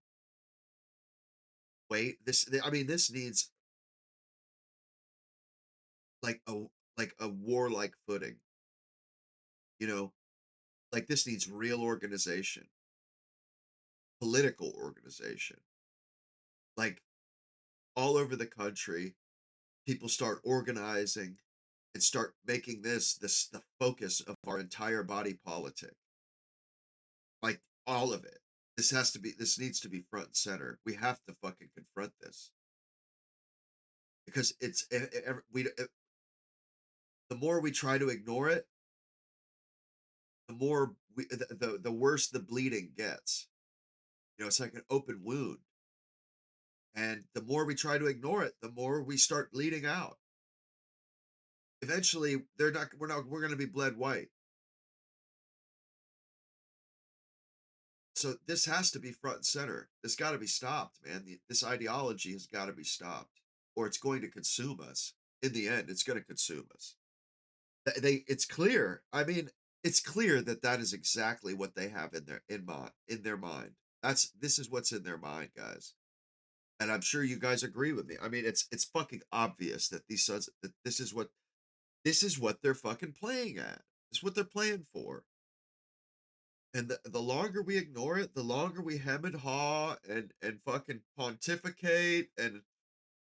weight. I mean, this needs like a warlike footing. You know, like this needs real organization, political organization. Like all over the country, people start organizing and start making this the focus of our entire body politic. Like all of it. This needs to be front and center. We have to fucking confront this because the more we try to ignore it, the more the worse the bleeding gets. It's like an open wound. And the more we try to ignore it, the more we start bleeding out. Eventually, we're going to be bled white. So this has to be front and center. This got to be stopped, man. This ideology has got to be stopped, or it's going to consume us. In the end, it's going to consume us. It's clear. I mean, it's clear that is exactly what they have in their mind. This is what's in their mind, guys. And I'm sure you guys agree with me. I mean, it's fucking obvious that this is what they're fucking playing at. It's what they're playing for. And the longer we ignore it, the longer we hem and haw and fucking pontificate and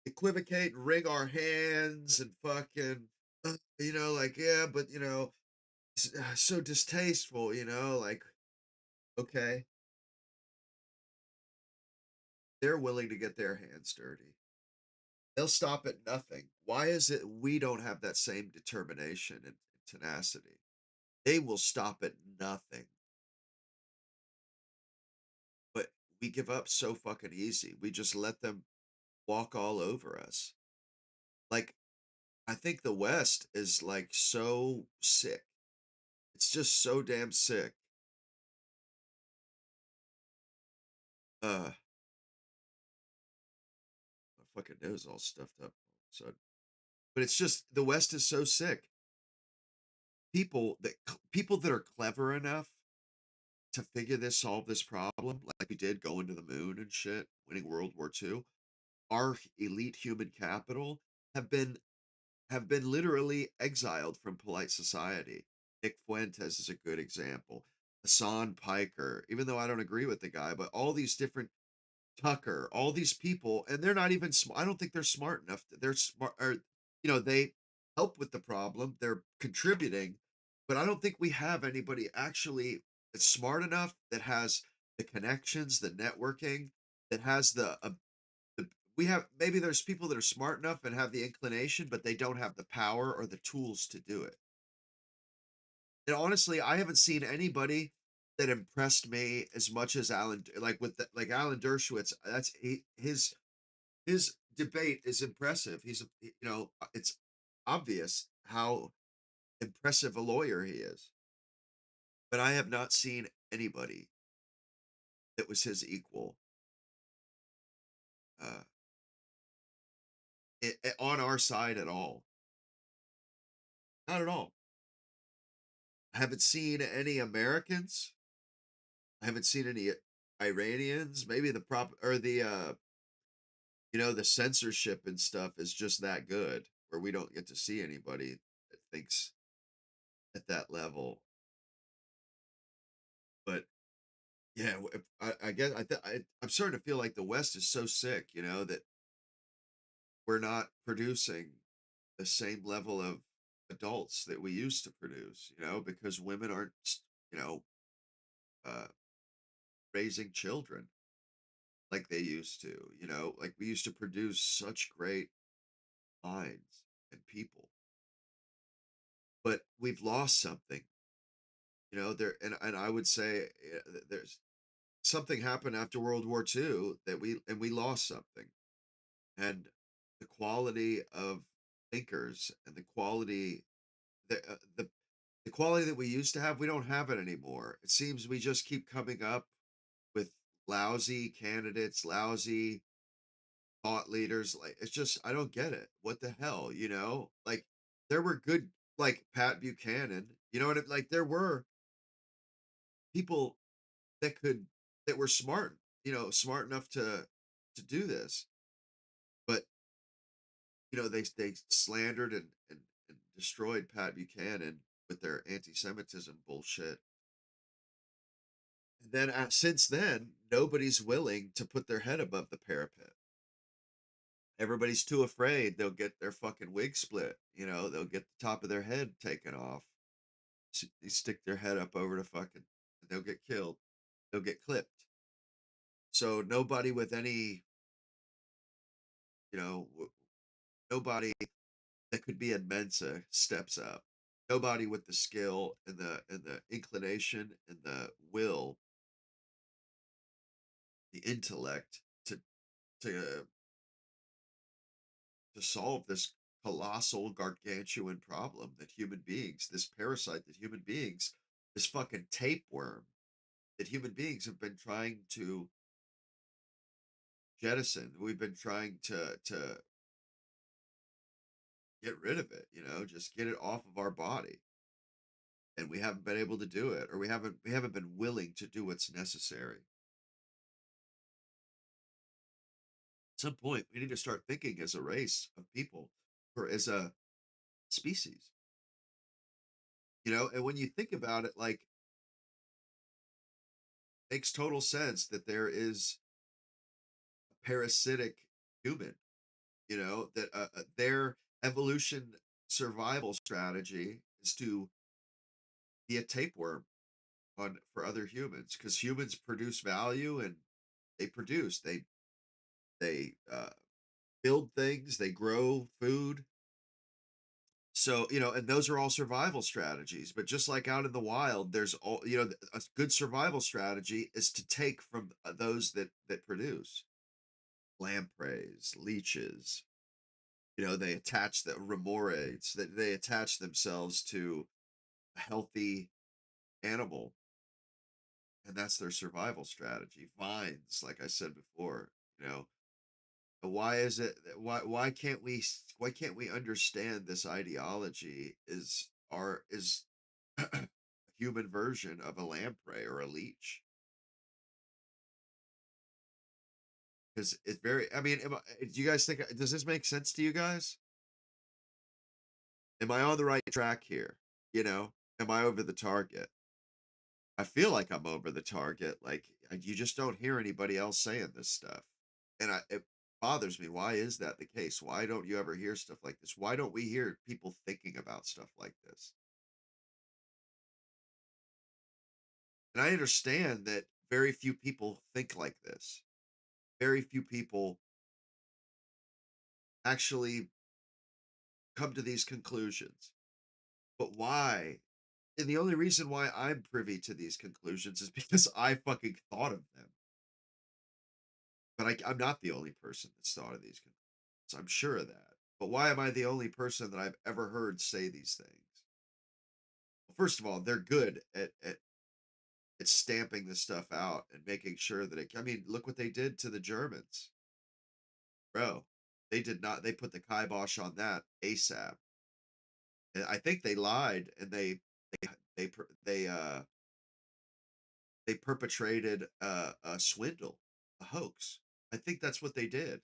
equivocate and wring our hands and fucking like, yeah, but so distasteful, like, okay, they're willing to get their hands dirty. They'll stop at nothing. Why is it we don't have that same determination and tenacity? They will stop at nothing. But we give up so fucking easy. We just let them walk all over us. Like, I think the West is like so sick. It's just so damn sick. My fucking nose all stuffed up all of a sudden. But it's just the West is so sick. People that are clever enough to solve this problem, like we did going to the moon and shit, winning World War II, our elite human capital have been literally exiled from polite society. Nick Fuentes is a good example. Hassan Piker, even though I don't agree with the guy, but all these different Tucker, all these people, and they're not even smart. I don't think they're smart enough. They're smart, or they help with the problem. They're contributing, but I don't think we have anybody actually that's smart enough that has the connections, the networking, that has we have maybe there's people that are smart enough and have the inclination, but they don't have the power or the tools to do it. And honestly, I haven't seen anybody that impressed me as much as Alan, like like Alan Dershowitz. His debate is impressive. It's obvious how impressive a lawyer he is. But I have not seen anybody that was his equal uh, on our side at all. Not at all. I haven't seen any Americans. I haven't seen any Iranians. Maybe the prop or the censorship and stuff is just that good, where we don't get to see anybody that thinks at that level. But yeah, I guess I'm starting to feel like the West is so sick, that we're not producing the same level of adults that we used to produce, because women aren't, you know, uh, raising children like they used to, like we used to produce such great minds and people, but we've lost something, there, and I would say there's something happened after World War II that we lost something, and the quality of thinkers and the quality that we used to have, we don't have it anymore. It seems we just keep coming up with lousy candidates, lousy thought leaders. Like, it's just, I don't get it. What the hell, Like, there were good, like Pat Buchanan, like there were people that were smart, smart enough to do this, but they slandered and destroyed Pat Buchanan with their anti-Semitism bullshit. And then since then, nobody's willing to put their head above the parapet. Everybody's too afraid they'll get their fucking wig split. They'll get the top of their head taken off. They stick their head up over the fucking, and they'll get killed. They'll get clipped. So nobody with any, you know, nobody that could be in Mensa steps up. Nobody with the skill and the inclination and the will, the intellect to to solve this colossal gargantuan problem that human beings, this parasite that human beings, this fucking tapeworm that human beings have been trying to jettison. We've been trying to get rid of it, just get it off of our body. And we haven't been able to do it, or we haven't been willing to do what's necessary. At some point, we need to start thinking as a race of people or as a species. And when you think about it, like, makes total sense that there is a parasitic human, that their evolution survival strategy is to be a tapeworm on for other humans, because humans produce value, and they build things, they grow food. So, and those are all survival strategies. But just like out in the wild, there's all, a good survival strategy is to take from those that produce lampreys, leeches. They attach the remores, that they attach themselves to a healthy animal, and that's their survival strategy. Vines, like I said before, you know. Why is it why can't we understand this ideology is a human version of a lamprey or a leech? Because it's very, I mean, do you guys think, does this make sense to you guys? Am I on the right track here? Am I over the target? I feel like I'm over the target. Like, you just don't hear anybody else saying this stuff. And it bothers me. Why is that the case? Why don't you ever hear stuff like this? Why don't we hear people thinking about stuff like this? And I understand that very few people think like this. Very few people actually come to these conclusions. But why? And the only reason why I'm privy to these conclusions is because I fucking thought of them. But I'm not the only person that's thought of these conclusions. I'm sure of that. But why am I the only person that I've ever heard say these things? Well, first of all, they're good at stamping this stuff out and making sure that I mean, look what they did to the Germans. Bro, they did not, they put the kibosh on that ASAP. And I think they lied, and they they uh they perpetrated a swindle, a hoax. I think that's what they did.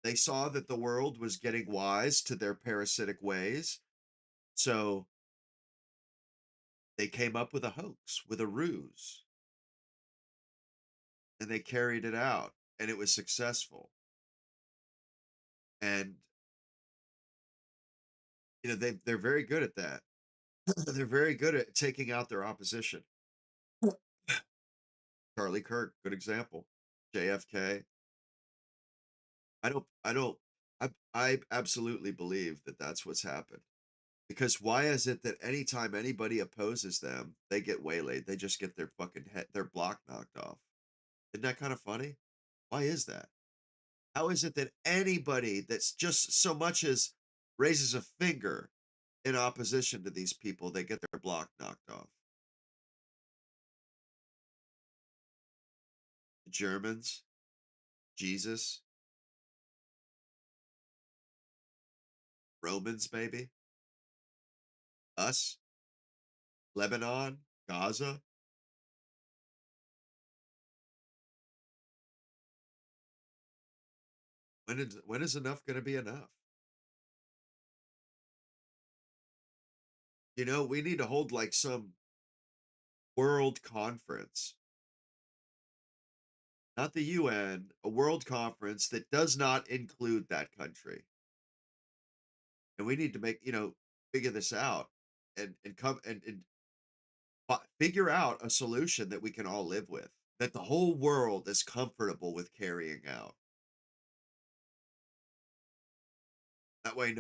They saw that the world was getting wise to their parasitic ways, so they came up with a hoax, with a ruse, and they carried it out, and it was successful. And they're very good at that. They're very good at taking out their opposition. Charlie Kirk, good example. JFK. I don't, I absolutely believe that that's what's happened. Because why is it that anytime anybody opposes them, they get waylaid? They just get their fucking head, their block knocked off. Isn't that kind of funny? Why is that? How is it that anybody that's just so much as raises a finger in opposition to these people, they get their block knocked off? The Germans, Jesus, Romans, maybe, us, Lebanon, Gaza. When is enough going to be enough? We need to hold like some world conference, not the UN, a world conference that does not include that country. And we need to figure this out and come and figure out a solution that we can all live with, that the whole world is comfortable with carrying out. That way,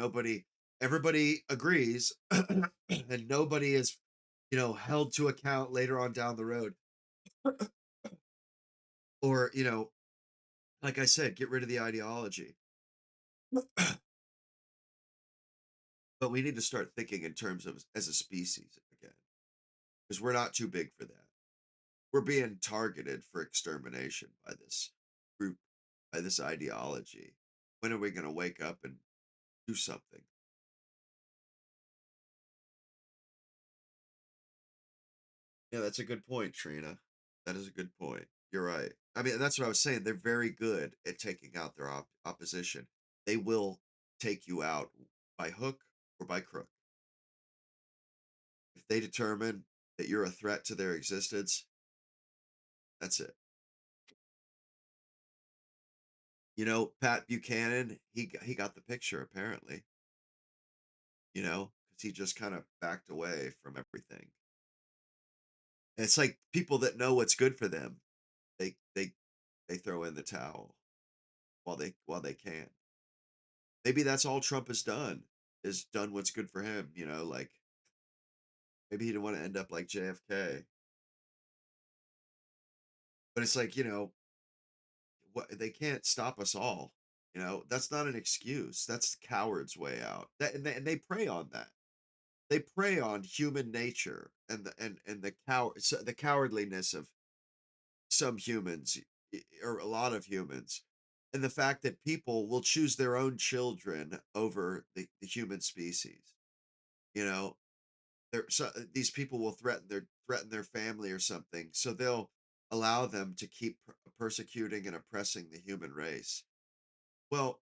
everybody agrees, and nobody is, held to account later on down the road. Or, like I said, get rid of the ideology. But we need to start thinking in terms of as a species again, because we're not too big for that. We're being targeted for extermination by this group, by this ideology. When are we going to wake up and do something? Yeah, that's a good point, Trina. That is a good point. You're right. I mean, that's what I was saying. They're very good at taking out their opposition. They will take you out by hook or by crook. If they determine that you're a threat to their existence, that's it. Pat Buchanan, he got the picture apparently. Because he just kind of backed away from everything. And it's like people that know what's good for them, they throw in the towel while they can. Maybe that's all Trump has done, is done what's good for him. Like maybe he didn't want to end up like JFK. But it's like what, they can't stop us all. That's not an excuse. That's the coward's way out. And they prey on that. They prey on human nature and the cowardliness of some humans, or a lot of humans, and the fact that people will choose their own children over the human species. You know, these people will threaten their family or something, so they'll allow them to keep persecuting and oppressing the human race. Well,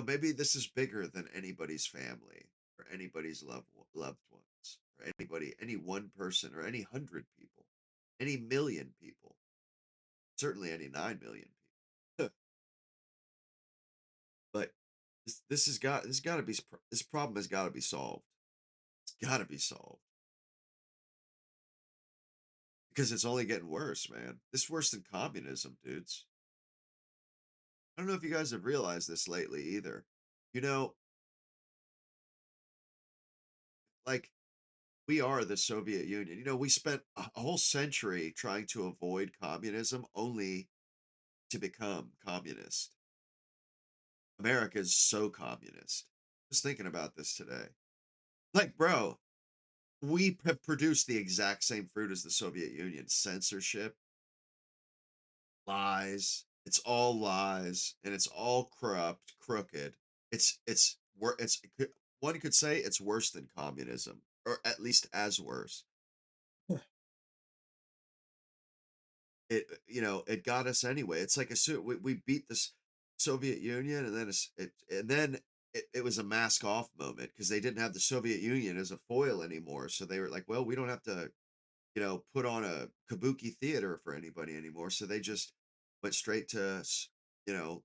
maybe this is bigger than anybody's family or anybody's loved ones or any one person or any 100 people, any million people, certainly any 9 million people. But this problem has got to be solved. It's got to be solved because it's only getting worse, man. This is worse than communism, dudes. I don't know if you guys have realized this lately either. You know, like we are the Soviet Union. We spent a whole century trying to avoid communism only to become communist. America is so communist. Just thinking about this today. Like, bro, we have produced the exact same fruit as the Soviet Union: censorship, lies. It's all lies, and it's all corrupt, crooked. One could say it's worse than communism, or at least as worse. It got us anyway. It's like we beat this Soviet Union, and then it was a mask off moment because they didn't have the Soviet Union as a foil anymore. So they were like, well, we don't have to put on a kabuki theater for anybody anymore. So they just went straight to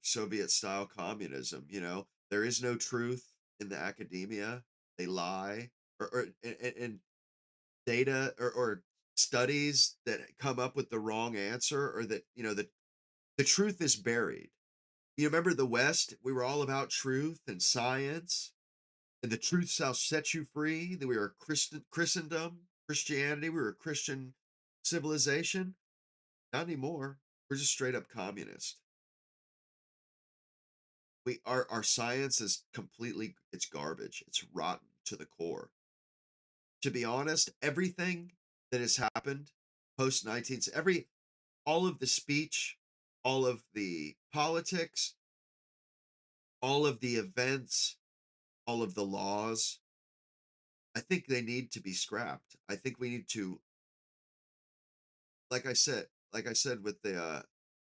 Soviet style communism. There is no truth in the academia. They lie, and data or studies that come up with the wrong answer, or that the truth is buried. You remember the West? We were all about truth and science, and the truth shall set you free. That we were Christendom, Christianity. We were a Christian civilization. Not anymore. We're just straight up communist. Our science is completely, it's garbage. It's rotten to the core. To be honest, everything that has happened post 19th, all of the speech, all of the politics, all of the events, all of the laws, I think they need to be scrapped. I think we need to, like I said with the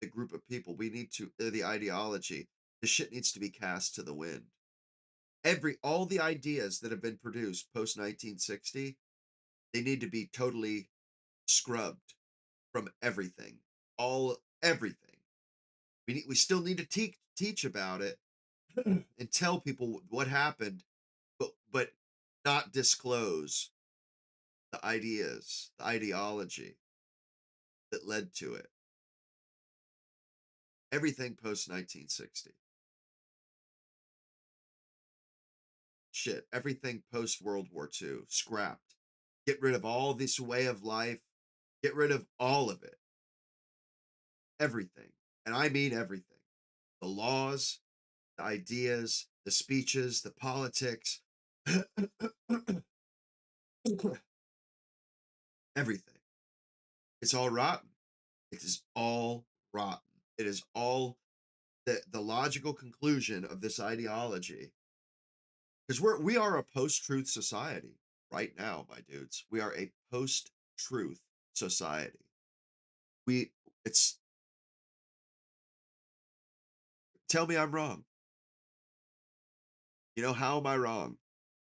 group of people, we need to the ideology. The shit needs to be cast to the wind. All the ideas that have been produced post 1960, they need to be totally scrubbed from everything. Everything. We still need to teach about it and tell people what happened, but not disclose the ideas, the ideology that led to it. Everything post 1960. Shit, everything post World War II, scrapped. Get rid of all this way of life. Get rid of all of it. Everything. And I mean everything. The laws, the ideas, the speeches, the politics, everything. It's all rotten. It is all rotten. It is all the logical conclusion of this ideology. Because we are a post-truth society right now, my dudes. We are a post-truth society. It's tell me I'm wrong. How am I wrong?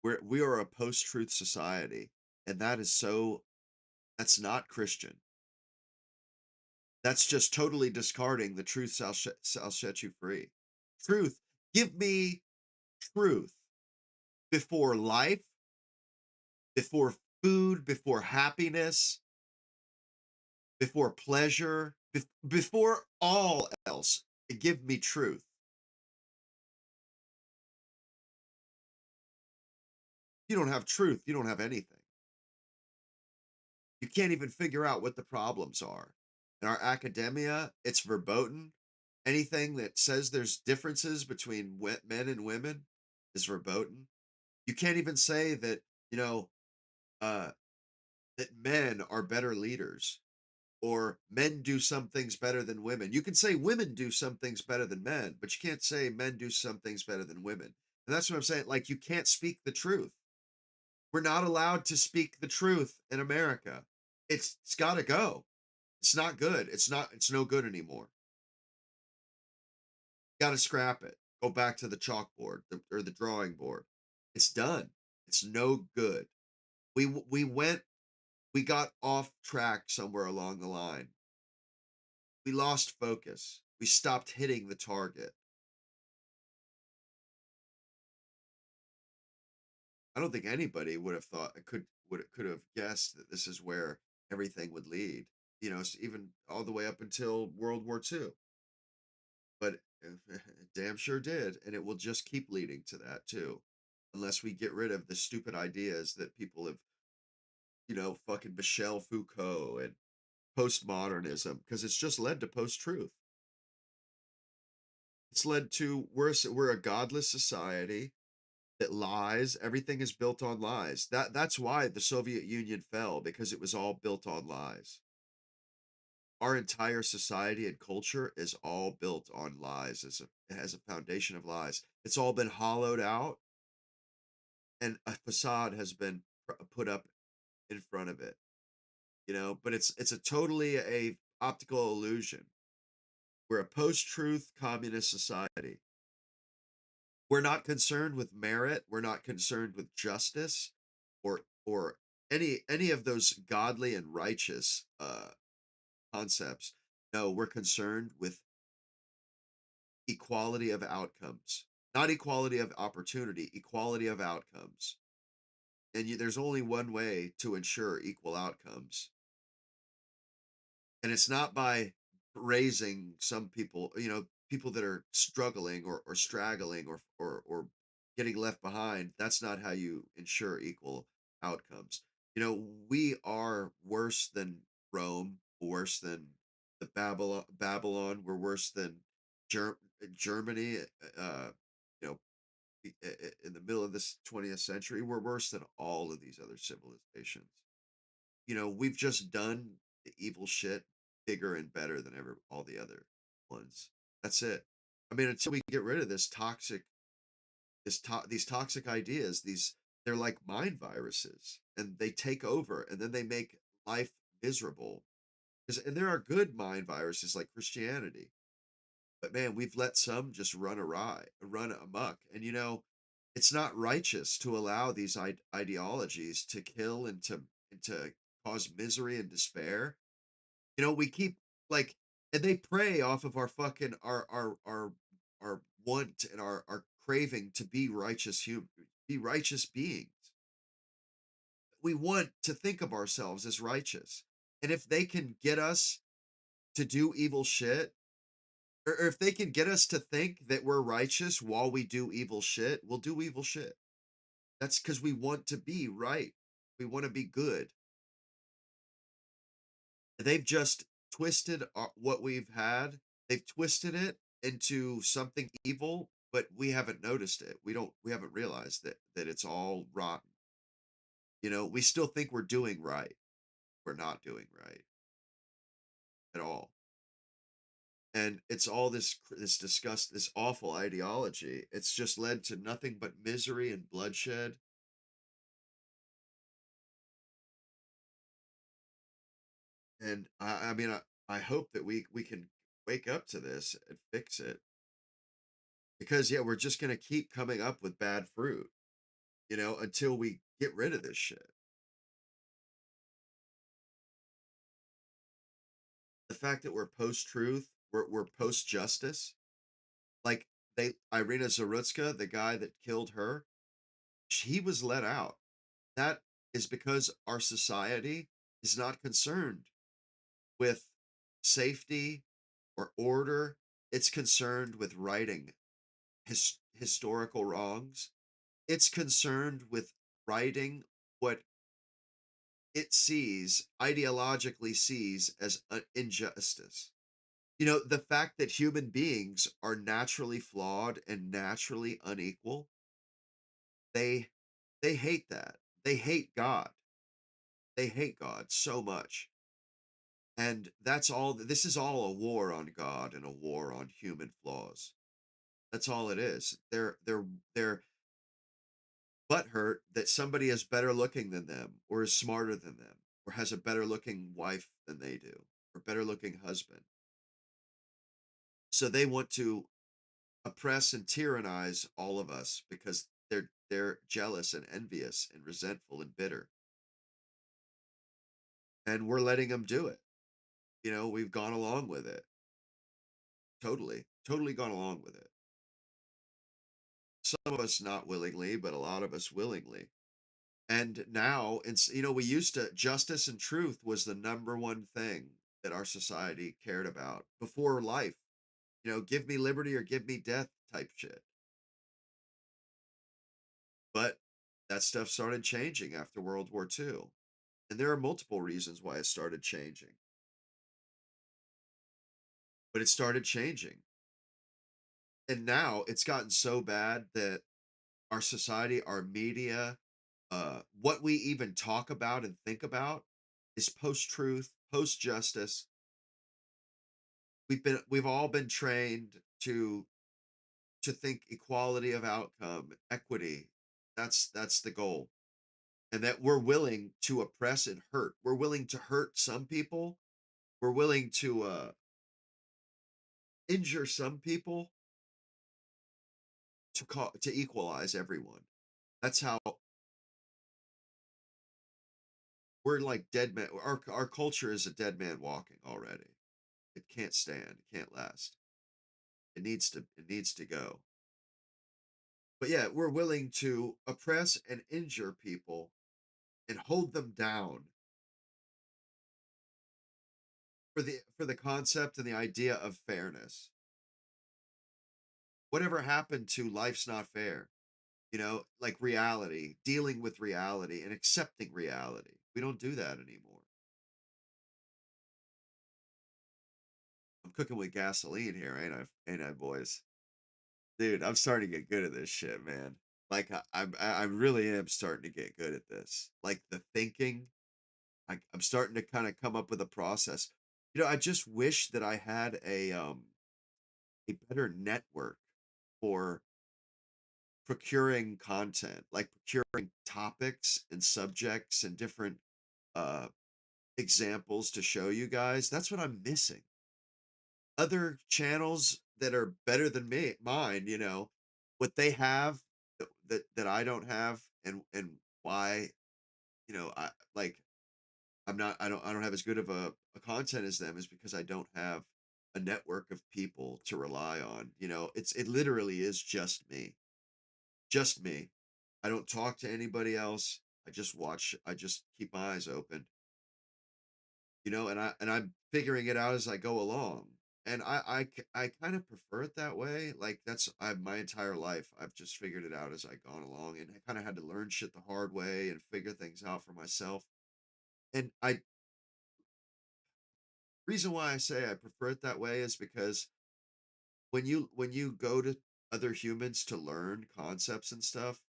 We are a post-truth society, and that's not Christian. That's just totally discarding the truth shall set you free. Truth. Give me truth before life, before food, before happiness, before pleasure, before all else. Give me truth. You don't have truth, you don't have anything. You can't even figure out what the problems are. In our academia, it's verboten. Anything that says there's differences between men and women is verboten. You can't even say that, uh, that men are better leaders, or men do some things better than women. You can say women do some things better than men, but you can't say men do some things better than women. And that's what I'm saying. Like, you can't speak the truth. We're not allowed to speak the truth in America. It's got to go. It's not good. It's no good anymore. Got to scrap it. Go back to the chalkboard or the drawing board. It's done. It's no good. We got off track somewhere along the line. We lost focus. We stopped hitting the target. I don't think anybody would have thought could have guessed that this is where everything would lead. Even all the way up until World War II. But damn sure did, and it will just keep leading to that too, unless we get rid of the stupid ideas that people have, fucking Michel Foucault and postmodernism, because it's just led to post-truth. It's led to we're a godless society that lies. Everything is built on lies. That's why the Soviet Union fell, because it was all built on lies. Our entire society and culture is all built on lies. It has a foundation of lies. It's all been hollowed out, and a facade has been put up in front of it. But it's a totally a optical illusion. We're a post-truth communist society. We're not concerned with merit. We're not concerned with justice, or any of those godly and righteous concepts. No, we're concerned with equality of outcomes. not equality of opportunity, equality of outcomes. And there's only one way to ensure equal outcomes, and it's not by raising some people, people that are struggling or straggling or getting left behind. That's not how you ensure equal outcomes. We are worse than Rome, worse than the Babylon. We're worse than Germany. Uh, you know, in the middle of this 20th century, we're worse than all of these other civilizations. We've just done the evil shit bigger and better than ever all the other ones. That's it. I mean, until we get rid of these toxic ideas, they're like mind viruses, and they take over, and then they make life miserable. And there are good mind viruses like Christianity, but man, we've let some just run amok. And it's not righteous to allow these ideologies to kill and to cause misery and despair. We keep like, and they prey off of our fucking our want and our craving to be righteous beings. We want to think of ourselves as righteous, and if they can get us to do evil shit, or if they can get us to think that we're righteous while we do evil shit, we'll do evil shit. That's because we want to be right. We want to be good. They've just twisted what we've had. They've twisted it into something evil, but we haven't noticed it. We haven't realized that it's all rotten. We still think we're doing right. We're not doing right at all. And it's all this disgust, this awful ideology. It's just led to nothing but misery and bloodshed. And I mean, I hope that we can wake up to this and fix it, because yeah, we're just gonna keep coming up with bad fruit, until we get rid of this shit. The fact that we're post-truth, we're post-justice, like Irina Zarutska, the guy that killed her, he was let out. That is because our society is not concerned with safety or order. It's concerned with righting historical wrongs. It's concerned with righting what it ideologically sees as an injustice. The fact that human beings are naturally flawed and naturally unequal, they they hate that. They hate God. They hate God so much. And this is all a war on God and a war on human flaws. That's all it is. They're butthurt that somebody is better looking than them, or is smarter than them, or has a better looking wife than they do, or better looking husband. So they want to oppress and tyrannize all of us because they're jealous and envious and resentful and bitter. And we're letting them do it. We've gone along with it. Totally gone along with it. Some of us not willingly, but a lot of us willingly. And now we used to, justice and truth was the number one thing that our society cared about before life. Give me liberty or give me death type shit. But that stuff started changing after World War II. And there are multiple reasons why it started changing. But it started changing. And now it's gotten so bad that our society, our media, what we even talk about and think about is post-truth, post-justice. We've all been trained to think equality of outcome, equity. That's the goal. And that we're willing to oppress and hurt. We're willing to hurt some people. We're willing to injure some people to equalize everyone. That's how we're like dead man. Our culture is a dead man walking already. It can't stand. It can't last. It needs to go. But yeah, we're willing to oppress and injure people and hold them down for the concept and the idea of fairness. Whatever happened to life's not fair? Like reality, dealing with reality and accepting reality. We don't do that anymore. I'm cooking with gasoline here, ain't I, boys? Dude, I'm starting to get good at this shit, man. Like I really am starting to get good at this. Like the thinking, I'm starting to kind of come up with a process. I just wish that I had a better network for procuring content, like procuring topics and subjects and different uh examples to show you guys. That's what I'm missing. Other channels that are better than mine, what they have that I don't have, and why, I like I don't have as good of a content as them is because I don't have a network of people to rely on. It literally is just me. Just me. I don't talk to anybody else. I just keep my eyes open. And I'm figuring it out as I go along. And I kind of prefer it that way. Like my entire life I've just figured it out as I gone along, and I kind of had to learn shit the hard way and figure things out for myself. And I reason why I say I prefer it that way is because when you go to other humans to learn concepts and stuff,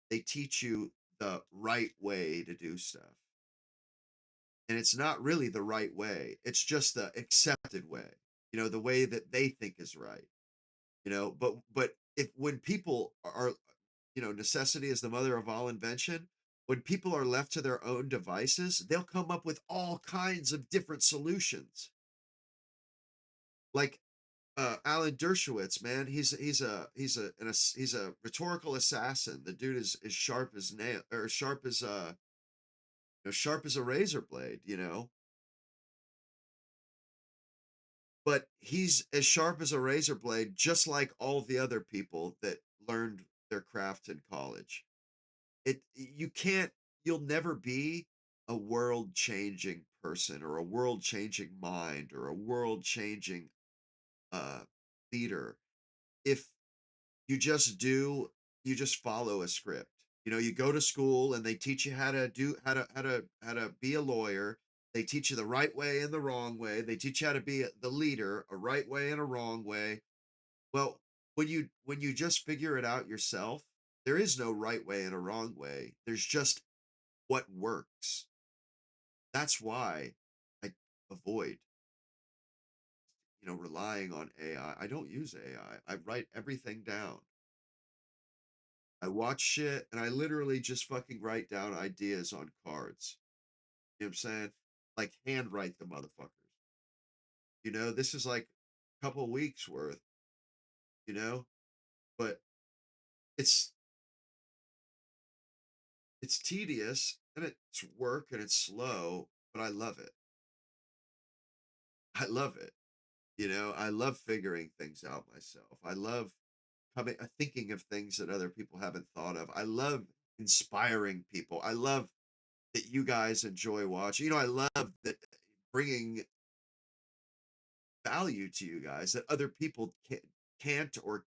they teach you the right way to do stuff. And it's not really the right way. It's just the accepted way. The way that they think is right. But if when people are, necessity is the mother of all invention. When people are left to their own devices, they'll come up with all kinds of different solutions. Like Alan Dershowitz, man, he's a rhetorical assassin. The dude is sharp as nail, or sharp as a razor blade, but he's as sharp as a razor blade, just like all the other people that learned their craft in college. You'll never be a world changing person or a world changing mind or a world changing uh leader if you just follow a script. You go to school and they teach you how to be a lawyer. They teach you the right way and the wrong way. They teach you how to be the leader, a right way and a wrong way. Well, when you just figure it out yourself, there is no right way and a wrong way. There's just what works. That's why I avoid, relying on AI. I don't use AI. I write everything down. I watch shit and I literally just fucking write down ideas on cards. You know what I'm saying? Like handwrite the motherfuckers. This is like a couple weeks worth, you know? But it's it's tedious and it's work and it's slow, but I love it. I love it. I love figuring things out myself. I love thinking of things that other people haven't thought of. I love inspiring people. I love that you guys enjoy watching. I love that bringing value to you guys that other people can't or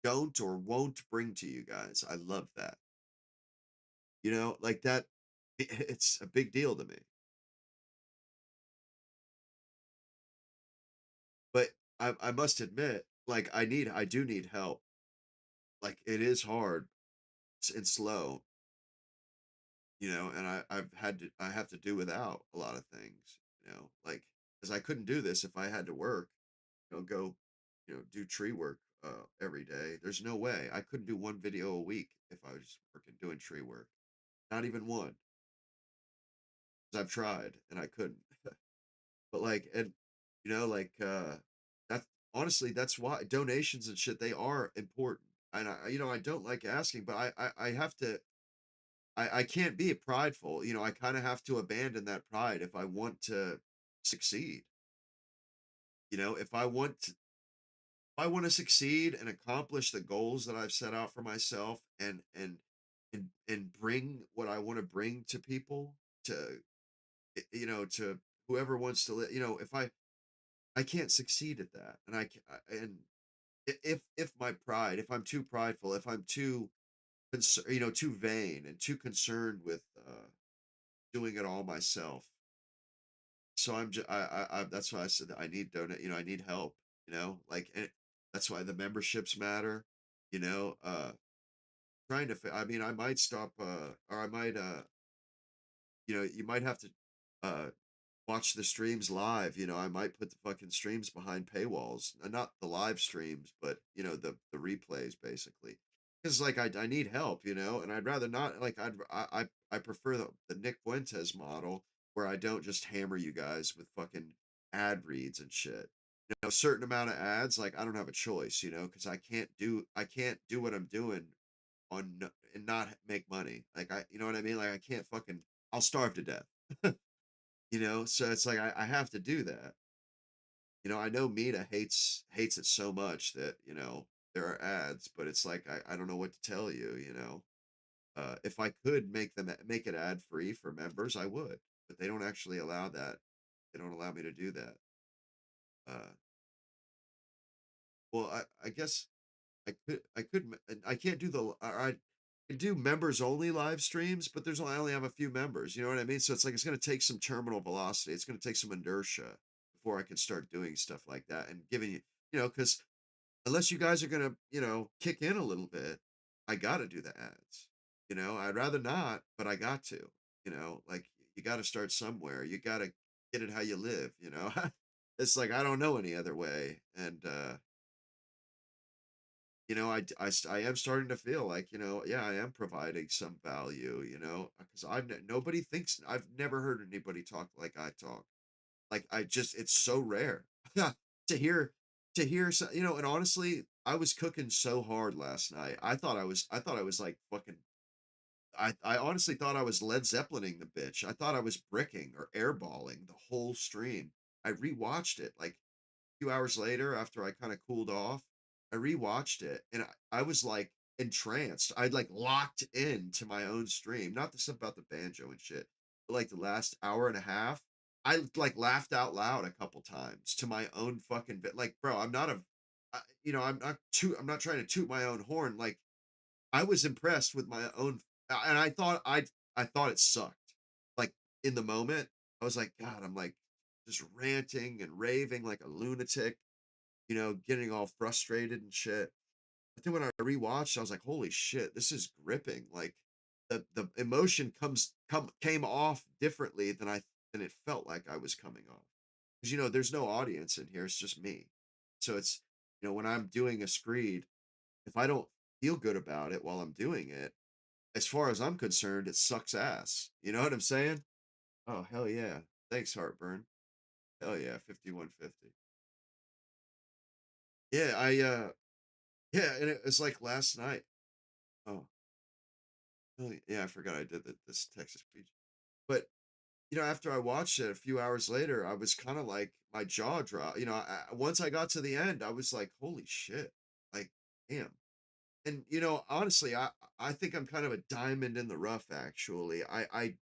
don't or won't bring to you guys. I love that. Like that. It's a big deal to me. But I must admit, like I do need help. Like it is hard and slow, and I have to do without a lot of things, like because I couldn't do this if I had to work, go, do tree work every day. There's no way I couldn't do one video a week if I was working doing tree work. Not even one. 'Cause I've tried and I couldn't. But like, and like that's honestly that's why donations and shit, they are important. And I don't like asking, but I have to. I can't be prideful. I kind of have to abandon that pride if I want to succeed. If I want I want to succeed and accomplish the goals that I've set out for myself, and bring what I want to bring to people, to to whoever wants to live, if I can't succeed at that, and and if my pride, if I'm too prideful, if I'm too too vain and too concerned with doing it all myself. So I'm just that's why I said that I need donate, I need help, like, and that's why the memberships matter, you know, trying to I mean, I might stop or I might you might have to uh watch the streams live. I might put the fucking streams behind paywalls. Not the live streams, but the replays basically. Because like I need help, and I'd rather not, like I prefer the Nick Fuentes model, where I don't just hammer you guys with fucking ad reads and shit. A certain amount of ads, like I don't have a choice, because I can't do what I'm doing and not make money. Like you know what I mean? Like I can't fucking, I'll starve to death. So it's like I have to do that. I know Mina hates it so much that, there are ads, but it's like I don't know what to tell you. If I could make it ad free for members, I would, but they don't actually allow that. They don't allow me to do that. Uh, well, I guess I can't do I can do members only live streams, but I only have a few members. You know what I mean? So it's like it's going to take some terminal velocity. It's going to take some inertia before I can start doing stuff like that and giving you, because unless you guys are going to, kick in a little bit, I got to do the ads. I'd rather not, but I got to. Like you got to start somewhere. You got to get it how you live. It's like I don't know any other way, and I am starting to feel like, yeah, I am providing some value, because nobody thinks, I've never heard anybody talk like I talk. Like it's so rare to hear, and honestly, I was cooking so hard last night. I thought I was like fucking, I honestly thought I was Led Zeppelining the bitch. I thought I was bricking or airballing the whole stream. I rewatched it like few hours later after I kind of cooled off. I rewatched it and I was like entranced. I'd like locked into my own stream. Not the stuff about the banjo and shit, but like the last hour and a half, I like laughed out loud a couple times to my own fucking bit. Like, bro, I'm not a, I'm not trying to toot my own horn. Like, I was impressed with my own, and I thought it sucked. Like in the moment, I was like, God, I'm like just ranting and raving like a lunatic, getting all frustrated and shit. But then when I rewatched, I was like, holy shit, this is gripping. Like the emotion came off differently than it felt like I was coming off. Because there's no audience in here, it's just me. So it's, when I'm doing a screed, if I don't feel good about it while I'm doing it, as far as I'm concerned, it sucks ass. You know what I'm saying? Oh hell yeah. Thanks, Heartburn. Hell yeah, 5150. Yeah, yeah, and it was like last night. Oh, really? Yeah, I forgot I did this Texas speech. But after I watched it a few hours later, I was kind of like my jaw dropped. Once I got to the end, I was like, holy shit. Like, damn. And honestly, I think I'm kind of a diamond in the rough actually. I'm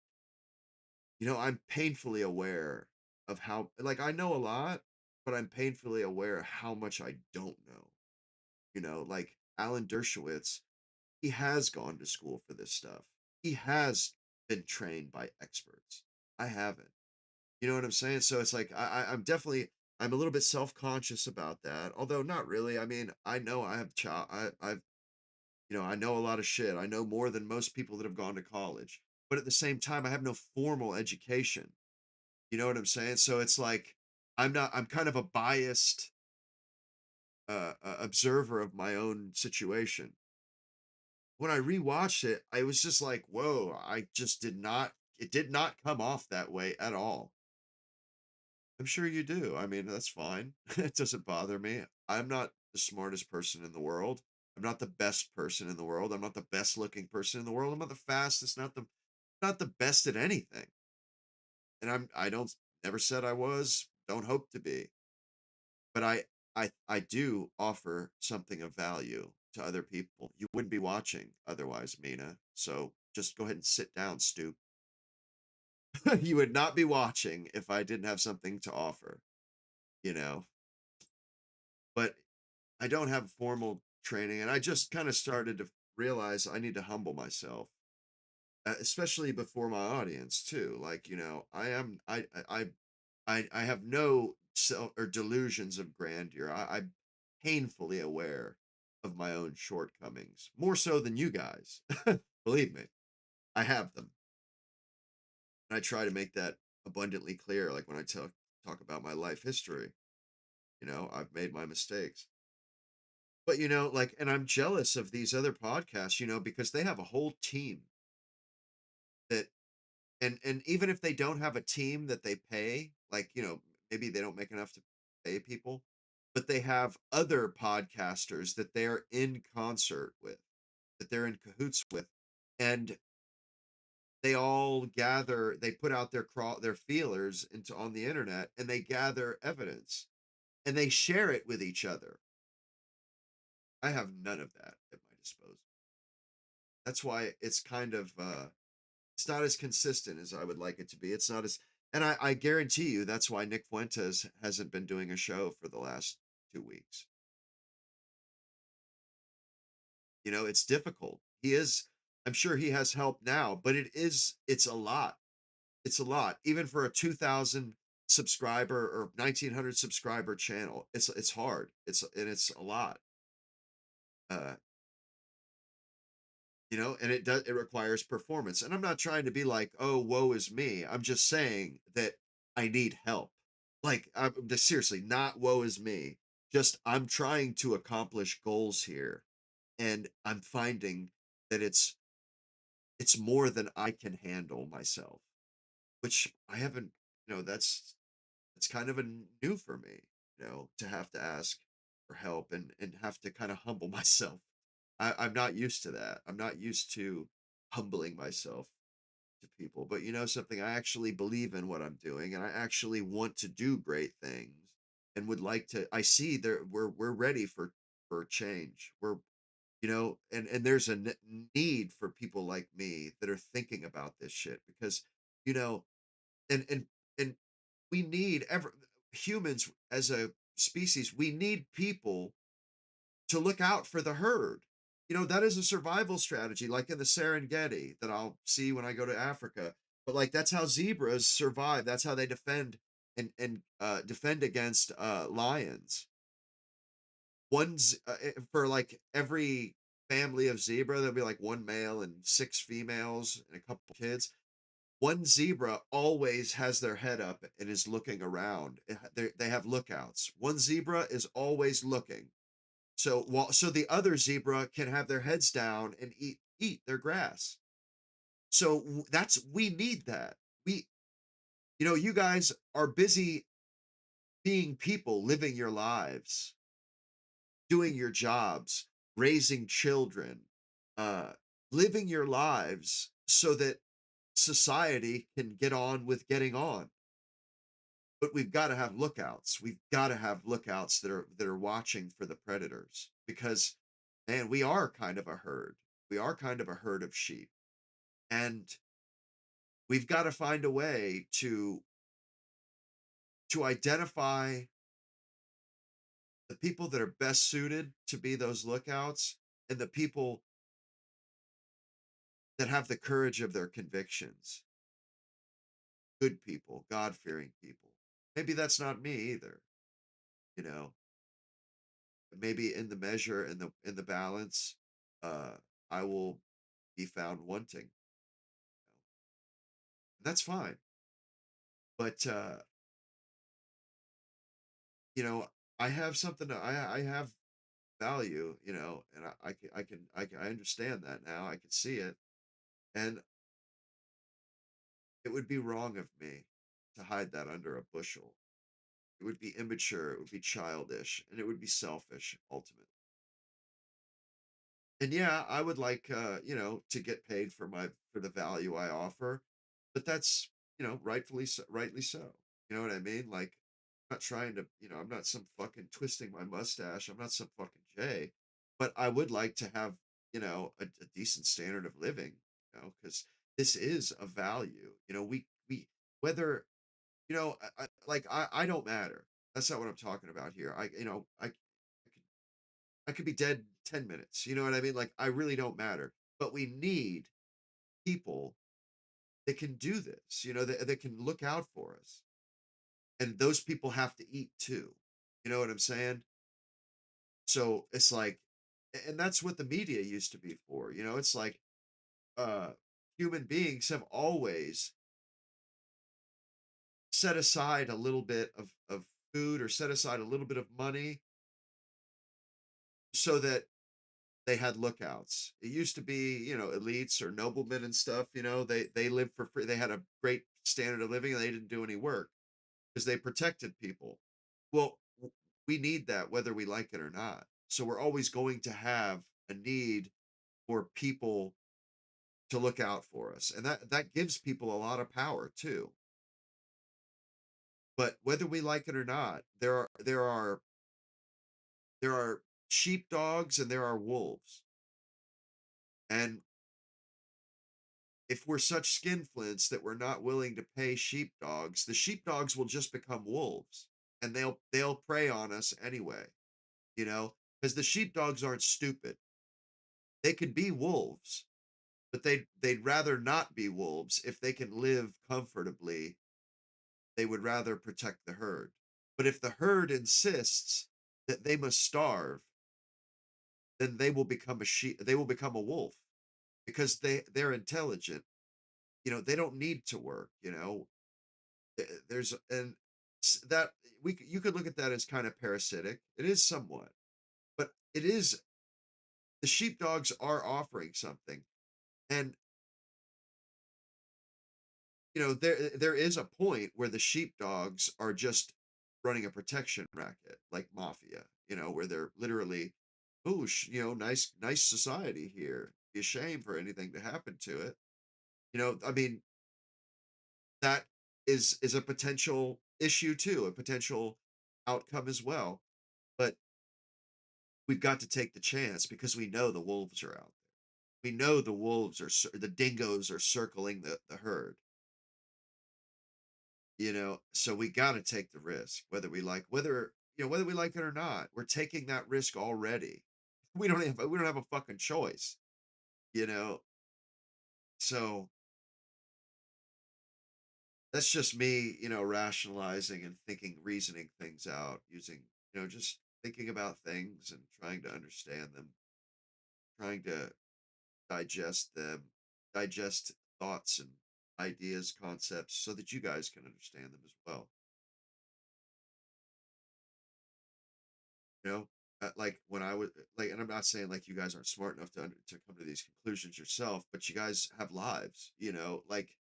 painfully aware of how, like, I know a lot, but I'm painfully aware how much I don't know. Like Alan Dershowitz, he has gone to school for this stuff. He has been trained by experts. I haven't. You know what I'm saying? So it's like I'm definitely, I'm a little bit self-conscious about that. Although not really. I mean, I know I have I've I know a lot of shit. I know more than most people that have gone to college. But at the same time, I have no formal education. You know what I'm saying? So it's like I'm kind of a biased observer of my own situation. When I rewatched it, I was just like, whoa, I just it did not come off that way at all. I'm sure you do. I mean, that's fine. It doesn't bother me. I'm not the smartest person in the world. I'm not the best person in the world. I'm not the best looking person in the world. I'm not the fastest, not the best at anything. And I don't, never said I was, don't hope to be. But I do offer something of value to other people. You wouldn't be watching otherwise, Mina. So just go ahead and sit down, Stoop. You would not be watching if I didn't have something to offer, you know. But I don't have formal training, and I just kind of started to realize I need to humble myself, especially before my audience too. Like, I am I have no self or delusions of grandeur. I'm painfully aware of my own shortcomings, more so than you guys. Believe me, I have them, and I try to make that abundantly clear. Like when I talk about my life history, I've made my mistakes. But like, and I'm jealous of these other podcasts, because they have a whole team that, and even if they don't have a team that they pay, like, maybe they don't make enough to pay people, but they have other podcasters that they're in concert with, that they're in cahoots with, and they all gather, they put out their feelers into on the internet, and they gather evidence and they share it with each other. I have none of that at my disposal. That's why it's kind of it's not as consistent as I would like it to be. It's not as, and I guarantee you that's why Nick Fuentes hasn't been doing a show for the last 2 weeks. It's difficult. He is, I'm sure he has help now, but it's a lot. It's a lot. Even for a 2,000 subscriber or 1,900 subscriber channel, it's hard. It's a lot. Uh, and it requires performance. And I'm not trying to be like, oh, woe is me. I'm just saying that I need help. Like, seriously, not woe is me. Just I'm trying to accomplish goals here, and I'm finding that it's more than I can handle myself, which I haven't. That's kind of a new for me. To have to ask for help and have to kind of humble myself. I'm not used to that. I'm not used to humbling myself to people. But something, I actually believe in what I'm doing, and I actually want to do great things, and would like to. I see there we're ready for change. We're and there's a need for people like me that are thinking about this shit, because you know and and we need humans as a species. We need people to look out for the herd. That is a survival strategy, like in the Serengeti that I'll see when I go to Africa. But like that's how zebras survive. That's how they and defend against lions. For like every family of zebra, there'll be like one male and six females and a couple kids. One zebra always has their head up and is looking around. They have lookouts. One zebra is always looking. So the other zebra can have their heads down and eat their grass. So we need that. You guys are busy being people, living your lives, doing your jobs, raising children, uh, living your lives so that society can get on with getting on. But we've got to have lookouts. We've got to have lookouts that are watching for the predators, because man, we are kind of a herd. We are kind of a herd of sheep. And we've got to find a way to identify the people that are best suited to be those lookouts, and the people that have the courage of their convictions. Good people, God-fearing people. Maybe that's not me either, you know. Maybe in the measure, in the balance, uh, I will be found wanting. That's fine. But you know, I have something I have value, and I understand that now. I can see it. And it would be wrong of me to hide that under a bushel. It would be immature, it would be childish, and it would be selfish ultimately. And yeah, I would like to get paid for the value I offer, but that's, rightly so. You know what I mean? Like, not trying to, I'm not some fucking twisting my mustache. I'm not some fucking Jay, but I would like to have, a decent standard of living, because this is a value. We whether, I don't matter. That's not what I'm talking about here. I could be dead 10 minutes. You know what I mean? Like, I really don't matter. But we need people that can do this, that can look out for us. And those people have to eat too. You know what I'm saying? So it's like, and that's what the media used to be for. It's like, uh, human beings have always set aside a little bit of food or set aside a little bit of money so that they had lookouts. It used to be, elites or noblemen and stuff, they lived for free. They had a great standard of living and they didn't do any work because they protected people. Well, we need that whether we like it or not. So we're always going to have a need for people to look out for us. And that gives people a lot of power too. But whether we like it or not, there are sheepdogs and there are wolves. And if we're such skinflints that we're not willing to pay sheepdogs, the sheepdogs will just become wolves and they'll prey on us anyway, because the sheepdogs aren't stupid. They could be wolves, but they'd rather not be wolves. If they can live comfortably, they would rather protect the herd. But if the herd insists that they must starve, then they will become a wolf because they're intelligent. They don't need to work. There's and that you could look at that as kind of parasitic. It is somewhat, but it is the sheepdogs are offering something, and there is a point where the sheepdogs are just running a protection racket, like mafia. Where they're literally, oh, nice society here. Be a shame for anything to happen to it. I mean, that is a potential issue too, a potential outcome as well. But we've got to take the chance because we know the wolves are out there. We know the dingoes are circling the herd. So we got to take the risk, whether we like it or not. We're taking that risk already. We don't have a fucking choice, you know. So that's just me, rationalizing and reasoning things out using, just thinking about things and trying to understand them, trying to digest them, digest thoughts and ideas, concepts, so that you guys can understand them as well. You know, like when I was like, and I'm not saying like you guys aren't smart enough to come to these conclusions yourself, but you guys have lives. Like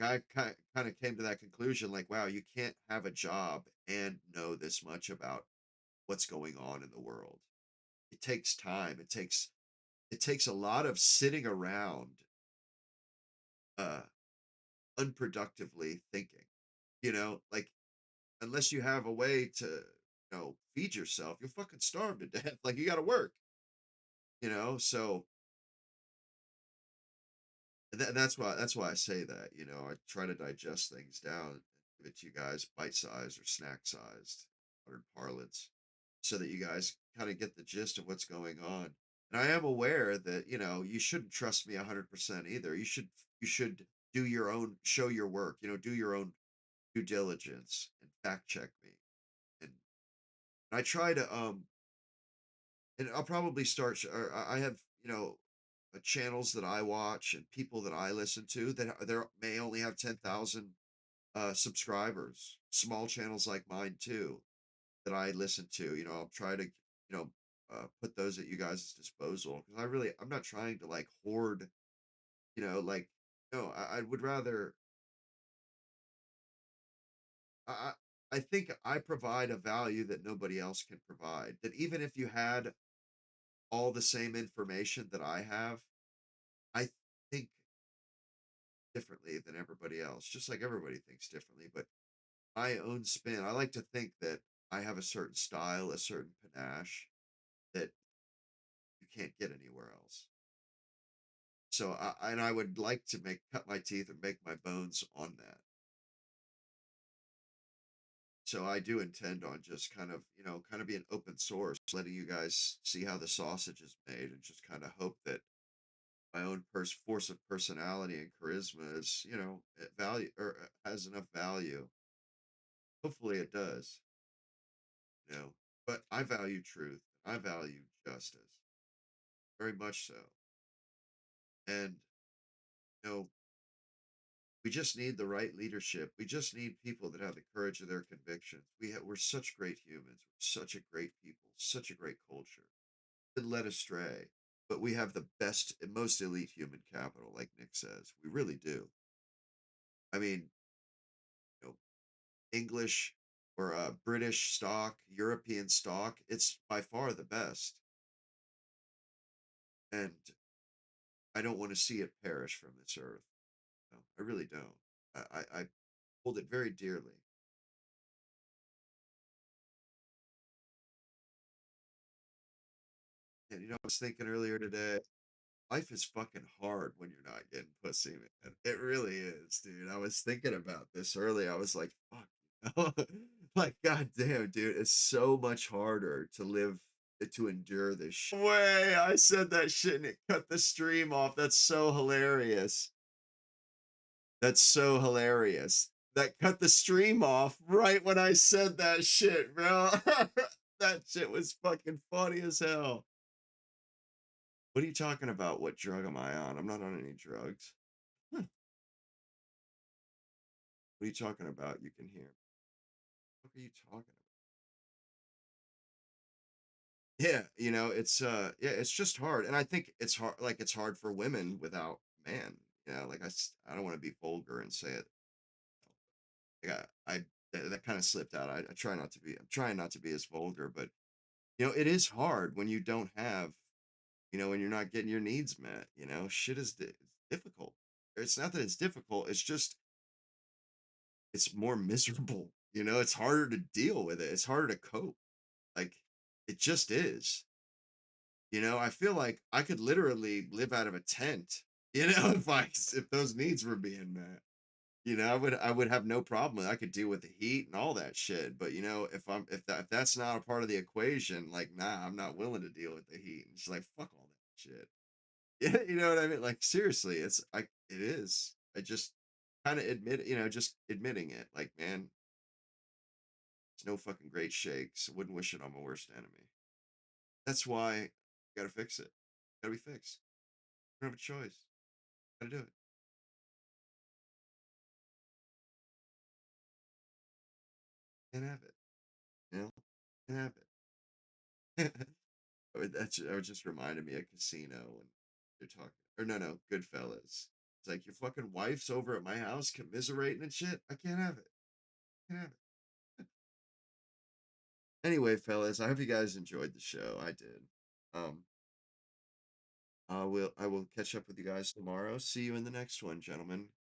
I kind of came to that conclusion. Like, wow, you can't have a job and know this much about what's going on in the world. It takes time. It takes a lot of sitting around, uh, unproductively thinking. Like unless you have a way to, feed yourself, you'll fucking starve to death. Like you got to work. So that's why I say that. I try to digest things down and give it to you guys bite sized or snack sized, modern parlance, so that you guys kind of get the gist of what's going on. And I am aware that you shouldn't trust me 100% either. You should do your own, show your work. Do your own due diligence and fact check me. And I try to and I'll probably start. Or I have channels that I watch and people that I listen to that there may only have 10,000 subscribers. Small channels like mine too that I listen to. I'll try to put those at you guys' disposal because I'm not trying to like hoard. Like no, I would rather. I I think I provide a value that nobody else can provide. That even if you had all the same information that I have, I think differently than everybody else, just like everybody thinks differently. But my own spin. I like to think that I have a certain style, a certain panache that you can't get anywhere else. So I would like to cut my teeth and make my bones on that. So I do intend on just kind of, kind of being open source, letting you guys see how the sausage is made, and just kind of hope that my own force of personality and charisma is, value, or has enough value. Hopefully it does, you know. But I value truth. I value justice very much so. And, you know, we just need the right leadership. We just need people that have the courage of their convictions. We're such great humans. We're such a great people, such a great culture. Been led astray, but we have the best and most elite human capital, like Nick says. We really do. I mean, you know, English or British stock, European stock, it's by far the best. And I don't want to see it perish from this earth. No, I really don't. I hold it very dearly. And I was thinking earlier today, life is fucking hard when you're not getting pussy, man. It really is, dude. I was thinking about this earlier. I was like, fuck, like, goddamn, dude, it's so much harder to live, to endure this shit. Way I said that shit and it cut the stream off. That's so hilarious. That's so hilarious. That cut the stream off right when I said that shit, bro. That shit was fucking funny as hell. What are you talking about? What drug am I on? I'm not on any drugs. What are you talking about? You can hear. What are you talking about? Yeah, yeah, it's just hard. And I think it's hard, like it's hard for women without man. Like I don't want to be vulgar and say it. Like that kind of slipped out. I try not to be. I'm trying not to be as vulgar, but it is hard when you don't have, when you're not getting your needs met. Shit is difficult. It's not that it's difficult. It's just it's more miserable. It's harder to deal with it. It's harder to cope. Like it just is. I feel like I could literally live out of a tent, if those needs were being met. I would have no problem. I could deal with the heat and all that shit. But if that's not a part of the equation, like nah, I'm not willing to deal with the heat. And it's like fuck all that shit. Yeah, you know what I mean? Like seriously, it is. I just kind of just admitting it. Like, man, it's no fucking great shakes. Wouldn't wish it on my worst enemy. That's why you gotta fix it. Gotta be fixed. Don't have a choice. Gotta do it. Can't have it. Can't have it. That just reminded me of Casino when they're talking. Or no, Goodfellas. It's like your fucking wife's over at my house commiserating and shit. I can't have it. Can't have it. Anyway, fellas, I hope you guys enjoyed the show. I did. Um, I will catch up with you guys tomorrow. See you in the next one, gentlemen.